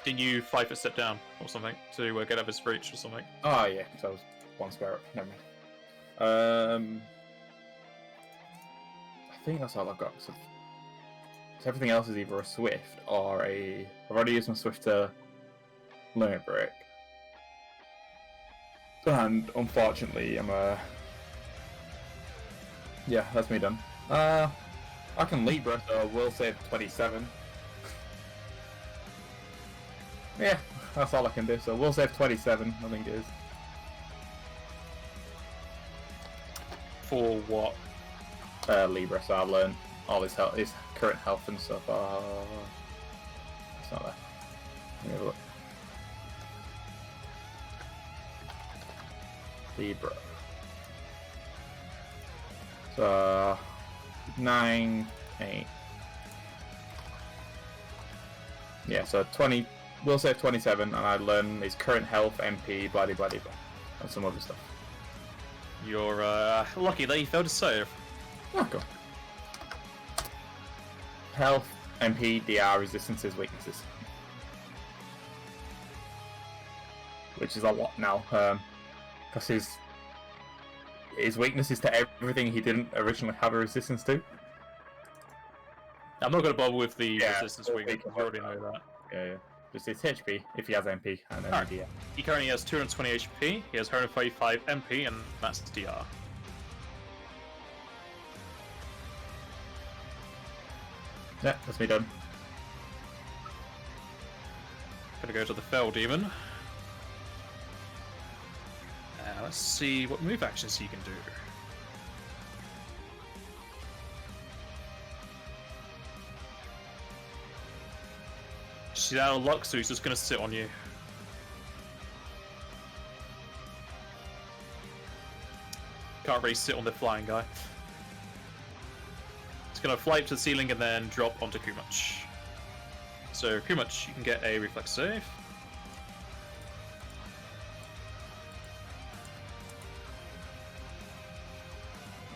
Didn't you 5-foot step down or something to get out of his reach or something? Oh yeah, because I was one square up. Never mind. I think that's all I've got. So everything else is either a swift or a. I've already used my swift to limit break, and unfortunately, I'm a. Yeah, that's me done. I can Libra, so we'll save 27. Yeah, that's all I can do. So we'll save 27. I think it is. For what? Libra, so I'll learn all his health, his current health and stuff. It's not there. Let me have a look. Libra. So 9, 8. Yeah, so 20. We'll save 27, and I learn his current health, MP, blah blah blah, and some other stuff. You're lucky that you failed to save. Oh, cool. Health, MP, DR, resistances, weaknesses. which is a lot now, because his weakness is to everything he didn't originally have a resistance to. I'm not going to bother with the Yeah, resistance weakness, you already know that. Yeah. Just his HP, if he has MP, and then Alright. DR. He currently has 220 HP, he has 135 MP, and that's DR. Yeah, that's me done. Gonna go to the Fell Demon. Let's see what move actions he can do. She's out of luck, so he's just gonna sit on you. Can't really sit on the flying guy. It's gonna fly up to the ceiling and then drop onto Kumach. So Kumach, you can get a reflex save.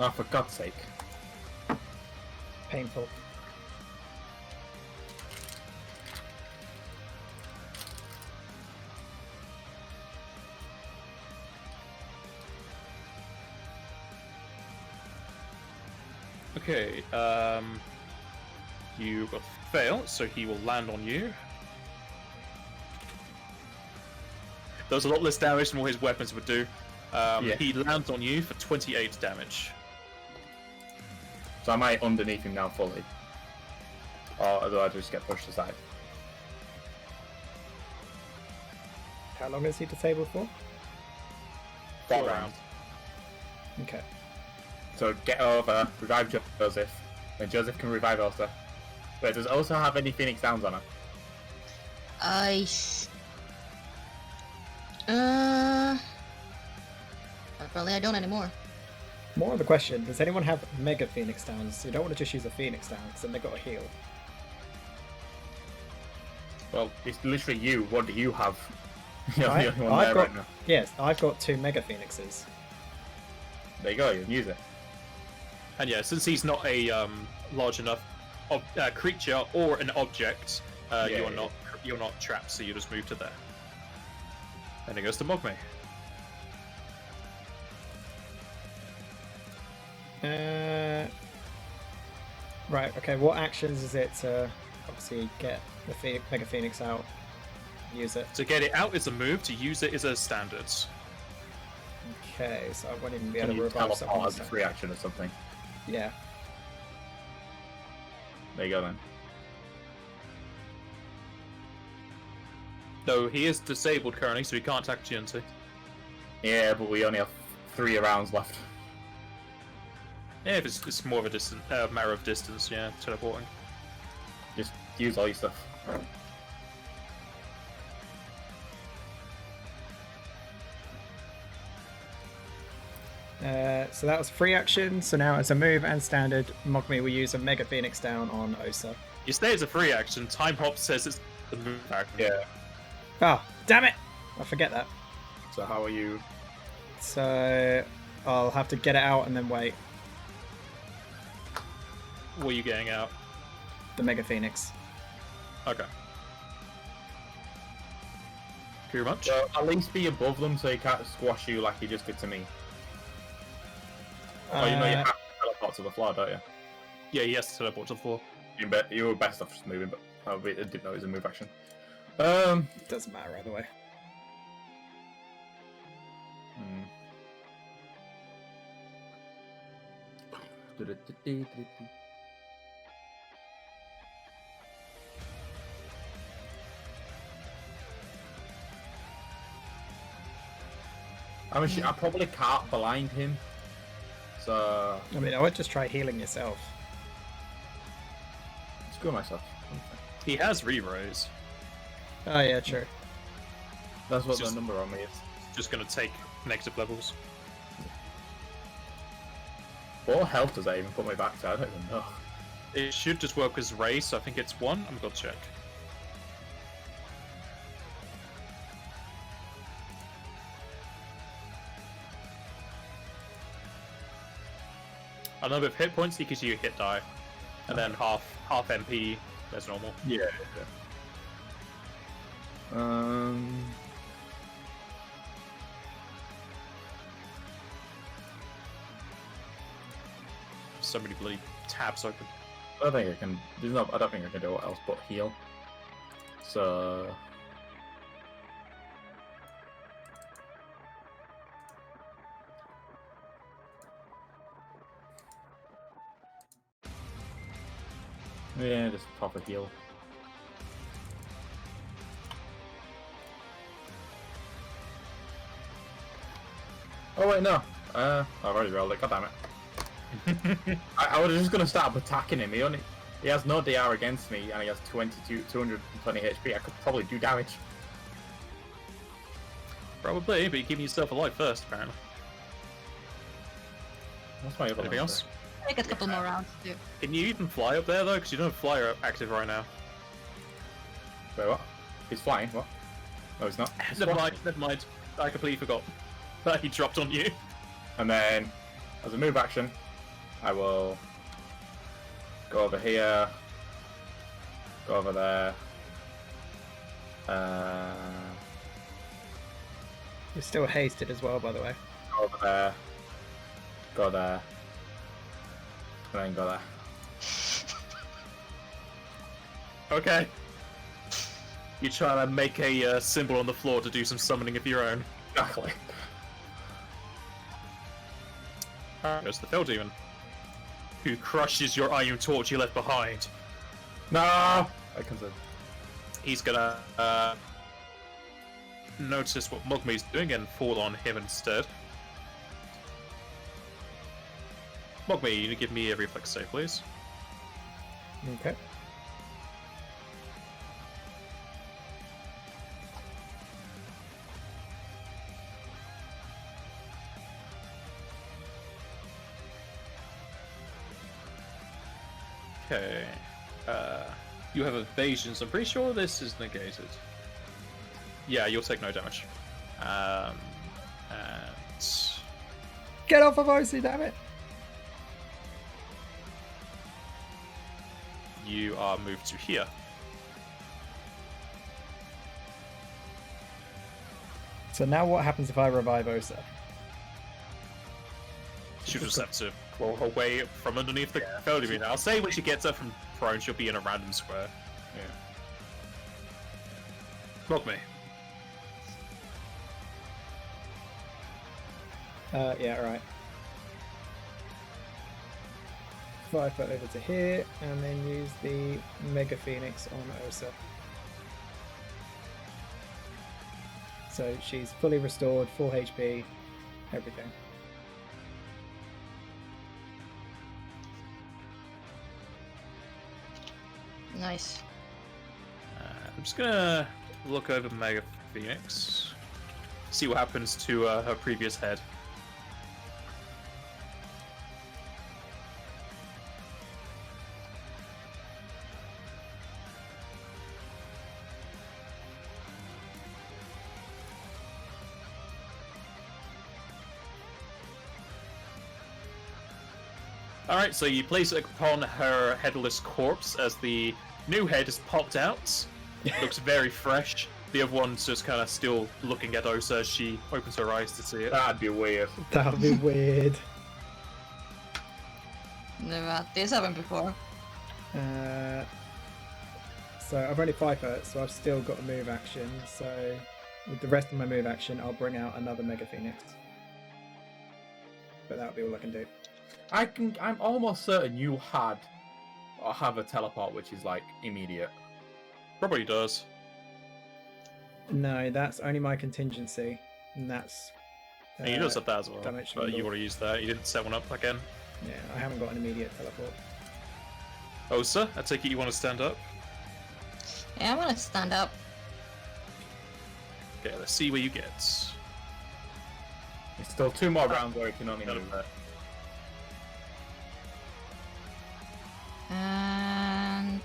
Oh, for God's sake. Painful. Okay, you got fail, so he will land on you. Does a lot less damage than what his weapons would do. Yeah. He lands on you for 28 damage. So am I underneath him now fully? Or do I just get pushed aside? How long is he disabled for? 4 rounds. Okay. So get over, revive Joseph, then Joseph can revive Elsa. Wait, does Elsa have any Phoenix Downs on her? Probably I don't anymore. More of a question, does anyone have Mega Phoenix Downs? You don't want to just use a Phoenix Down, because then they've got to heal. Well, it's literally you. What do you have? You're the only one I've there got, right now. yes, I've got 2 Mega Phoenixes. There you go, you can use it. And yeah, since he's not a large enough creature or an object, Yeah. you're not trapped, so you just move to there. Then it goes to Mogme. Right, okay, what actions is it to obviously get the Mega Phoenix out? Use it. To get it out is a move, to use it is a standard. Okay, so I won't even be Can able to you revive teleport someone. as a free action or something? Yeah. There you go then. Though he is disabled currently, so he can't attack GNT. Yeah, but we only have 3 rounds left. Yeah, if it's more of a matter of distance, yeah, teleporting. Just use all your stuff. So that was free action, so now as a move and standard, Mogme will use a Mega Phoenix Down on Osa. You stay as a free action, Time Hop says it's the move action. Yeah. Oh, damn it! I forget that. So how are you? So I'll have to get it out and then wait. What are you getting out? The Mega Phoenix. Okay. Pretty much. So at least be above them so he can't squash you like he just did to me. Oh, you know you have to teleport to the floor, don't you? Yeah, he has to teleport to the floor. You were best off just moving, but I didn't know it was a move action. Doesn't matter either way. I mean, I probably can't blind him. So I mean, I would just try healing yourself. screw myself. He has re-rose. Oh yeah, true. That's what Just- the number on me is. Just gonna take negative levels. What health does that even put me back to? I don't even know. It should just work as race, so I think it's 1. I'm gonna check. A number of hit points, he gives you a hit die. And then half MP as normal. Yeah. so many bloody tabs open. I don't think I can. I don't think I can do what else but heal. So. Yeah, just proper heal. Oh wait, no. I've already rolled it. God damn it. I was just gonna start attacking him. He has no DR against me, and he has 220 HP. I could probably do damage. Probably, but you're keeping yourself alive first, apparently. What's my other Anything else? I got a couple more rounds to do. Can you even fly up there though? Because you don't have flyer active right now. Wait, what? He's flying. What? No, he's not. He's Never flying. mind. Never mind. I completely forgot that he dropped on you. And then, as a move action, I will go over here, go over there. You're still hasted as well, by the way. Go over there, go there, and then go there. Okay. You're trying to make a symbol on the floor to do some summoning of your own. Exactly. There's the Fell Demon, who crushes your iron torch you left behind. No! I can He's gonna notice what Mogmi's doing and fall on him instead. Mogmi, you need to give me a reflex save, please. Okay. Okay. You have evasion, so I'm pretty sure this is negated. Yeah, you'll take no damage. And Get off of OC, damn it! you are moved to here. So now what happens if I revive Osa? She'll just have to claw her way from underneath the Fell Demon. I'll say when she gets up from prone, she'll be in a random square. Yeah. Mogmi. Yeah, alright. 5 foot over to here, and then use the Mega Phoenix on Osa. So she's fully restored, full HP, everything. Nice. I'm just gonna look over Mega Phoenix, see what happens to her previous head. Alright, so you place it upon her headless corpse as the new head has popped out. Looks very fresh. The other one's just kind of still looking at Osa as she opens her eyes to see it. That'd be weird. That would be weird. Never had this happen before. So I've only 5 foot, so I've still got a move action. So with the rest of my move action, I'll bring out another Mega Phoenix. But that'll be all I can do. I'm almost certain you had or have a teleport which is like immediate. Probably does. No, that's only my contingency, and that's. And you just have that as well. damage But you removal. want to use that. You didn't set one up again. Yeah, I haven't got an immediate teleport. Osa, I take it you want to stand up. Yeah, I want to stand up. Okay, let's see where you get. It's still 2 more rounds where it can only move. And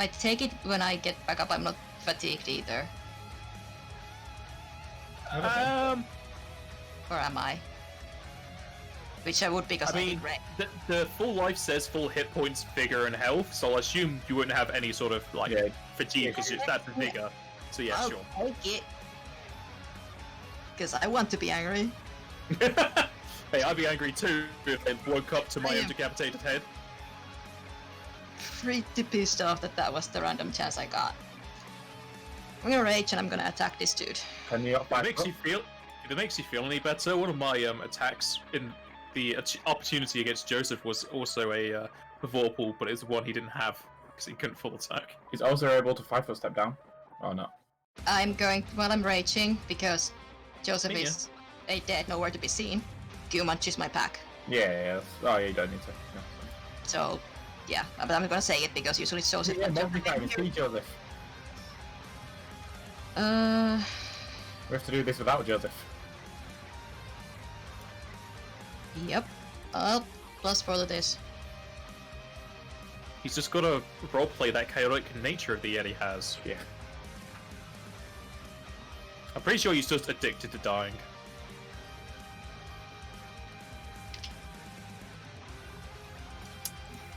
I take it when I get back up, I'm not fatigued either. Or am I? Which I would because I I mean, did wreck. the full life says full hit points, vigor, and health, so I'll assume you wouldn't have any sort of like Yeah. fatigue because that's the vigor. So yeah, I'll sure. take it. Because I want to be angry. Hey, I'd be angry too if they woke up to my I own am- decapitated head. Pretty pissed off that that was the random chance I got. I'm gonna rage and I'm gonna attack this dude. Can you If it makes you feel any better, one of my attacks in the opportunity against Joseph was also a Vorpal, but it's one he didn't have because he couldn't full attack. He's also able to 5-foot step down. Oh no. I'm going while I'm raging because Joseph Yeah. is a dead, nowhere to be seen. Goo munches my pack. Yeah. Oh yeah, you don't need to. No. So, yeah, but I'm gonna say it because usually Joseph. Yeah, will jump multi-attack in with here. T, Joseph. We have to do this without Joseph. Yep. Oh, +4 to this. He's just got to roleplay that chaotic nature the Yeti has. Yeah. I'm pretty sure he's just addicted to dying.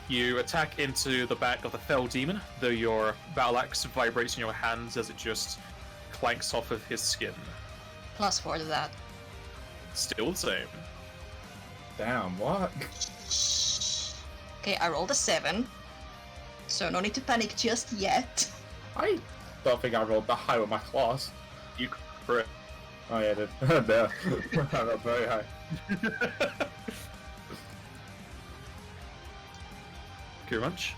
You attack into the back of the Fell Demon, though your battle axe vibrates in your hands as it just clanks off of his skin. +4 to that. Still the same. Damn, what? Okay, I rolled a 7. So no need to panic just yet. I don't think I rolled that high with my claws. You crit. Oh yeah, I did. There. I rolled very high. Kurunch.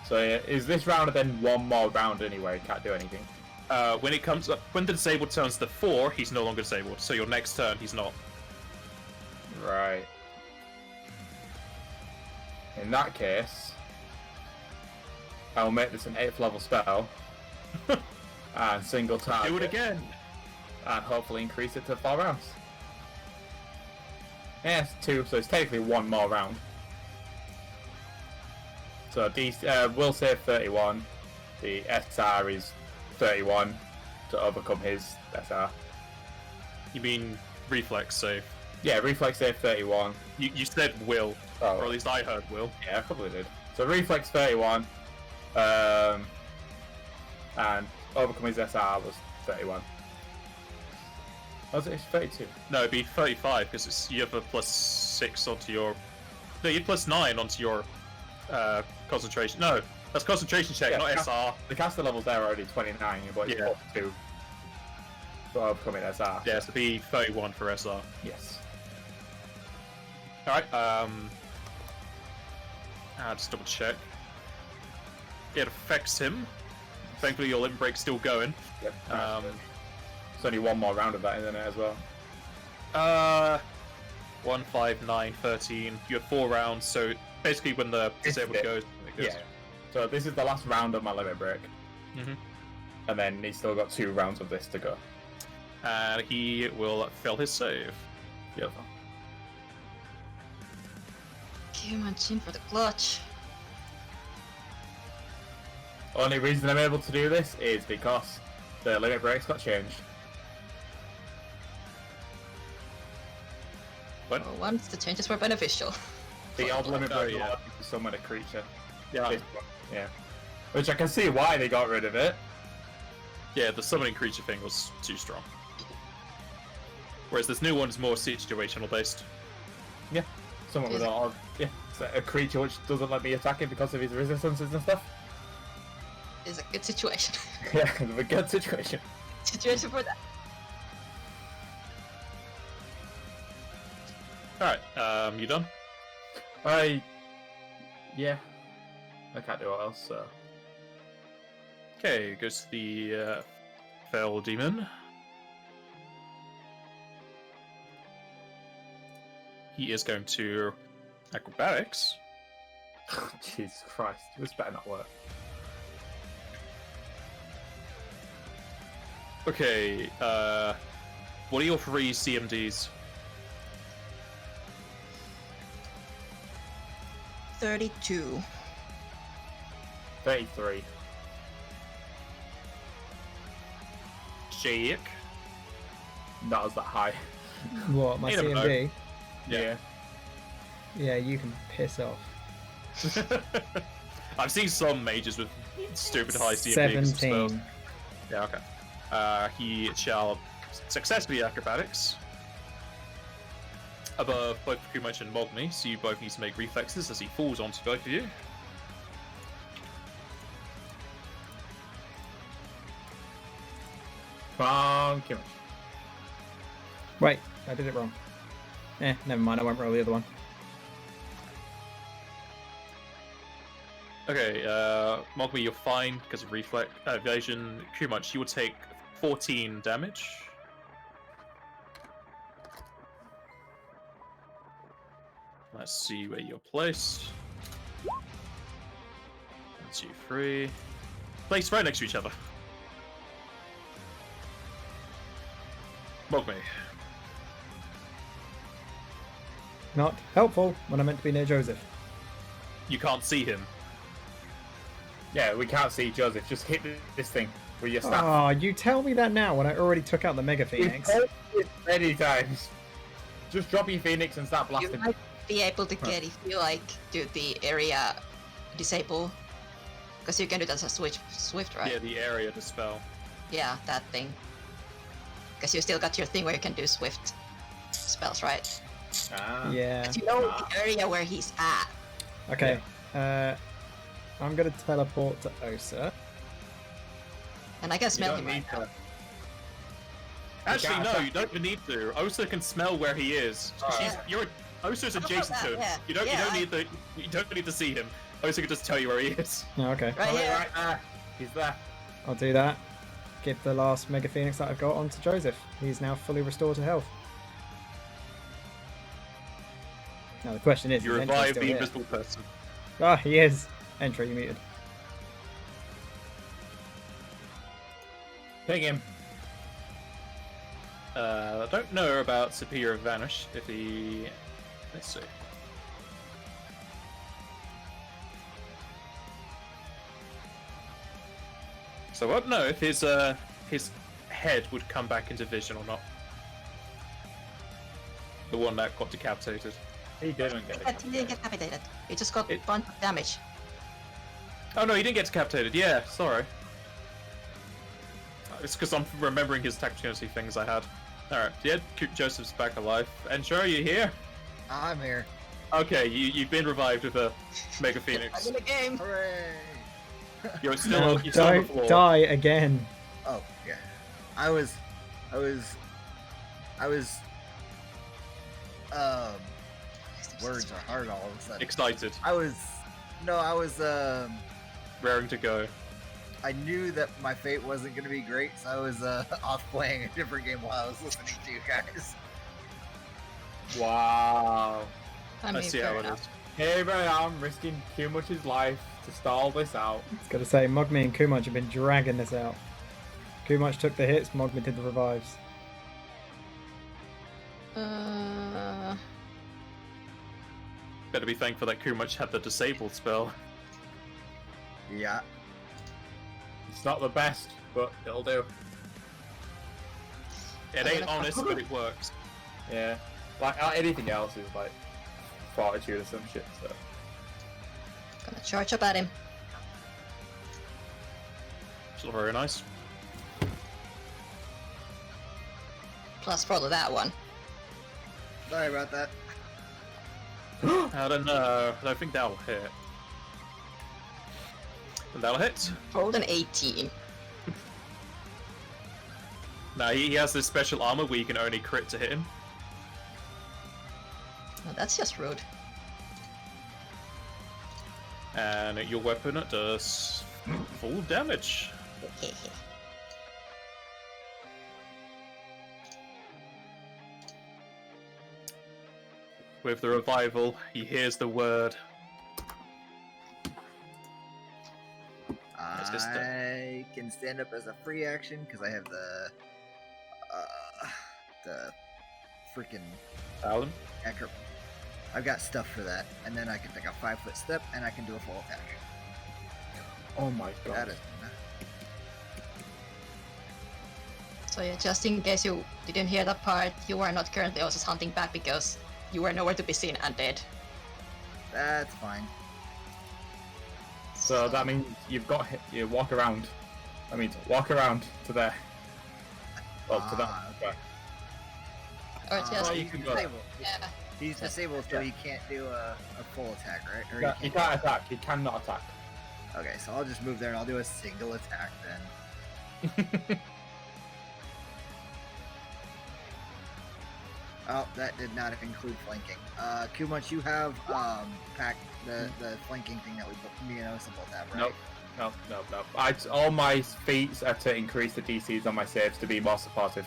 So yeah, is this round then one more round anyway? Can't do anything. When it comes up, when the disabled turns to 4, he's no longer disabled. So your next turn, he's not. Right. In that case, I'll make this an 8th level spell. And single target. Do it again. And hopefully increase it to 4 rounds. Yeah, it's 2, so it's technically 1 more round. So will save 31. The SR is 31 to overcome his SR. You mean reflex save? Yeah, reflex save 31. You said will, Oh. or at least I heard will. Yeah, I probably did. So reflex 31, and overcome his SR was 31. Was it? It's 32. No, it'd be 35 because you have a +6 onto your. No, you have +9 onto your concentration. No, that's concentration check, Yeah, not cast- SR. The caster levels there are already 29, but it's Yeah. 42 for overcoming SR. Yeah, so it'd be 31 for SR. Yes. Alright, just double check. It affects him. Thankfully, your limb break's still going. Yep. It's only 1 more round of that, isn't it, as well? 1, 5, 9, 13. You have 4 rounds, so basically when the disabled it. goes, it goes. Yeah. So this is the last round of my limit break. Mhm. And then he's still got 2 rounds of this to go. And he will fail his save. Beautiful. Goo munching for the clutch. Only reason I'm able to do this is because the limit breaks got changed. What? For once, the changes were beneficial. The old limit Oh, break yeah. allowed you to summon a creature. Yeah. This one, yeah. Which I can see why they got rid of it. Yeah, the summoning creature thing was too strong. Whereas this new one's more situational based. Someone with a creature which doesn't let me attack it because of his resistances and stuff. It's a good situation. Yeah, it's a good situation. Situation for that. Alright, you done? Yeah. I can't do what else, so. Okay, goes to the Fell Demon. He is going to acrobatics. Jesus Christ, this better not work. Okay, what are your 3 CMDs? 32. 33. Jake. That was that high. What, my You never know. CMD? Yeah. Yeah, you can piss off. I've seen some mages with stupid high CMDs. 17. Yeah, okay. He shall successfully acrobatics. above both Kumach and Mogmi, so you both need to make reflexes as he falls onto both of you. Come on, Kim. Wait, I did it wrong. Never mind. I won't roll the other one. Okay, Mogmi, you're fine because of reflex evasion. Kumach, you will take 14 damage. Let's see where you're placed. 1, 2, 3. Placed right next to each other. Mogmi. Not helpful when I'm meant to be near Joseph. You can't see him. Yeah, we can't see Joseph. Just hit this thing with your staff. Oh, you tell me that now when I already took out the Mega We've Phoenix. told you many times. Just drop your Phoenix and start You blasting. might be able to get if you like do the area disable, because you can do that as a swift, right? Yeah, the area dispel. Yeah, that thing. Because you still got your thing where you can do swift spells, right? Yeah. But you know the area where he's at. Okay. I'm gonna teleport to Osa. And I can smell him don't right need now. to. Actually, can't no, attack you don't even need to. Osa can smell where he is. Yeah. Osa's I thought adjacent that, to him. yeah. You don't need to see him. Osa can just tell you where he is. Oh, okay. Right here. Right there. He's there. I'll do that. Give the last Mega Phoenix that I've got onto Joseph. He's now fully restored to health. Now the question is, You is Entry revive still the here? invisible person. Ah, he is. Entry, you muted. Ping him. I don't know about Superior Vanish. If he, let's see. So I don't know if his head would come back into vision or not. The one that got decapitated. He didn't get He didn't get decapitated. He just got a bunch of damage. Oh no, he didn't get decapitated. Yeah, sorry. It's because I'm remembering his tacticality things I had. Alright, yeah, Joseph's back alive. And sure, you here? I'm here. Okay, you've been revived with a Mega I'm Phoenix. in the game. Hooray! You're No, still on the floor. don't die again. Oh yeah, I was. Words are hard all of a sudden. Excited, I was raring to go. I knew that my fate wasn't going to be great, so I was off playing a different game while I was listening to you guys. Wow. I I mean, see fair how it enough. is. Here I am, risking Kumach's life to stall this out. I was gonna say, Mogmi and Kumach have been dragging this out. Kumach took the hits, Mogmi did the revives. Better be thankful that Kumach had the disabled spell. Yeah. It's not the best, but it'll do. It ain't honest, but it works. Yeah. Like anything else is like fortitude or some shit, so. Gonna charge up at him. Still very nice. Plus probably that one. Sorry about that. I don't know. I don't think that'll hit. And that'll hit. Rolled an 18. Now he has this special armor where you can only crit to hit him. Well, that's just rude. And your weapon does full damage. With the revival, he hears the word. just I can stand up as a free action because I have the freaking Alan? acro. I've got stuff for that, and then I can take a 5-foot step, and I can do a full attack. Oh my god. That is. So yeah, just in case you didn't hear that part, you are not currently also hunting back because you were nowhere to be seen and dead. That's fine. So that means you've got you walk around. That means walk around to there. Well, to that. Ah, Okay. Or just you can go. yeah, He's disabled, so he can't do a full attack, right? Or He can't attack. He cannot attack. Okay, so I'll just move there and I'll do a single attack then. Oh, that did not include flanking. Kumunch, you have packed the flanking thing that me and Osa both have, right? Nope. All my feats are to increase the DCs on my saves to be more supportive.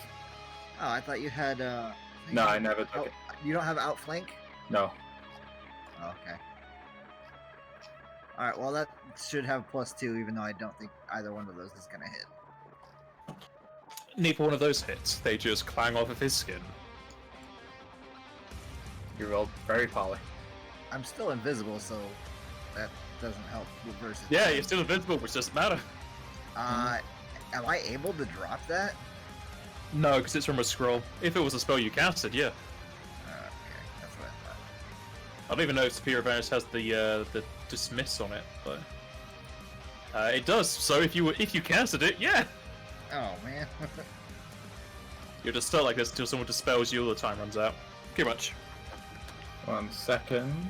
Oh, I thought you had. No, I never took it. You don't have outflank? No. Oh, okay. Alright, well that should have +2, even though I don't think either one of those is gonna hit. Neither one of those hits. They just clang off of his skin. You rolled very poorly. I'm still invisible, so that doesn't help versus. Yeah, you're still invincible, which doesn't matter. Am I able to drop that? No, because it's from a scroll. If it was a spell you casted, yeah. Okay, that's what I thought. I don't even know if Superior Advantage has the dismiss on it, but it does. So if you casted it, yeah, Oh man. you'll just start like this until someone dispels you or the time runs out. Pretty much. 1 second.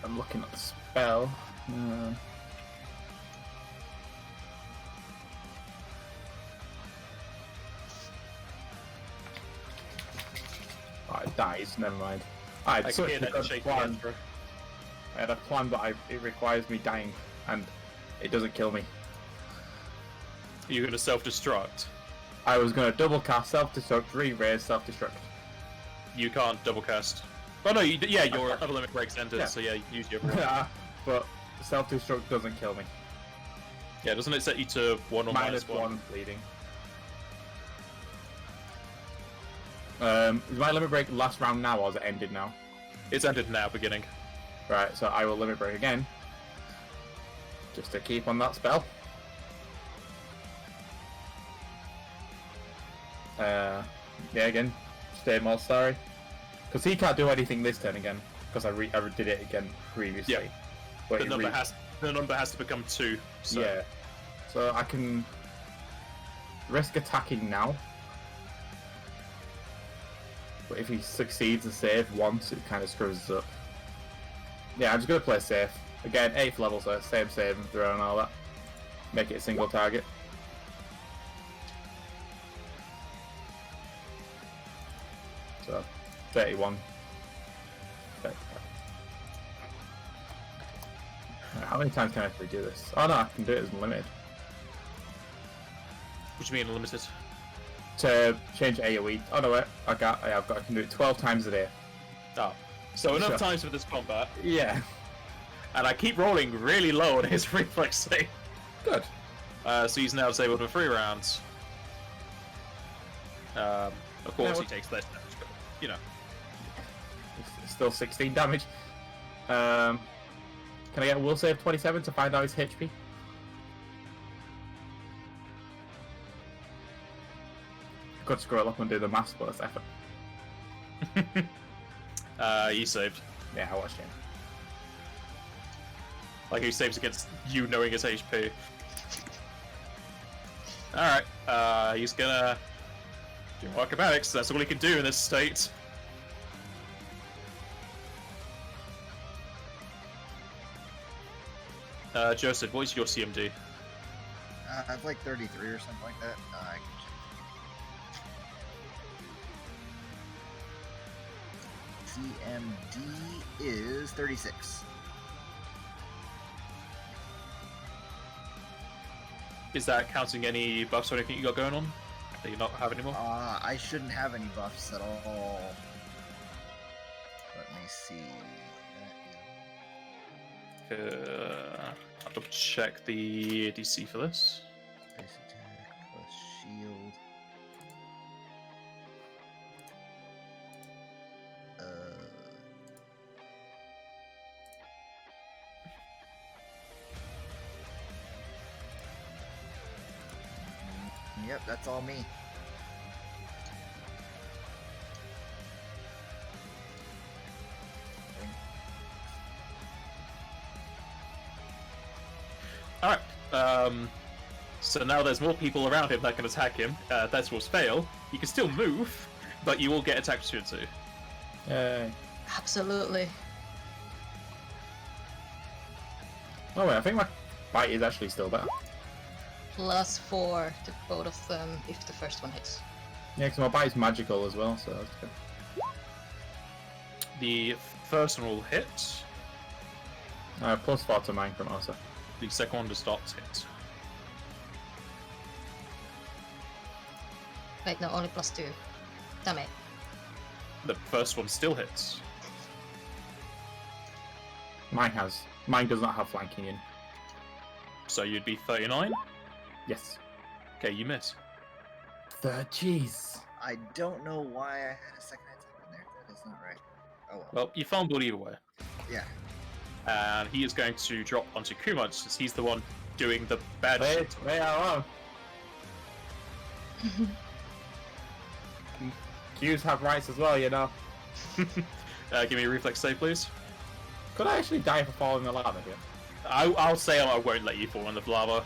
I'm looking at the spell. Oh, it dies. Never mind. I had I can such hear a that good shaking plan. hand, bro. I had a plan, but it requires me dying, and it doesn't kill me. You're gonna self-destruct. I was going to double cast self-destruct, re-raise self-destruct. You can't double cast. Oh no, your other limit breaks ended, Yeah. so yeah, you can use your. But self-destruct doesn't kill me. Yeah, doesn't it set you to 1 or Minus -1? 1 bleeding. Is my limit break last round now, or is it ended now? It's ended now, beginning. Right, so I will limit break again. Just to keep on that spell. Yeah, again, stay more sorry. Because he can't do anything this turn again, because I did it again previously. Yeah. But The it number has to become 2. So. Yeah. So I can risk attacking now. But if he succeeds a save once, it kind of screws us up. Yeah, I'm just going to play safe. Again, 8th level, so same save and throw and all that. Make it a single target. So, 31. How many times can I actually do this? Oh no, I can do it as limited. What do you mean unlimited? To change AoE. Oh no, wait, I can do it 12 times a day. Oh. So enough Sure. times for this combat. Yeah. And I keep rolling really low on his reflex save. Good. So he's now disabled for 3 rounds. Of course, he takes less damage, but, you know. It's still 16 damage. Can I get a will save 27 to find out his HP? I could scroll up and do the maths, but it's effort. He saved. Yeah, I watched him. Like, he saves against you knowing his HP. Alright, he's gonna do acrobatics. That's all he can do in this state. Joseph, what is your CMD? It's like 33 or something like that. I can check. CMD is 36. Is that counting any buffs or anything you got going on that you not have anymore? I shouldn't have any buffs at all. Let me see. I'll double check the DC for this. Base attack plus shield. Yep, that's all me. Alright, so now there's more people around him that can attack him. That will fail. He can still move, but you will get attack opportunity. Yay. Absolutely. Oh wait, I think my bite is actually still better. +4 to both of them if the first one hits. Yeah, because my bite is magical as well, so that's good. The first one will hit. +4 to mine from also. The second one does not hit. Wait, no, only +2. Damn it. The first one still hits. Mine does not have flanking in. So you'd be 39. Yes. Okay, you miss. Jeez. I don't know why I had a second attack in there. That is not right. Oh well. Well, you fumbled either way. Yeah. And he is going to drop onto Kumaj since he's the one doing the bad shit. Wait, how long? Qs have rights as well, you know. Give me a reflex save, please. Could I actually die for falling in the lava here? I'll say I won't let you fall in the lava.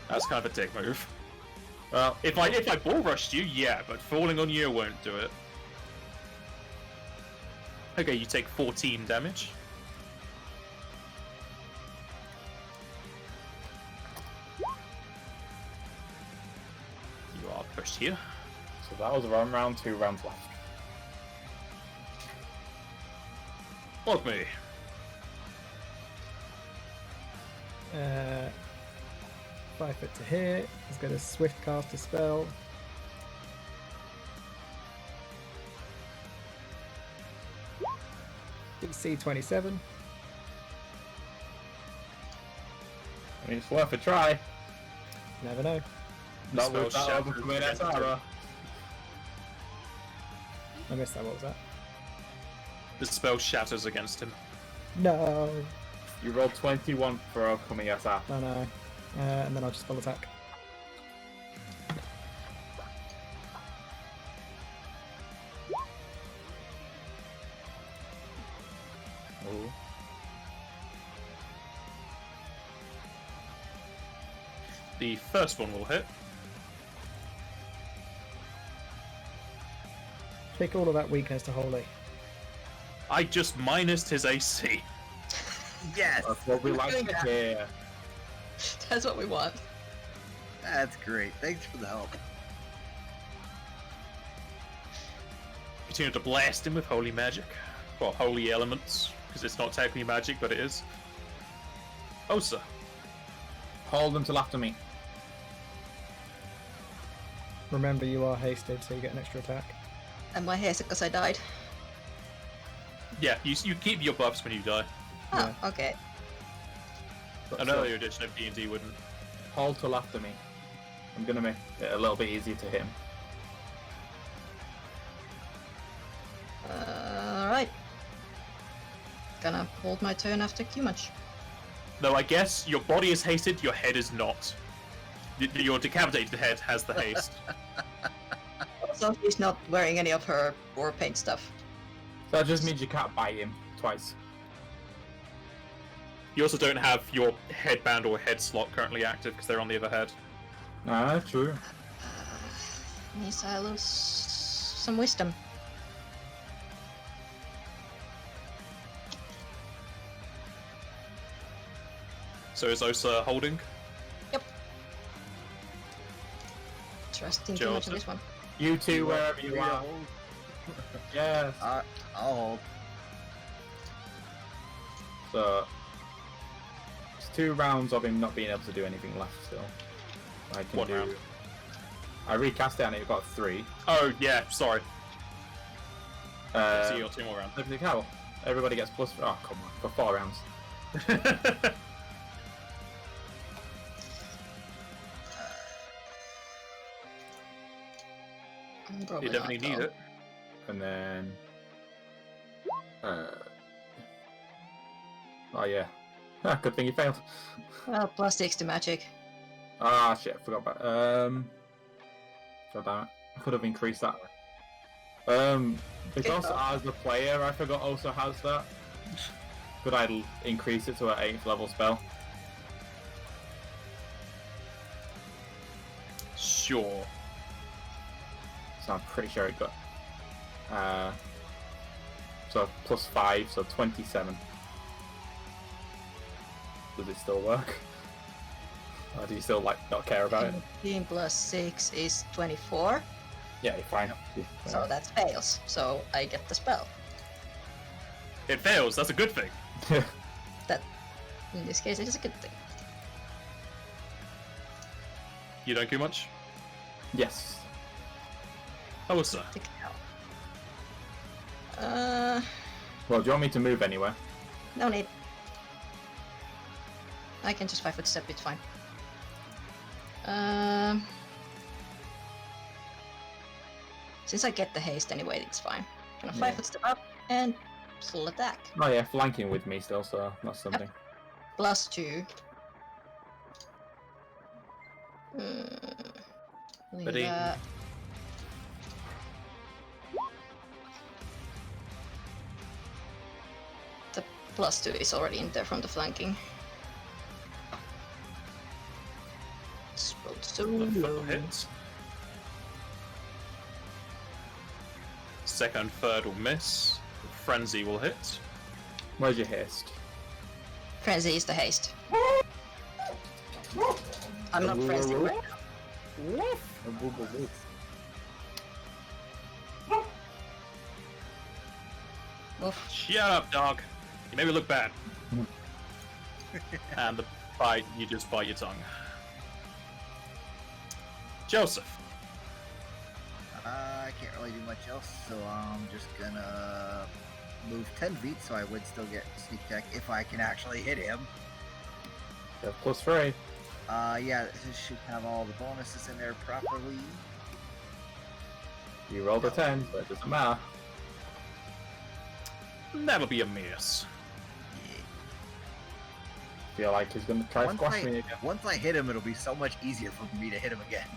That's kind of a dick move. Well, If I bull rushed you, yeah, but falling on you won't do it. Okay, you take 14 damage. You are pushed here. so that was 1 round, 2 rounds left. Log me. 5 foot to hit. He's got a swift cast a spell. DC 27. I mean, it's worth a try. Never know. Not spell with that shatters overcoming against Atara. I missed that. What was that? The spell shatters against him. No. You rolled 21 for overcoming SR. Oh no. And then I'll just full attack. Ooh. The first one will hit. Take all of that weakness to holy. I just minused his AC. Yes. That's what we like Doing to that. hear. That's what we want. That's great. Thanks for the help. Continue to blast him with holy magic. Well, holy elements, because it's not technically magic, but it is. Osa. Hold them till after me. Remember, you are hasted, so you get an extra attack. And my hair's because I died. Yeah, you keep your buffs when you die. Oh, okay. An earlier edition of D&D wouldn't. Hold till after me. I'm gonna make it a little bit easier to hit him. Alright. Gonna hold my turn after Q-Munch. No, I guess your body is hasted, your head is not. Your decapitated head has the haste. So she's not wearing any of her war paint stuff. So that just means you can't bite him twice. You also don't have your headband or head slot currently active because they're on the other head. Ah, true. Means I lose some wisdom. So is Osa holding? Trusting too much of this one. You two, wherever you are. Yes. I'll hold. So it's 2 rounds of him not being able to do anything left still. I can One do. round. I recast it and it got 3. Oh, yeah, sorry. So you Uh, got 2 more rounds. Liberty Cowl. Everybody gets plus. Oh, come on. For 4 rounds. Probably You definitely not, need though. it. And then. Oh, yeah. Ah, good thing you failed. Well, +6 to magic. Ah, shit. I forgot about. God damn it. I could have increased that. Because as the player, I forgot also has that. Could I increase it to an 8th level spell? Sure. So I'm pretty sure it got. So +5, so 27. Does it still work? Or do you still like not care about it? 15 plus 6 is 24. Yeah, you're fine. So that fails. So I get the spell. It fails. That's a good thing. In this case, it is a good thing. You don't do much. Yes. Oh, sir. Take it out. Well, do you want me to move anywhere? No need. I can just 5-foot step, it's fine. Since I get the haste anyway, it's fine. Gonna 5-foot step up and full attack. Oh yeah, flanking with me still, so that's something. +2. Ready? The +2 is already in there from the flanking. So low. Hit. Second, third will miss. Frenzy will hit. Where's your haste? Frenzy is the haste. I'm not frenzy right now. Oof. Shut up, dog. You made me look bad. And the bite, you just bite your tongue. Joseph. I can't really do much else, so I'm just gonna move 10 feet so I would still get sneak attack if I can actually hit him. +3. Yeah, this should have all the bonuses in there properly. You rolled a 10, but it doesn't matter. That'll be a miss. Feel like he's gonna try to squash me again. Once I hit him, it'll be so much easier for me to hit him again.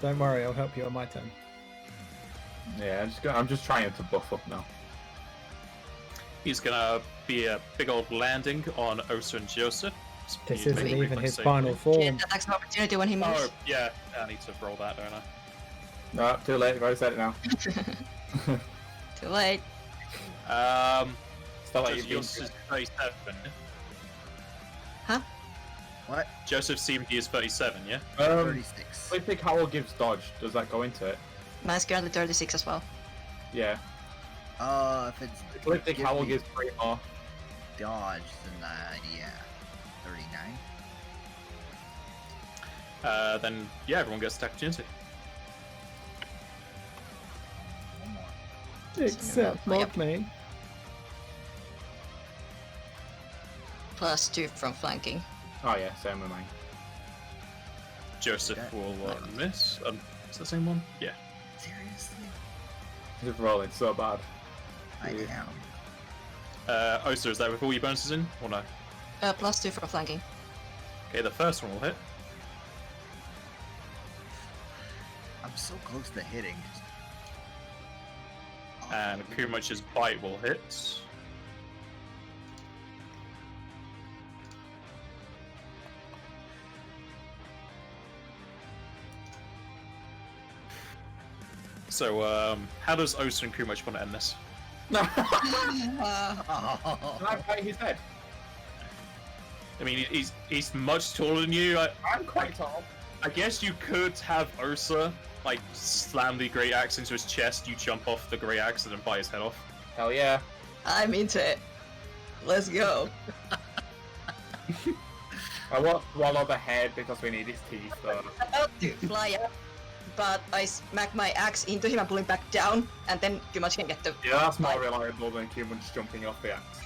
Don't worry, I'll help you on my turn. Yeah, I'm just trying to buff up now. He's gonna be a big old landing on Osa and Joseph. This He's isn't making even reflex his save. final form. Attacks of opportunity when he moves. Oh, yeah. I need to roll that, don't I? No, too late. I've already said it now. Too late. It's not like you've been Joseph's 37. Huh? What? Joseph seemed he is 37, yeah? 36. Ecliptic Howl gives dodge. Does that go into it? Mine's currently 36 as well. Yeah. If it's Ecliptic give Howl me gives 3 more. dodge, then yeah, 39. Then, yeah, everyone gets attack opportunity. One more. Except not me. +2 from flanking. Oh yeah, same with mine. Joseph Okay. will miss. Is that the same one? Yeah. Seriously? He's rolling so bad. I Yeah. am. Osa, is that with all your bonuses in? Or no? +2 from flanking. Okay, the first one will hit. I'm so close to hitting. And Kumach's bite will hit. So, how does Osa and Kumach want to end this? Can I bite his head? I mean, he's much taller than you. I'm quite tall. I guess you could have Osa, like, slam the Great Axe into his chest, you jump off the Great Axe and then bite his head off. Hell yeah. I'm into it. Let's go. I won't swallow the head because we need his teeth though. About to fly up, but I smack my axe into him and pull him back down, and then Kumach can get the. Yeah, that's more reliable than humans jumping off the axe.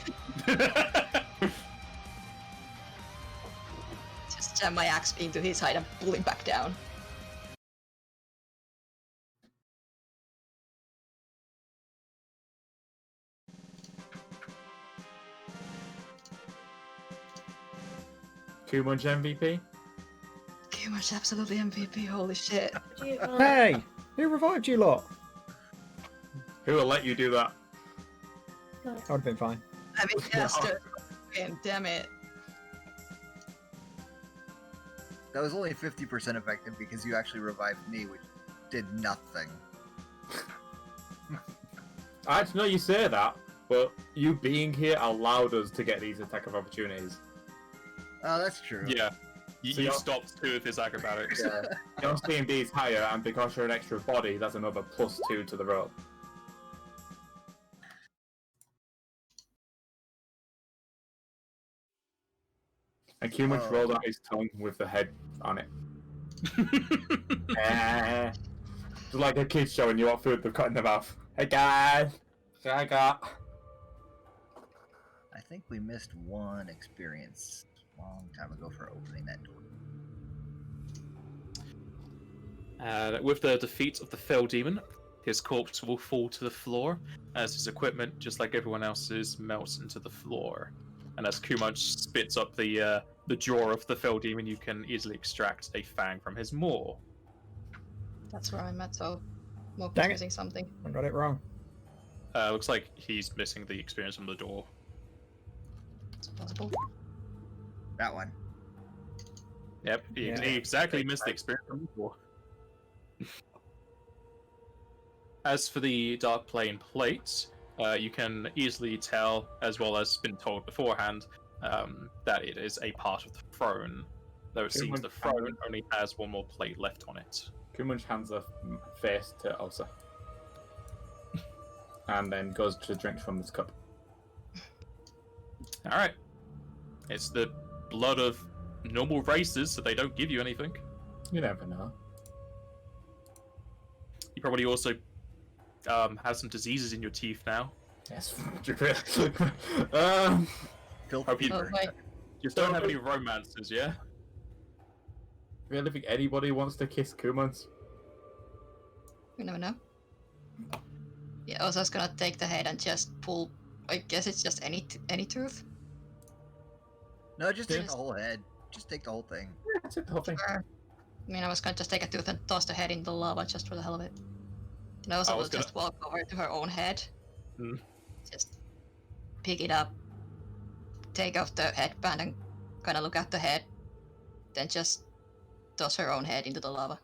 Just jam my axe into his hide and pull him back down. Too much MVP? Kumach absolutely MVP. Holy shit. Hey! Who revived you lot? Who will let you do that? I would have been fine. I mean, yes, damn it. That was only 50% effective because you actually revived me, which did nothing. I actually know you say that, but you being here allowed us to get these attack of opportunities. Oh, that's true. Yeah. So You you're- stopped 2 of his acrobatics. Yeah. Your C&D is higher, and because you're an extra body, that's another +2 to the roll. And Cumin Oh. rolled out his tongue with the head on it. Just like a kid showing you what food they've got in their mouth. Hey guys, what I got? I think we missed one experience a long time ago for opening that door. With the defeat of the Fell Demon, his corpse will fall to the floor as his equipment, just like everyone else's, melts into the floor. And as Kumaj spits up the jaw of the Fell Demon, you can easily extract a fang from his maw. That's where I'm at, so Moku's Dang it. missing something. I got it wrong. Looks like he's missing the experience from the door. It's possible. That one. Yep, he Yeah. exactly missed the experience from the door. As for the Dark Plane plate, you can easily tell, as well as been told beforehand, that it is a part of the throne. Though it seems the throne only has one more plate left on it. Kumunj hands a face to Osa. And then goes to drink from this cup. Alright. It's the blood of normal races, so they don't give you anything. You never know. You probably also have some diseases in your teeth now. Yes. Filthy Hope you- Oh, bird. wait. You don't have any romances, yeah? Really think anybody wants to kiss Kumans? You never know. Yeah, I was just gonna take the head and just pull. I guess it's just any tooth. No, just take Yes. the whole head. Just take the whole thing. That's it, the whole thing. Sure. I mean, I was gonna just take a tooth and toss the head in the lava just for the hell of it. And I I also was will just walk over to her own head. Hmm. Just pick it up, take off the headband and kind of look at the head. Then just toss her own head into the lava.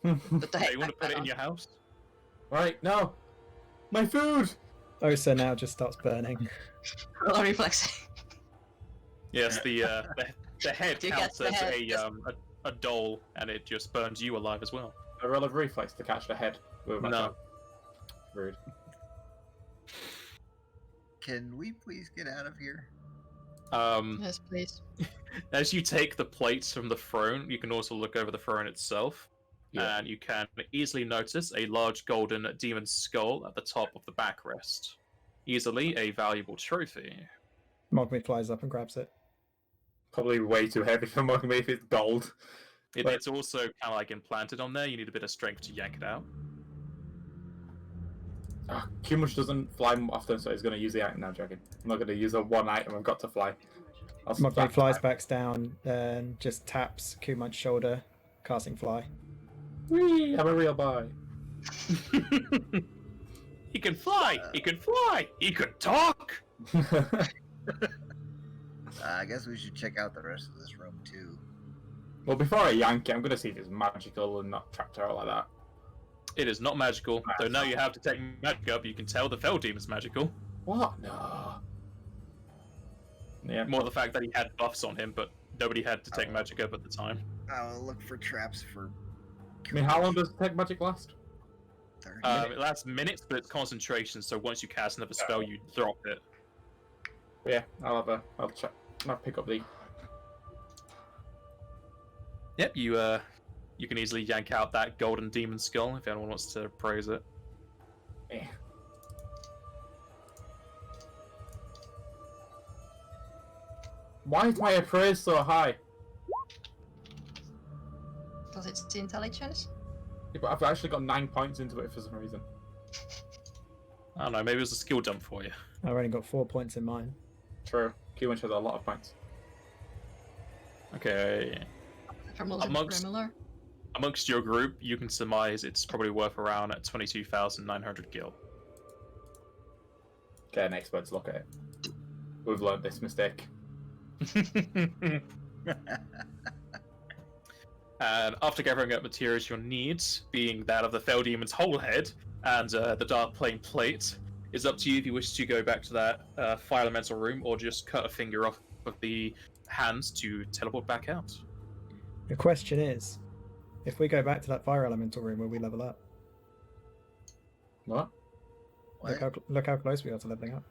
Put the Hey, head you want to back put it in on. your house? Right, no! My food! Osa now just starts burning. Roll a reflex. Yes, the head You counts get the as head, a doll, and it just burns you alive as well. A roll of reflex to catch the head. With my No. tongue. Rude. Can we please get out of here? Yes, please. As you take the plates from the throne, you can also look over the throne itself, Yeah. and you can easily notice a large golden demon skull at the top of the backrest. Easily a valuable trophy. Mogmi flies up and grabs it. Probably way too heavy for me if it's gold. But- It's also kind of like implanted on there. You need a bit of strength to yank it out. Kumunj doesn't fly often, so he's going to use the item now, Dragon. I'm not going to use a one item I've got to fly. I'll Mogmi splat flies time. back down and just taps Kumaj's shoulder, casting fly. Whee! I'm a real boy. He can fly! He can fly! He can talk! I guess we should check out the rest of this room too. Well, before I yank it, I'm going to see if it's magical and not trapped out like that. It is not magical, though now you have to take magic up. You can tell the Fell Demon's magical. What? No. Yeah. More the fact that he had buffs on him, but nobody had to take Oh. magic up at the time. I'll look for traps for. I mean, how long does Tech Magic last? 30 It lasts minutes, but it's concentration, so once you cast another spell, you drop it. Yeah, I'll check. I'll pick up the. Yep, you can easily yank out that golden demon skull if anyone wants to praise it. Yeah. Why is my appraise so high? Because it's intelligence. Yeah, but I've actually got 9 points into it for some reason. I don't know, maybe it was a skill dump for you. I've only got 4 points in mine. True. Q1 has a lot of points. Okay. From Amongst- Remiller. Amongst your group, you can surmise it's probably worth around 22,900 gil. Get an expert to look at it. We've learned this mistake. And after gathering up materials you'll need, being that of the Fell Demon's whole head and the Dark Plane plate, it's up to you if you wish to go back to that fire elemental room or just cut a finger off of the hands to teleport back out. The question is, if we go back to that fire elemental room, will we level up? What? Look how close we are to leveling up.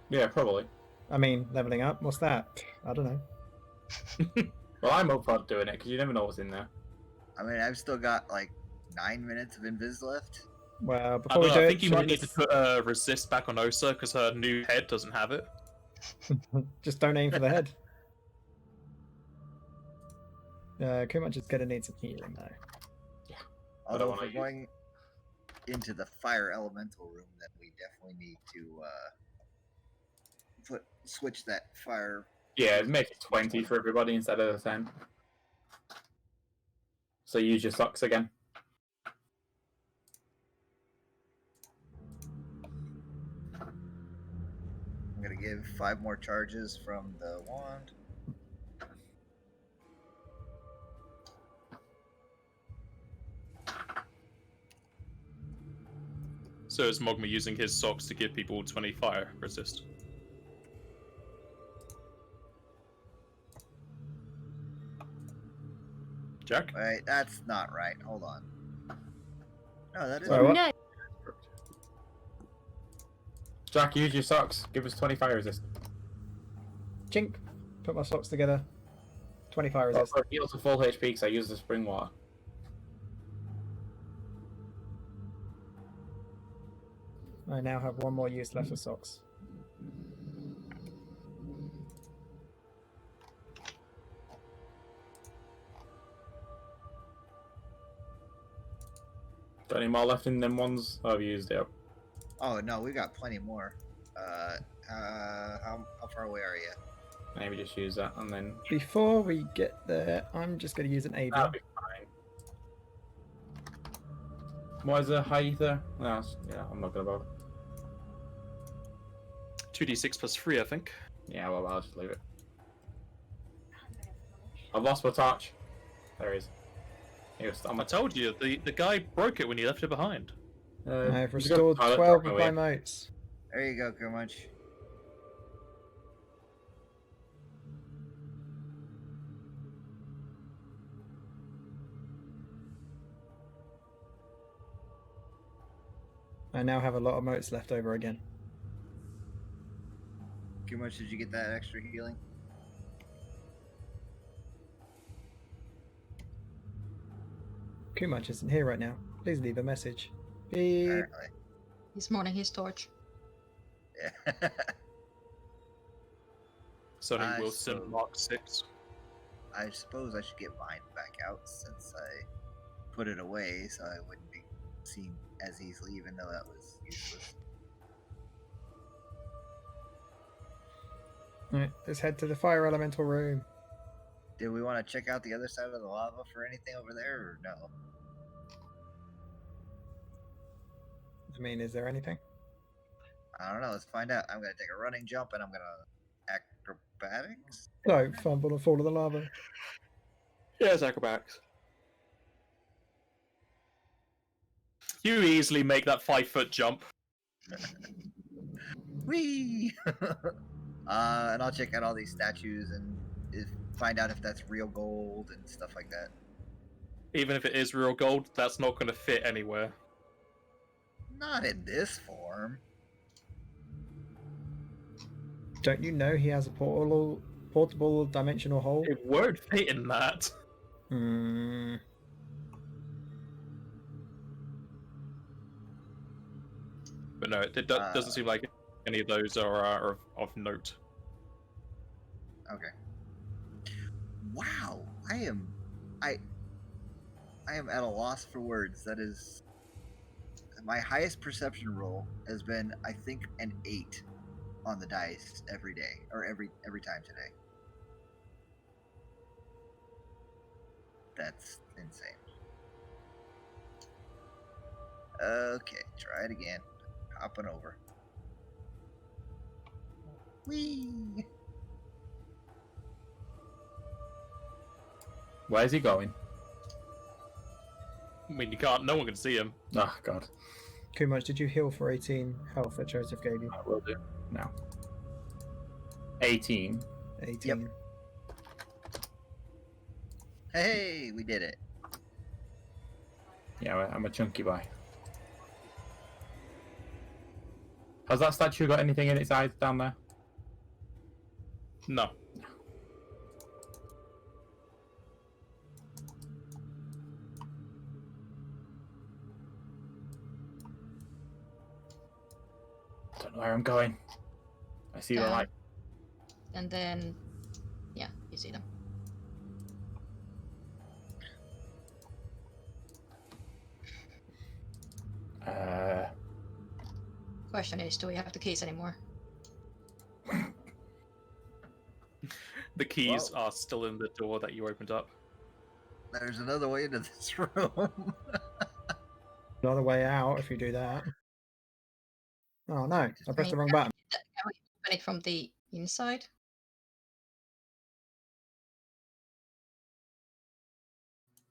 Yeah, probably. I mean, leveling up. What's that? I don't know. Well, I'm up for doing it because you never know what's in there. I mean, I've still got like 9 minutes of invis left. Well, I before we don't do know, I it, think you should might we need to put resist back on Osa because her new head doesn't have it. just don't aim for the head. Kumach is gonna need some healing though. Although if wanna we're use- going into the fire elemental room, then we definitely need to switch that fire. Yeah, make it 20 for everybody instead of the 10. So use your socks again. I'm gonna give 5 more charges from the wand. So is Mogma using his socks to give people 20 fire resist? Jack? Wait, that's not right. Hold on. No, that is Sorry, what? No. Jack, use your socks. Give us 20 fire resist. Chink. Put my socks together. 20 fire resist. Also, heal to full HP because I use the spring water. I now have one more use left for socks. Got any more left in them ones? Oh, I've used it up. Oh no, we got plenty more. How far away are you? Maybe just use that and then Before we get there, I'm just going to use an that'll avian. be fine. What is a Hyther? No, yeah, I'm not gonna bother. 2d6 plus 3, I think. Yeah, well, I'll just leave it. I've lost my torch. There he is. He was on I my told you, the guy broke it when he left it behind. I've you got restored toilet 12 paper of my away. motes. There you go, Kumach. I now have a lot of motes left over again. Kumach, did you get that extra healing? Kumach isn't here right now. Please leave a message. Beep. Apparently. He's mourning his torch. Yeah. Sonny I Wilson, suppose. Mark 6. I suppose I should get mine back out since I put it away so I wouldn't be seen as easily, even though that was useless. Right, let's head to the fire elemental room. Did we want to check out the other side of the lava for anything over there, or no? I mean, is there anything? I don't know. Let's find out. I'm gonna take a running jump and I'm gonna acrobatics. Don't fumble and fall to the lava. Yeah, it's acrobatics. You easily make that 5-foot jump. Whee! And I'll check out all these statues and find out if that's real gold and stuff like that. Even if it is real gold, that's not going to fit anywhere. Not in this form. Don't you know he has a portable dimensional hole? It won't fit in that. Hmm. But no, it doesn't seem like any of those are of note. Okay. Wow, I am at a loss for words. That is my highest perception roll has been, I think, an 8 on the dice every day or every time today. That's insane. Okay, try it again. Hopping over. Whee! Where's he going? I mean, you can't. No one can see him. Oh God. Kumaj, did you heal for 18 health that Joseph gave you? I will do. No. 18. 18. Hey, we did it. Yeah, I'm a chunky boy. Has that statue got anything in its eyes down there? No. Don't know where I'm going. I see the Down. light. And then, yeah, you see them. Question is, do we have the keys anymore? The keys are still in the door that you opened up. There's another way into this room. Another way out if you do that. Oh no, I pressed the wrong button. Can we open it from the inside?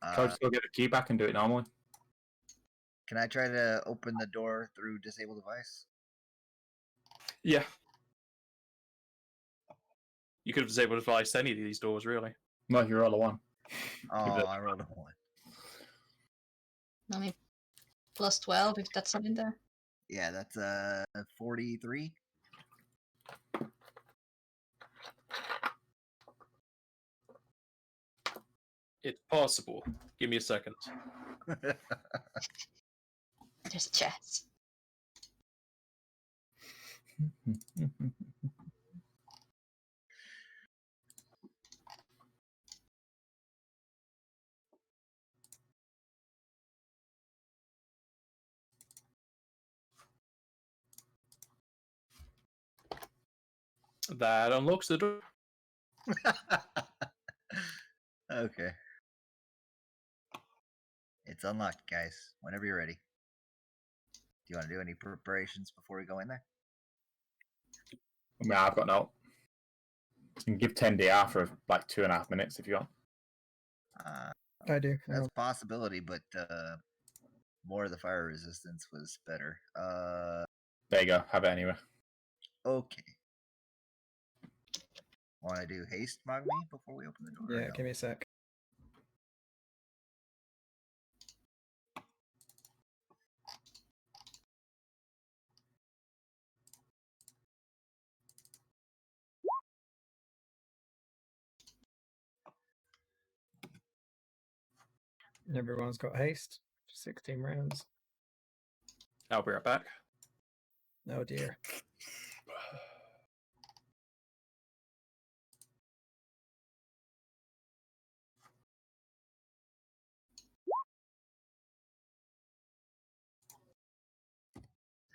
Can I just go get the key back and do it normally? Can I try to open the door through disable device? Yeah. You could have disabled device any of these doors, really. No, you roll a 1. Oh, I rolled a 1. I mean, plus 12 if that's something there. Yeah, that's 43. It's possible. Give me a second. There's a chance. That unlocks the door. Okay. It's unlocked, guys. Whenever you're ready. Do you want to do any preparations before we go in there? I mean, I've got no. You can give 10 DR for like 2.5 minutes if you want. I do. That's a possibility, but more of the fire resistance was better. There you go. Have it anyway. Okay. Want to do haste, Magmi, before we open the door? Yeah, give me a sec. Everyone's got haste. 16 rounds. I'll be right back. Oh dear.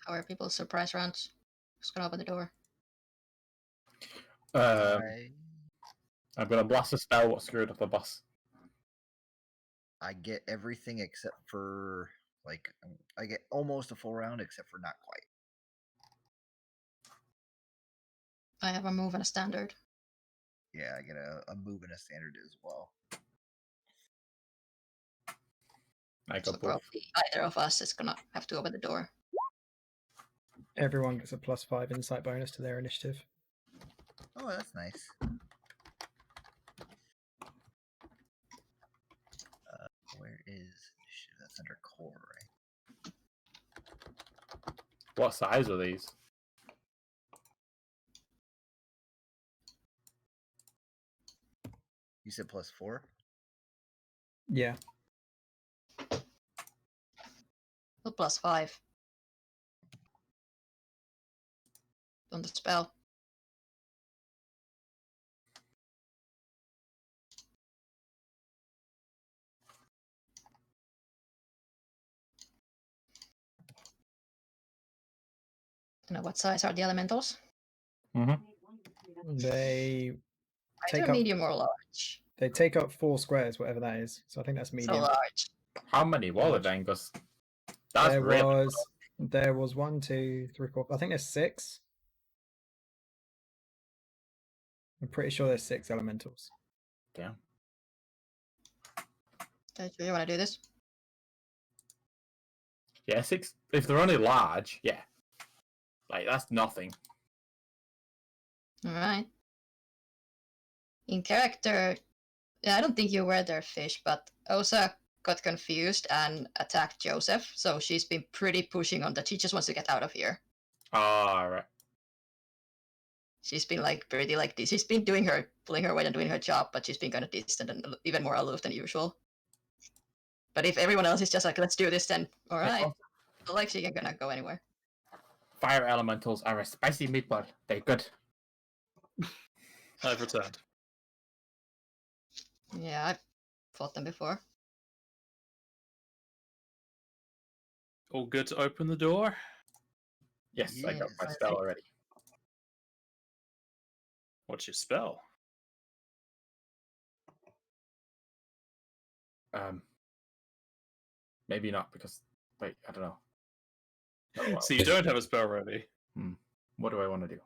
How are people's surprise rounds? Just gonna open the door. I I'm gonna blast a spell. What screwed up the boss? get everything except for like I get almost a full round except for not quite. I have a move and a standard. Yeah, I get a move and a standard as well. I got So both. probably either of us is gonna have to open the door. Everyone gets a +5 insight bonus to their initiative. Oh, that's nice. Where is initiative? That's under core, right? What size are these? You said +4? Yeah. Well, +5 on the spell. Now, what size are the elementals? They Either take up medium or large. they take up 4 squares, whatever that is. So I think that's So medium. large. How many wall Vengus? That's There really was 1, 2, 3, 4. I think there's 6. I'm pretty sure there's 6 elementals. damn. Do you want to do this? Yeah, 6. If they're only large, yeah. Like, that's nothing. Alright. In character, I don't think you were their fish, but Osa got confused and attacked Joseph, so she's been pretty pushing on that. She just wants to get out of here. Alright. She's been like pretty like this. She's been pulling her weight and doing her job, but she's been kind of distant and even more aloof than usual. But if everyone else is just like, let's do this, then alright. Like she ain't gonna go anywhere. Fire elementals are a spicy meatball. They're good. I've returned. Yeah, I've fought them before. All good to open the door? Yes, I got my Yes. spell already. What's your spell? Maybe not because. Wait, I don't know. Oh, well. So you don't have a spell ready. What do I want to do?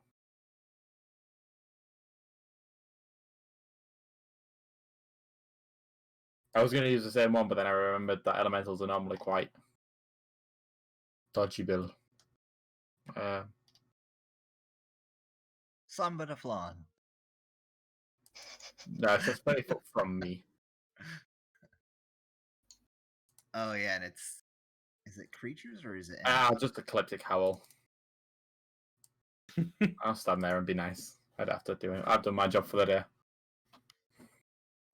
I was going to use the same one, but then I remembered that elementals are normally quite dodgeable. Samba de flan. No, it's just 20 foot from me. Oh yeah, and is it creatures or is it? Just ecliptic howl. I'll stand there and be nice. I'd have to do it. I've done my job for the day.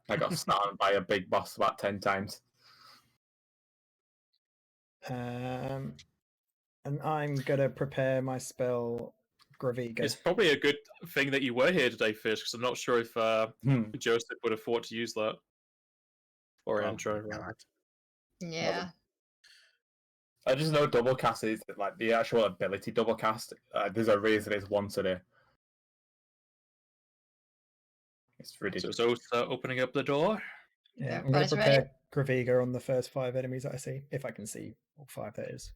I got started by a big boss about 10 times. And I'm gonna prepare my spell, Graviga. It's probably a good thing that you were here today, Fish, because I'm not sure if Joseph would have thought to use that. Or Oh, intro. God. Rather. Yeah. I just know double cast is like the actual ability double cast. There's a reason it's once a day. It's So ridiculous. it's opening up the door. Yeah, I'm But gonna it's ready. prepare Graviga on the first 5 enemies that I see, if I can see all 5 that is.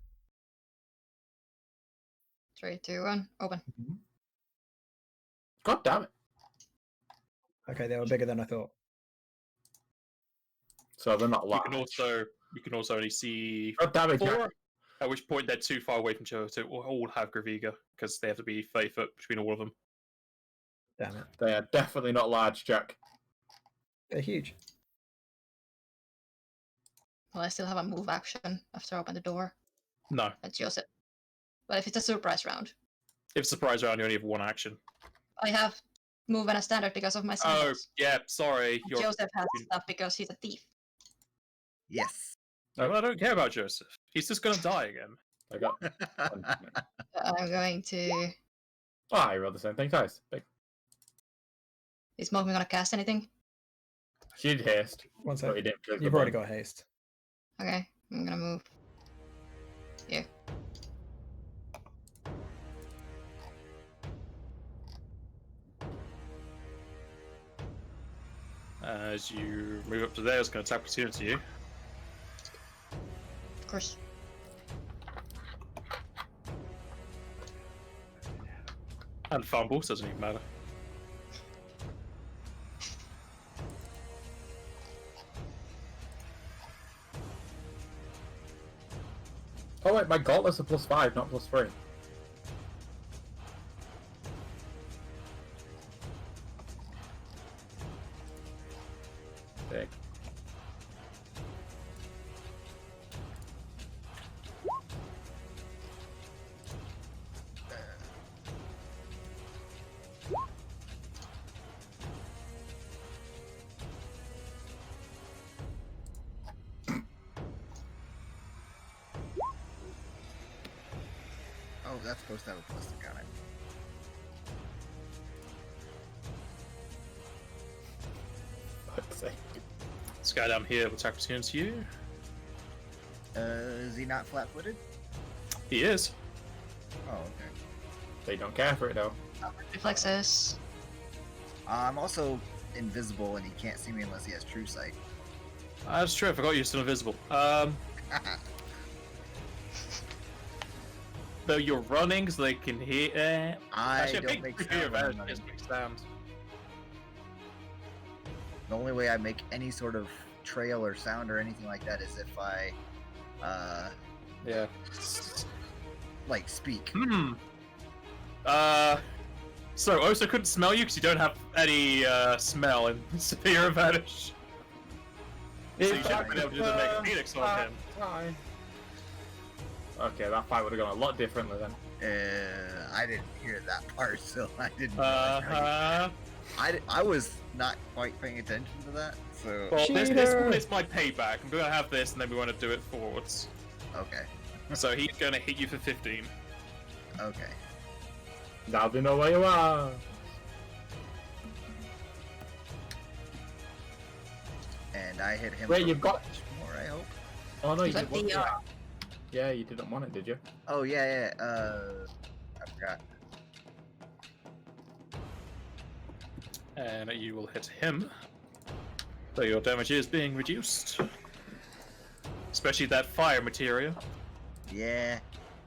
3, 2, 1, open. God damn it! Okay, they were bigger than I thought. So they're not You large. can also only see God damn it! Jack. 4. At which point they're too far away from each other to all have Graviga because they have to be 30 foot between all of them. Damn it. They are definitely not large, Jack. They're huge. Well, I still have a move action after I open the door. No, That's Joseph. But if it's a surprise round, if surprise round, you only have 1 action. I have move and a standard because of my Oh, symbols. yeah, sorry. You're... Joseph has stuff because he's a thief. Yes. Well, I don't care about Joseph. He's just gonna die again. I got. I'm going to... Oh, I rolled the same thing twice. Big. Is Smoking gonna cast anything? She did haste, One but sec. he didn't click the You've already button. got haste. Okay, I'm gonna move. Here. As you move up to there, it's going to attack opportunity you. Of course. And fumbles, doesn't even matter. Oh wait, my gauntlets are +5, not +3. Sick. Oh, that's supposed to have a plastic on it. Fuck's sake. This guy down here will attack opportunity you. Is he not flat-footed? He is. Oh, okay. They don't care for it though. Reflexes. I'm also invisible, and he can't see me unless he has true sight. That's true, I forgot you're still invisible. Though you're running, so they can hear. I Actually, I don't think make we sound hear when I'm about running. it. Sound. The only way I make any sort of trail or sound or anything like that as if I, Yeah. like speak. So Osa couldn't smell you because you don't have any smell in Severe Advantage. So you should have been able to just make a Phoenix on him. Okay, that fight would have gone a lot differently then. I didn't hear that part, so I didn't. I was not quite paying attention to that, so. Well, this Cheater! one is my payback. I'm gonna have this, and then we want to do it forwards. Okay. So he's gonna hit you for 15. Okay. Now they know where you are. And I hit him. Wait, for you've got- more, I hope. Oh no, you But didn't. the, Want Yeah, you didn't want it, did you? Oh yeah. I forgot. And you will hit him. So your damage is being reduced. Especially that fire material. Yeah.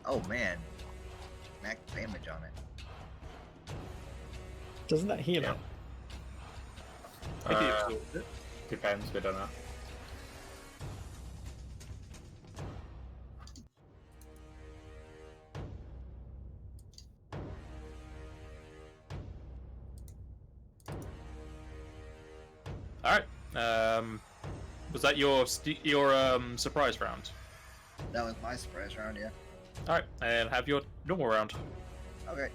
Oh man. Max damage on it. Doesn't that heal Yeah. it? If he Uh, absorbed it. Depends, we don't know. Alright. Was that your surprise round? That was my surprise round, yeah. Alright, and have your normal round. Okay.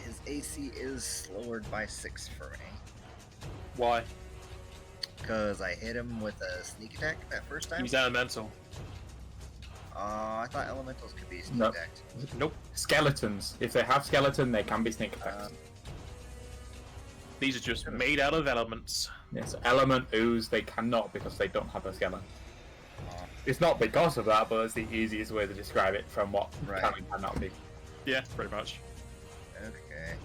His AC is lowered by 6 for me. Why? Because I hit him with a sneak attack that first time. He's elemental. I thought elementals could be sneak Nope. attacked. Nope. Skeletons. If they have skeleton, they can be sneak attacks. These are just made out of elements. Yes, element ooze, they cannot because they don't have a skeleton. Oh. It's not because of that, but it's the easiest way to describe it from what Right. can and cannot be. Yeah, pretty much. Okay.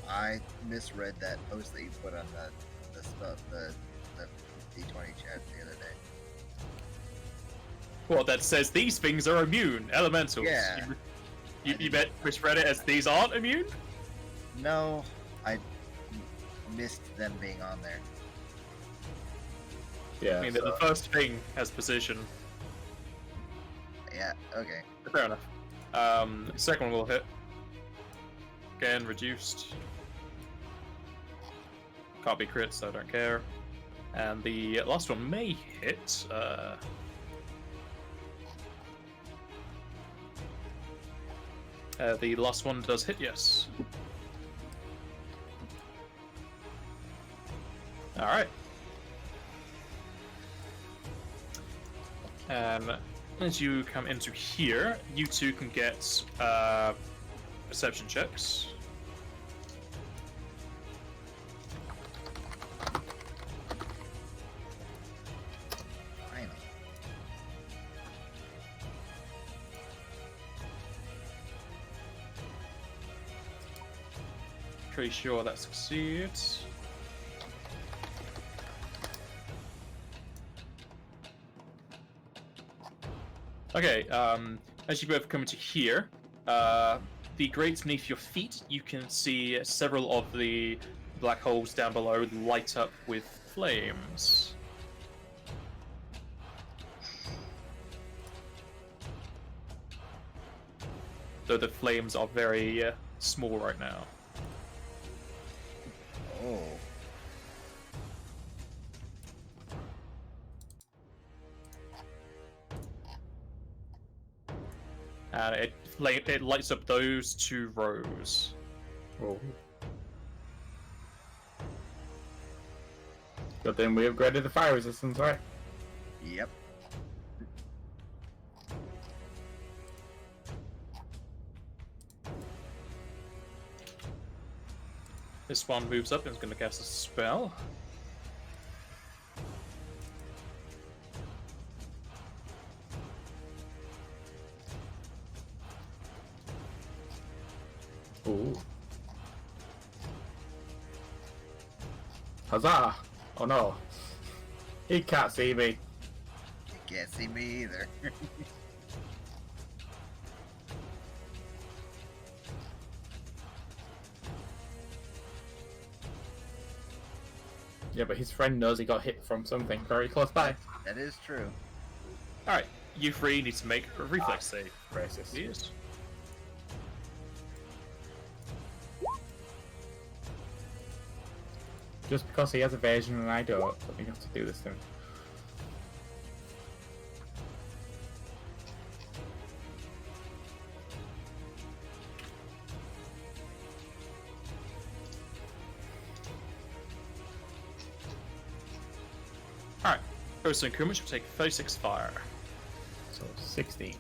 I misread that post that you put on the stuff, the D20 chat the other day. Well, that says these things are immune, elementals. Yeah. You misread it as these aren't immune? No, I missed them being on there. Yeah. I mean, the first thing has position. Yeah, okay. Fair enough. Second one will hit. Again, reduced. Can't be crit, so I don't care. And the last one may hit. The last one does hit, yes. Alright. As you come into here, you two can get perception checks. Finally. Pretty sure that succeeds. Okay, as you both come into here, the grates beneath your feet, you can see several of the black holes down below light up with flames. Though the flames are very small right now. Oh. And it lights up those two rows. Oh. But then we upgraded the fire resistance, right? Yep. This one moves up and is going to cast a spell. Ooh. Huzzah! Oh no. He can't see me. You can't see me either. Yeah, but his friend knows he got hit from something very close by. That is true. Alright, you three need to make a reflex save. Racist. Yes. Just because he has evasion and I don't, but we have to do this thing. Alright, Ursa and Kumich will take 36 fire. So 16.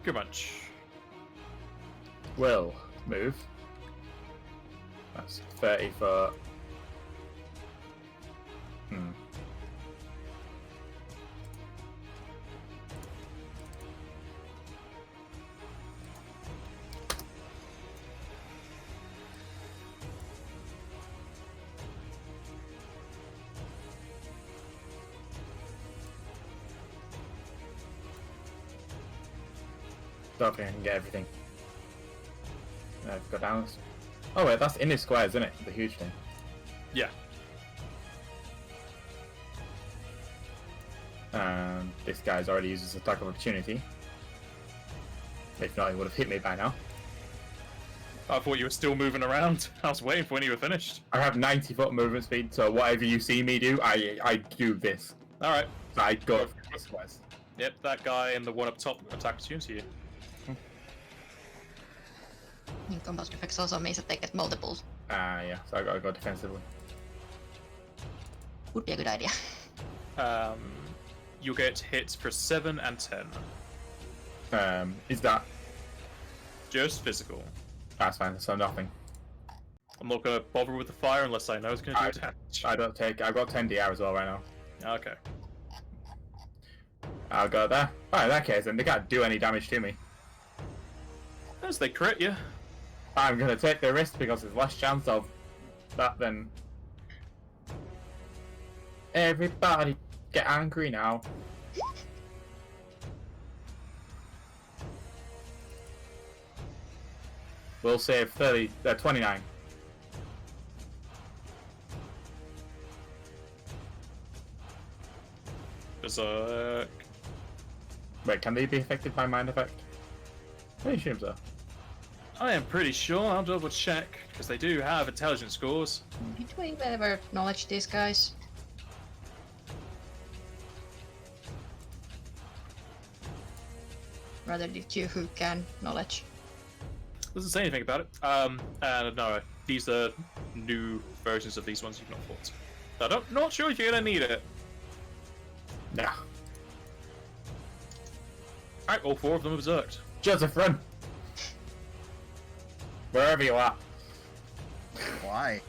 Kumich. Will move. That's 30 foot. Don't think I can get everything. Go down. Oh wait, that's in his squares, isn't it? The huge thing. Yeah. This guy's already used his attack of opportunity. If not, he would have hit me by now. I thought you were still moving around. I was waiting for when you were finished. I have 90 foot movement speed, so whatever you see me do, I do this. Alright. So I go for the squares. Yep, that guy and the one up top attack opportunity. Combat effects also means that they get multiples. Yeah, so I gotta go defensively. Would be a good idea. You'll get hits for 7 and 10. Is that... Just physical. That's fine, so nothing. I'm not gonna bother with the fire unless I know it's gonna do damage. I don't take... I've got 10 DR as well right now. Okay. I'll go there. Alright, in that case, then they can't do any damage to me. As they crit you. I'm gonna take the risk because there's less chance of that than... Everybody get angry now. We'll save 29. Berserk. Wait, can they be affected by mind effect? I assume so. I am pretty sure. I'll double check because they do have intelligence scores. Did we ever acknowledge these guys? Rather, did you who can knowledge? Doesn't say anything about it. No, these are new versions of these ones you've not fought. So I'm not sure if you're gonna need it. Nah. Alright, all 4 of them are berserked. Joseph, run! Wherever you are. Why?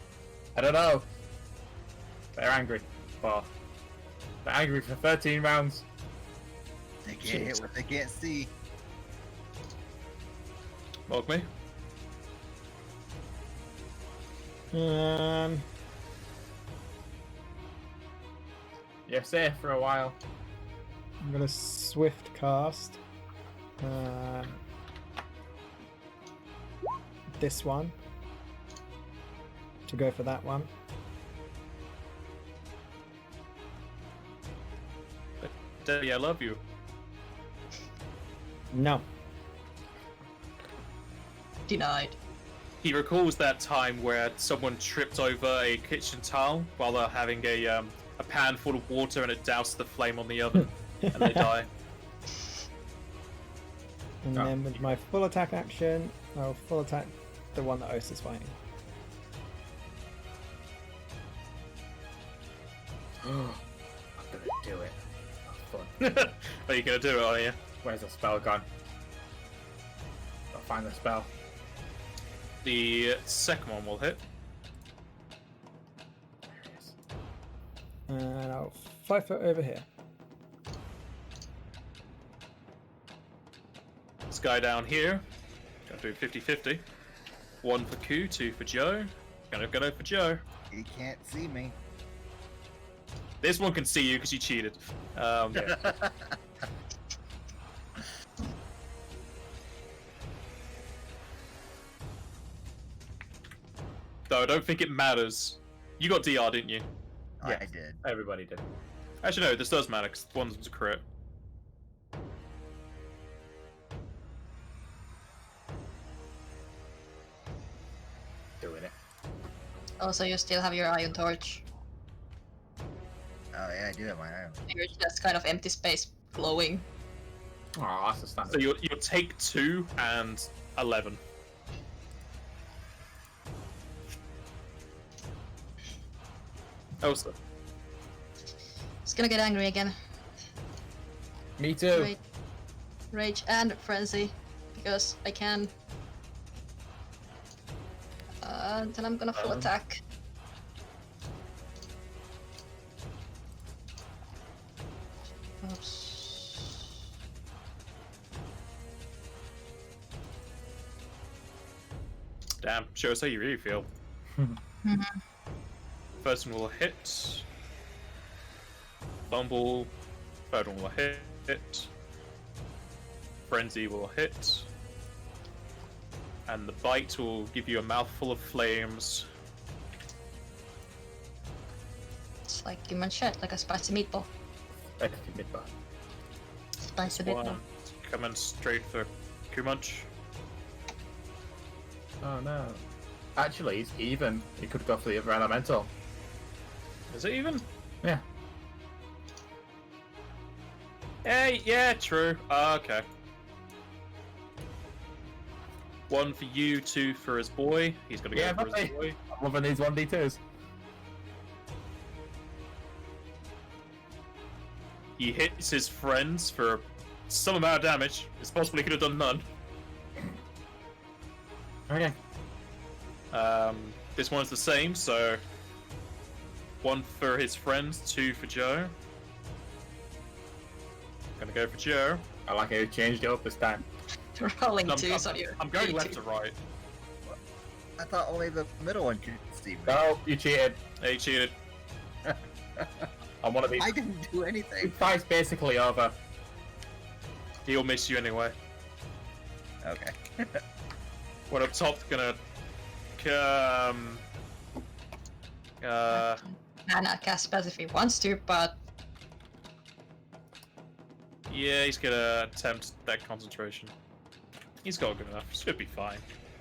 I don't know. They're angry. They're angry for 13 rounds. They can't hit what they can't see. Mog me. You're safe for a while. I'm gonna swift cast this one to go for that one. Debbie, I love you. No. Denied. He recalls that time where someone tripped over a kitchen tile while they're having a pan full of water and it doused the flame on the oven and they die. And then with my full attack action, I'll full attack the one that Osa's fighting. I'm gonna do it. Have fun. Are you gonna do it, are you? Where's the spell gone? I'll find the spell. The second one will hit. There it is. And I'll 5 foot over here. It's guy down here. Gonna do 50-50. 1 for Ku, 2 for Joe. Gonna go for Joe. He can't see me. This one can see you because you cheated. Yeah. Though I don't think it matters. You got DR, didn't you? I Yes. did. Everybody did. Actually, no, this does matter because one of them's a crit. Doing it. Also, you still have your iron torch. Oh yeah, I do have my iron. You're just kind of empty space glowing. Oh, that's a standard. So you'll take 2 and 11. Also, It's gonna get angry again. Me too. Rage and frenzy, because I can. Then I'm gonna full attack. Oops. damn, show us how you really feel. First one will hit. Fumble. Third one will hit. Frenzy will hit. And the bite will give you a mouthful of flames. It's like human shit, like a spicy meatball. Spicy meatball. One coming straight for Kumunch. Oh no. Actually, it's even. He could go for the other elemental. Is it even? Yeah. Hey, yeah, true. Okay. 1 for you, 2 for his boy. He's gonna go for his boy. I'm loving these 1d2s. He hits his friends for some amount of damage. It's possible he could have done none. Okay. This one's the same, so 1 for his friends, 2 for Joe. Gonna go for Joe. I like how you changed it up this time. Rolling I'm, twos on your. I'm going D2. left to right. I thought only the middle one could see me. No, you cheated. He cheated. I'm one of these. I didn't do The anything. fight's basically over. He'll miss you anyway. Okay. One up top's gonna come. Cannot cast spells if he wants to, but Yeah, he's gonna attempt that concentration. He's got good enough. Should be fine.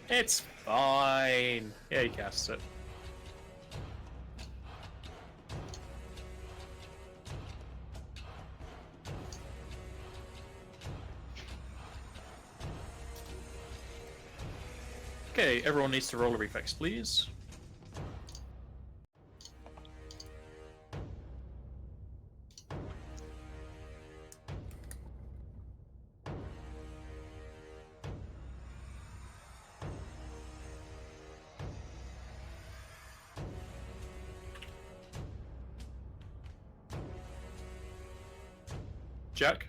It's fine. Yeah, he casts it. Okay, everyone needs to roll a reflex, please. Jack?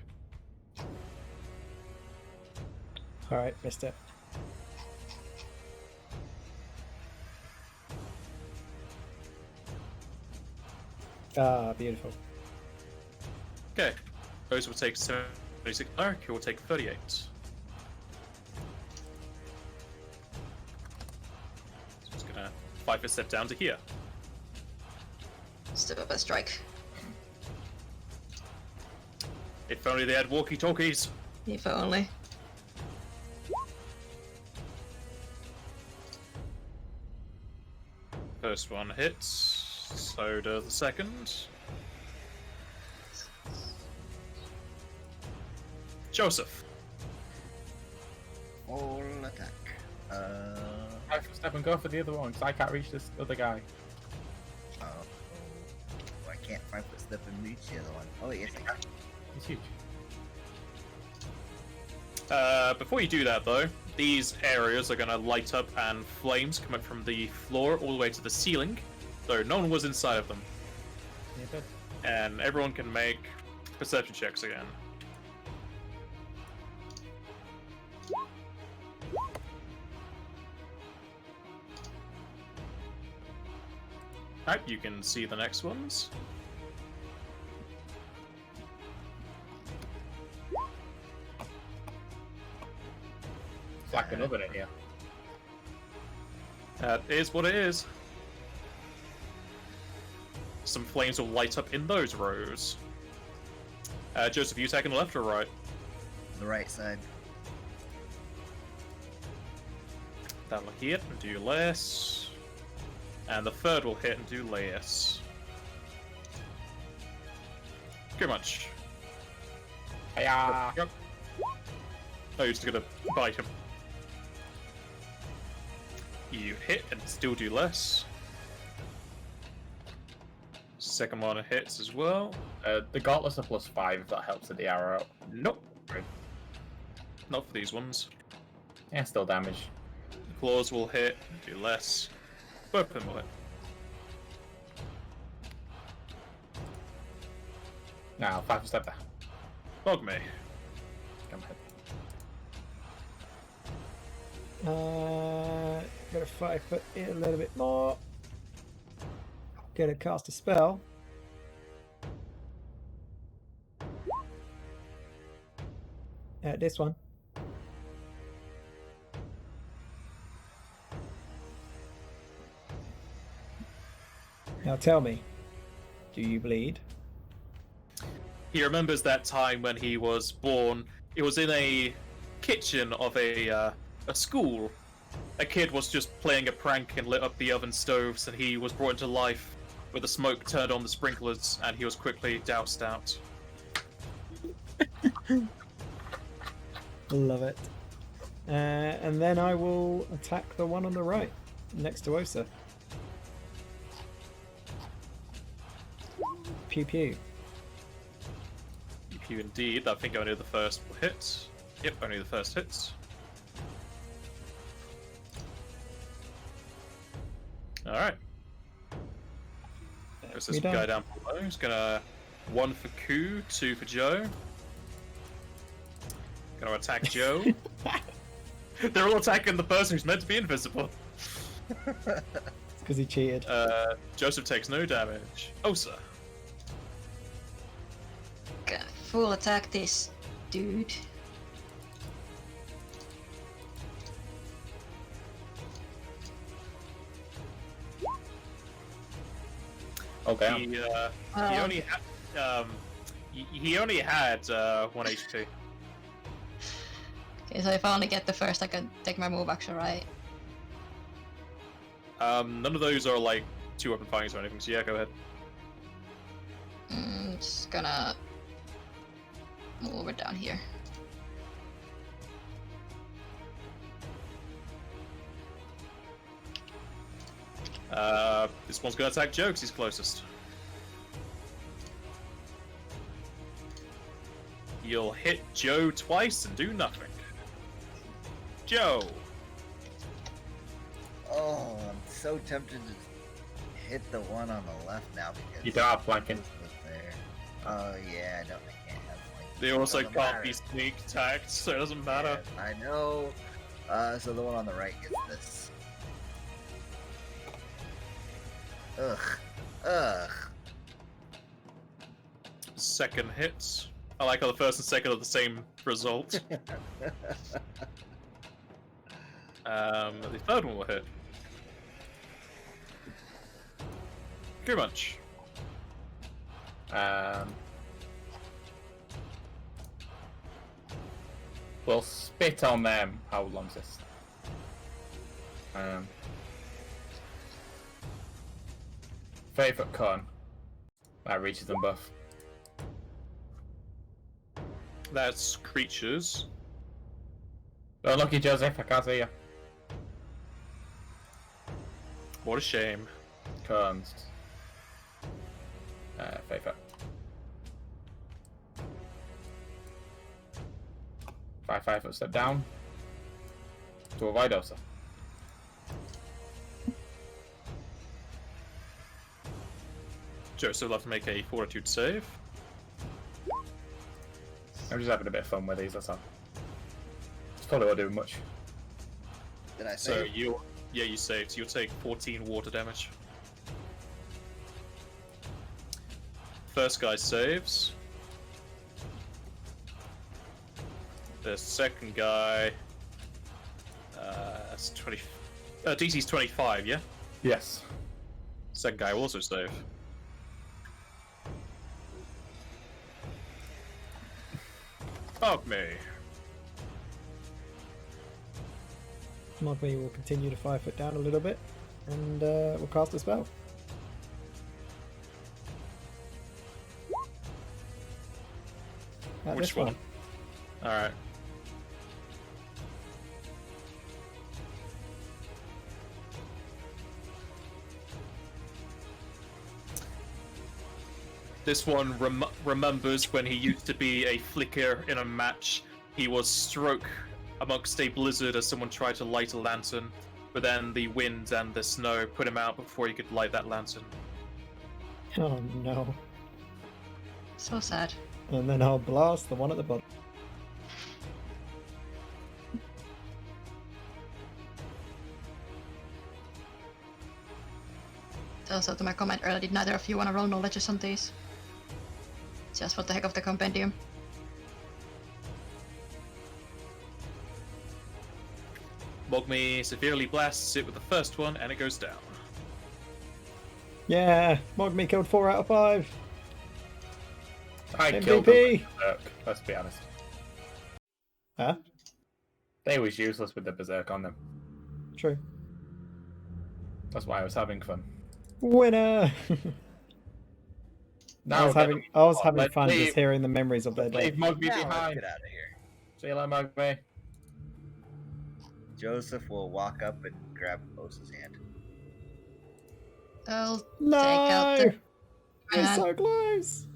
Alright, missed it. Ah, beautiful. Okay. Those will take 76. Eric will take 38. So just gonna 5 step down to here. step up and strike. If only they had walkie-talkies. If only. First one hits, so does the second. Joseph. Full attack. I should step and go for the other one, because I can't reach this other guy. Oh, I can't 5 foot step and reach the other one. Oh, yes, I can. He's huge. Before you do that though, these areas are gonna light up and flames come up from the floor all the way to the ceiling, though no one was inside of them. Yeah, good. And everyone can make perception checks again. Alright, you can see the next ones. It's like an oven in here. That is what it is. Some flames will light up in those rows. Joseph, you taking left or right? The right side. That'll hit and do less. And the third will hit and do less. Pretty much. Hiya! Yep. Oh, you're just gonna bite him. You hit and still do less. Second one hits as well. The gauntlets are +5 if that helps with the arrow. Nope. Not for these ones. Yeah, still damage. The claws will hit and do less. Both of them will hit. Now, 5 step there. Bog me. Come ahead. Gotta 5 foot in a little bit more. Gonna cast a spell. This one. Now tell me, do you bleed? He remembers that time when he was born. It was in a kitchen of a school. A kid was just playing a prank and lit up the oven stoves, and he was brought into life with the smoke turned on the sprinklers, and he was quickly doused out. Love it. And then I will attack the one on the right, next to Osa. Pew pew. You indeed. I think only the first will hit. Yep, only the first hits. Alright. There's this guy down below. He's gonna 1 for Ku, 2 for Joe. Gonna attack Joe. They're all attacking the person who's meant to be invisible. It's because he cheated. Joseph takes no damage. Osa. Gonna full attack this dude. Okay. He only had he only had 1 HP. Okay, so if I only get the first, I can take my move action, right? None of those are like 2-weapon fightings or anything. So yeah, go ahead. Just gonna move over down here. This one's gonna attack Joe because he's closest. You'll hit Joe twice and do nothing. Joe! Oh, I'm so tempted to hit the one on the left now because You don't have flanking. was there. Oh yeah, I can't have flanking. They also Doesn't can't matter. be sneak attacked, so it doesn't matter. Yeah, I know. So the one on the right gets this. Ugh. Ugh. Second hit. I like how the first and second are the same result. The third one will hit. Pretty much. We'll spit on them. How long's this? Favorite cone. That reaches them both. That's creatures. Oh, lucky Joseph, I can't see you. What a shame. Cones. Favorite. 5 foot step down. To avoid Osa. Joseph will have to make a fortitude save. I'm just having a bit of fun with these, that's all. It's probably not doing much. Did I So say? you saved. So you'll take 14 water damage. first guy saves. The second guy, that's 20. DC's 25, yeah. Yes. Second guy will also save. Fuck me. Mogmi will continue to 5 foot down a little bit, and we'll cast a spell. At Which this one? Alright. This one remembers when he used to be a flicker in a match. He was struck amongst a blizzard as someone tried to light a lantern, but then the wind and the snow put him out before he could light that lantern. Oh no. So sad. And then I'll blast the one at the bottom. Also, to my comment earlier, did neither of you want to roll knowledges on these? Just for the heck of the compendium. Mogmi severely blasts it with the first one, and it goes down. Yeah, Mogmi killed 4 out of 5. I killed them MVP. with Berserk, let's be honest. Huh? They was useless with the Berserk on them. True. That's why I was having fun. Winner! Now I was having let's fun leave. just hearing the memories of their day. Leave Mogmi Now let's behind. get out of here. See you later, Mogmi. Joseph will walk up and grab Osa's hand. I'll No! take out the... We're so close!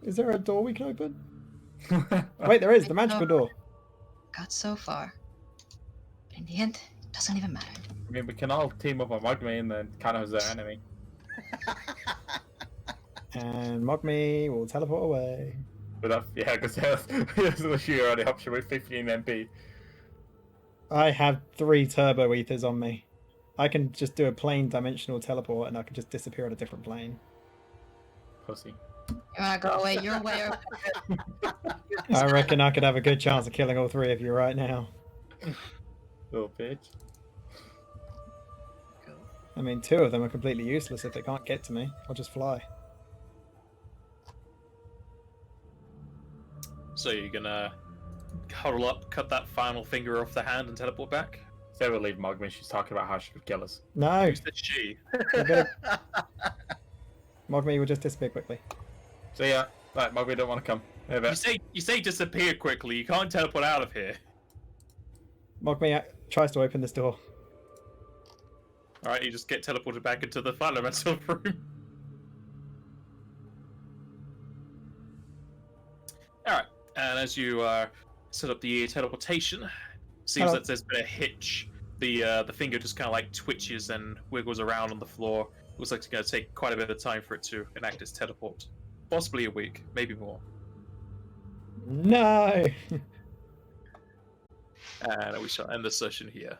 Is there a door we can open? Wait, there is, the magical door. Got so far. But in the end, it doesn't even matter. I mean, we can all team up on Mogmi and then kind of as their enemy. And Mogmi will teleport away. But that's, yeah, because there's the sheer only option with 15 MP. I have 3 turbo ethers on me. I can just do a plain dimensional teleport and I can just disappear on a different plane. Pussy. You wanna go away your way or... I reckon I could have a good chance of killing all 3 of you right now. Little bitch. I mean, 2 of them are completely useless if they can't get to me. I'll just fly. So you're gonna huddle up, cut that final finger off the hand, and teleport back? Say we'll leave Mogmi, she's talking about how she would kill us. No! Who said she? Mogmi will just disappear quickly. So yeah, right, Mogmi don't want to come. You say disappear quickly. You can't teleport out of here. Mogmi tries to open this door. All right, you just get teleported back into the fundamental room. All right, and as you set up the teleportation, seems that there's been a hitch. The finger just kind of like twitches and wiggles around on the floor. Looks like it's going to take quite a bit of time for it to enact its teleport. Possibly a week, maybe more. No! And we shall end the session here.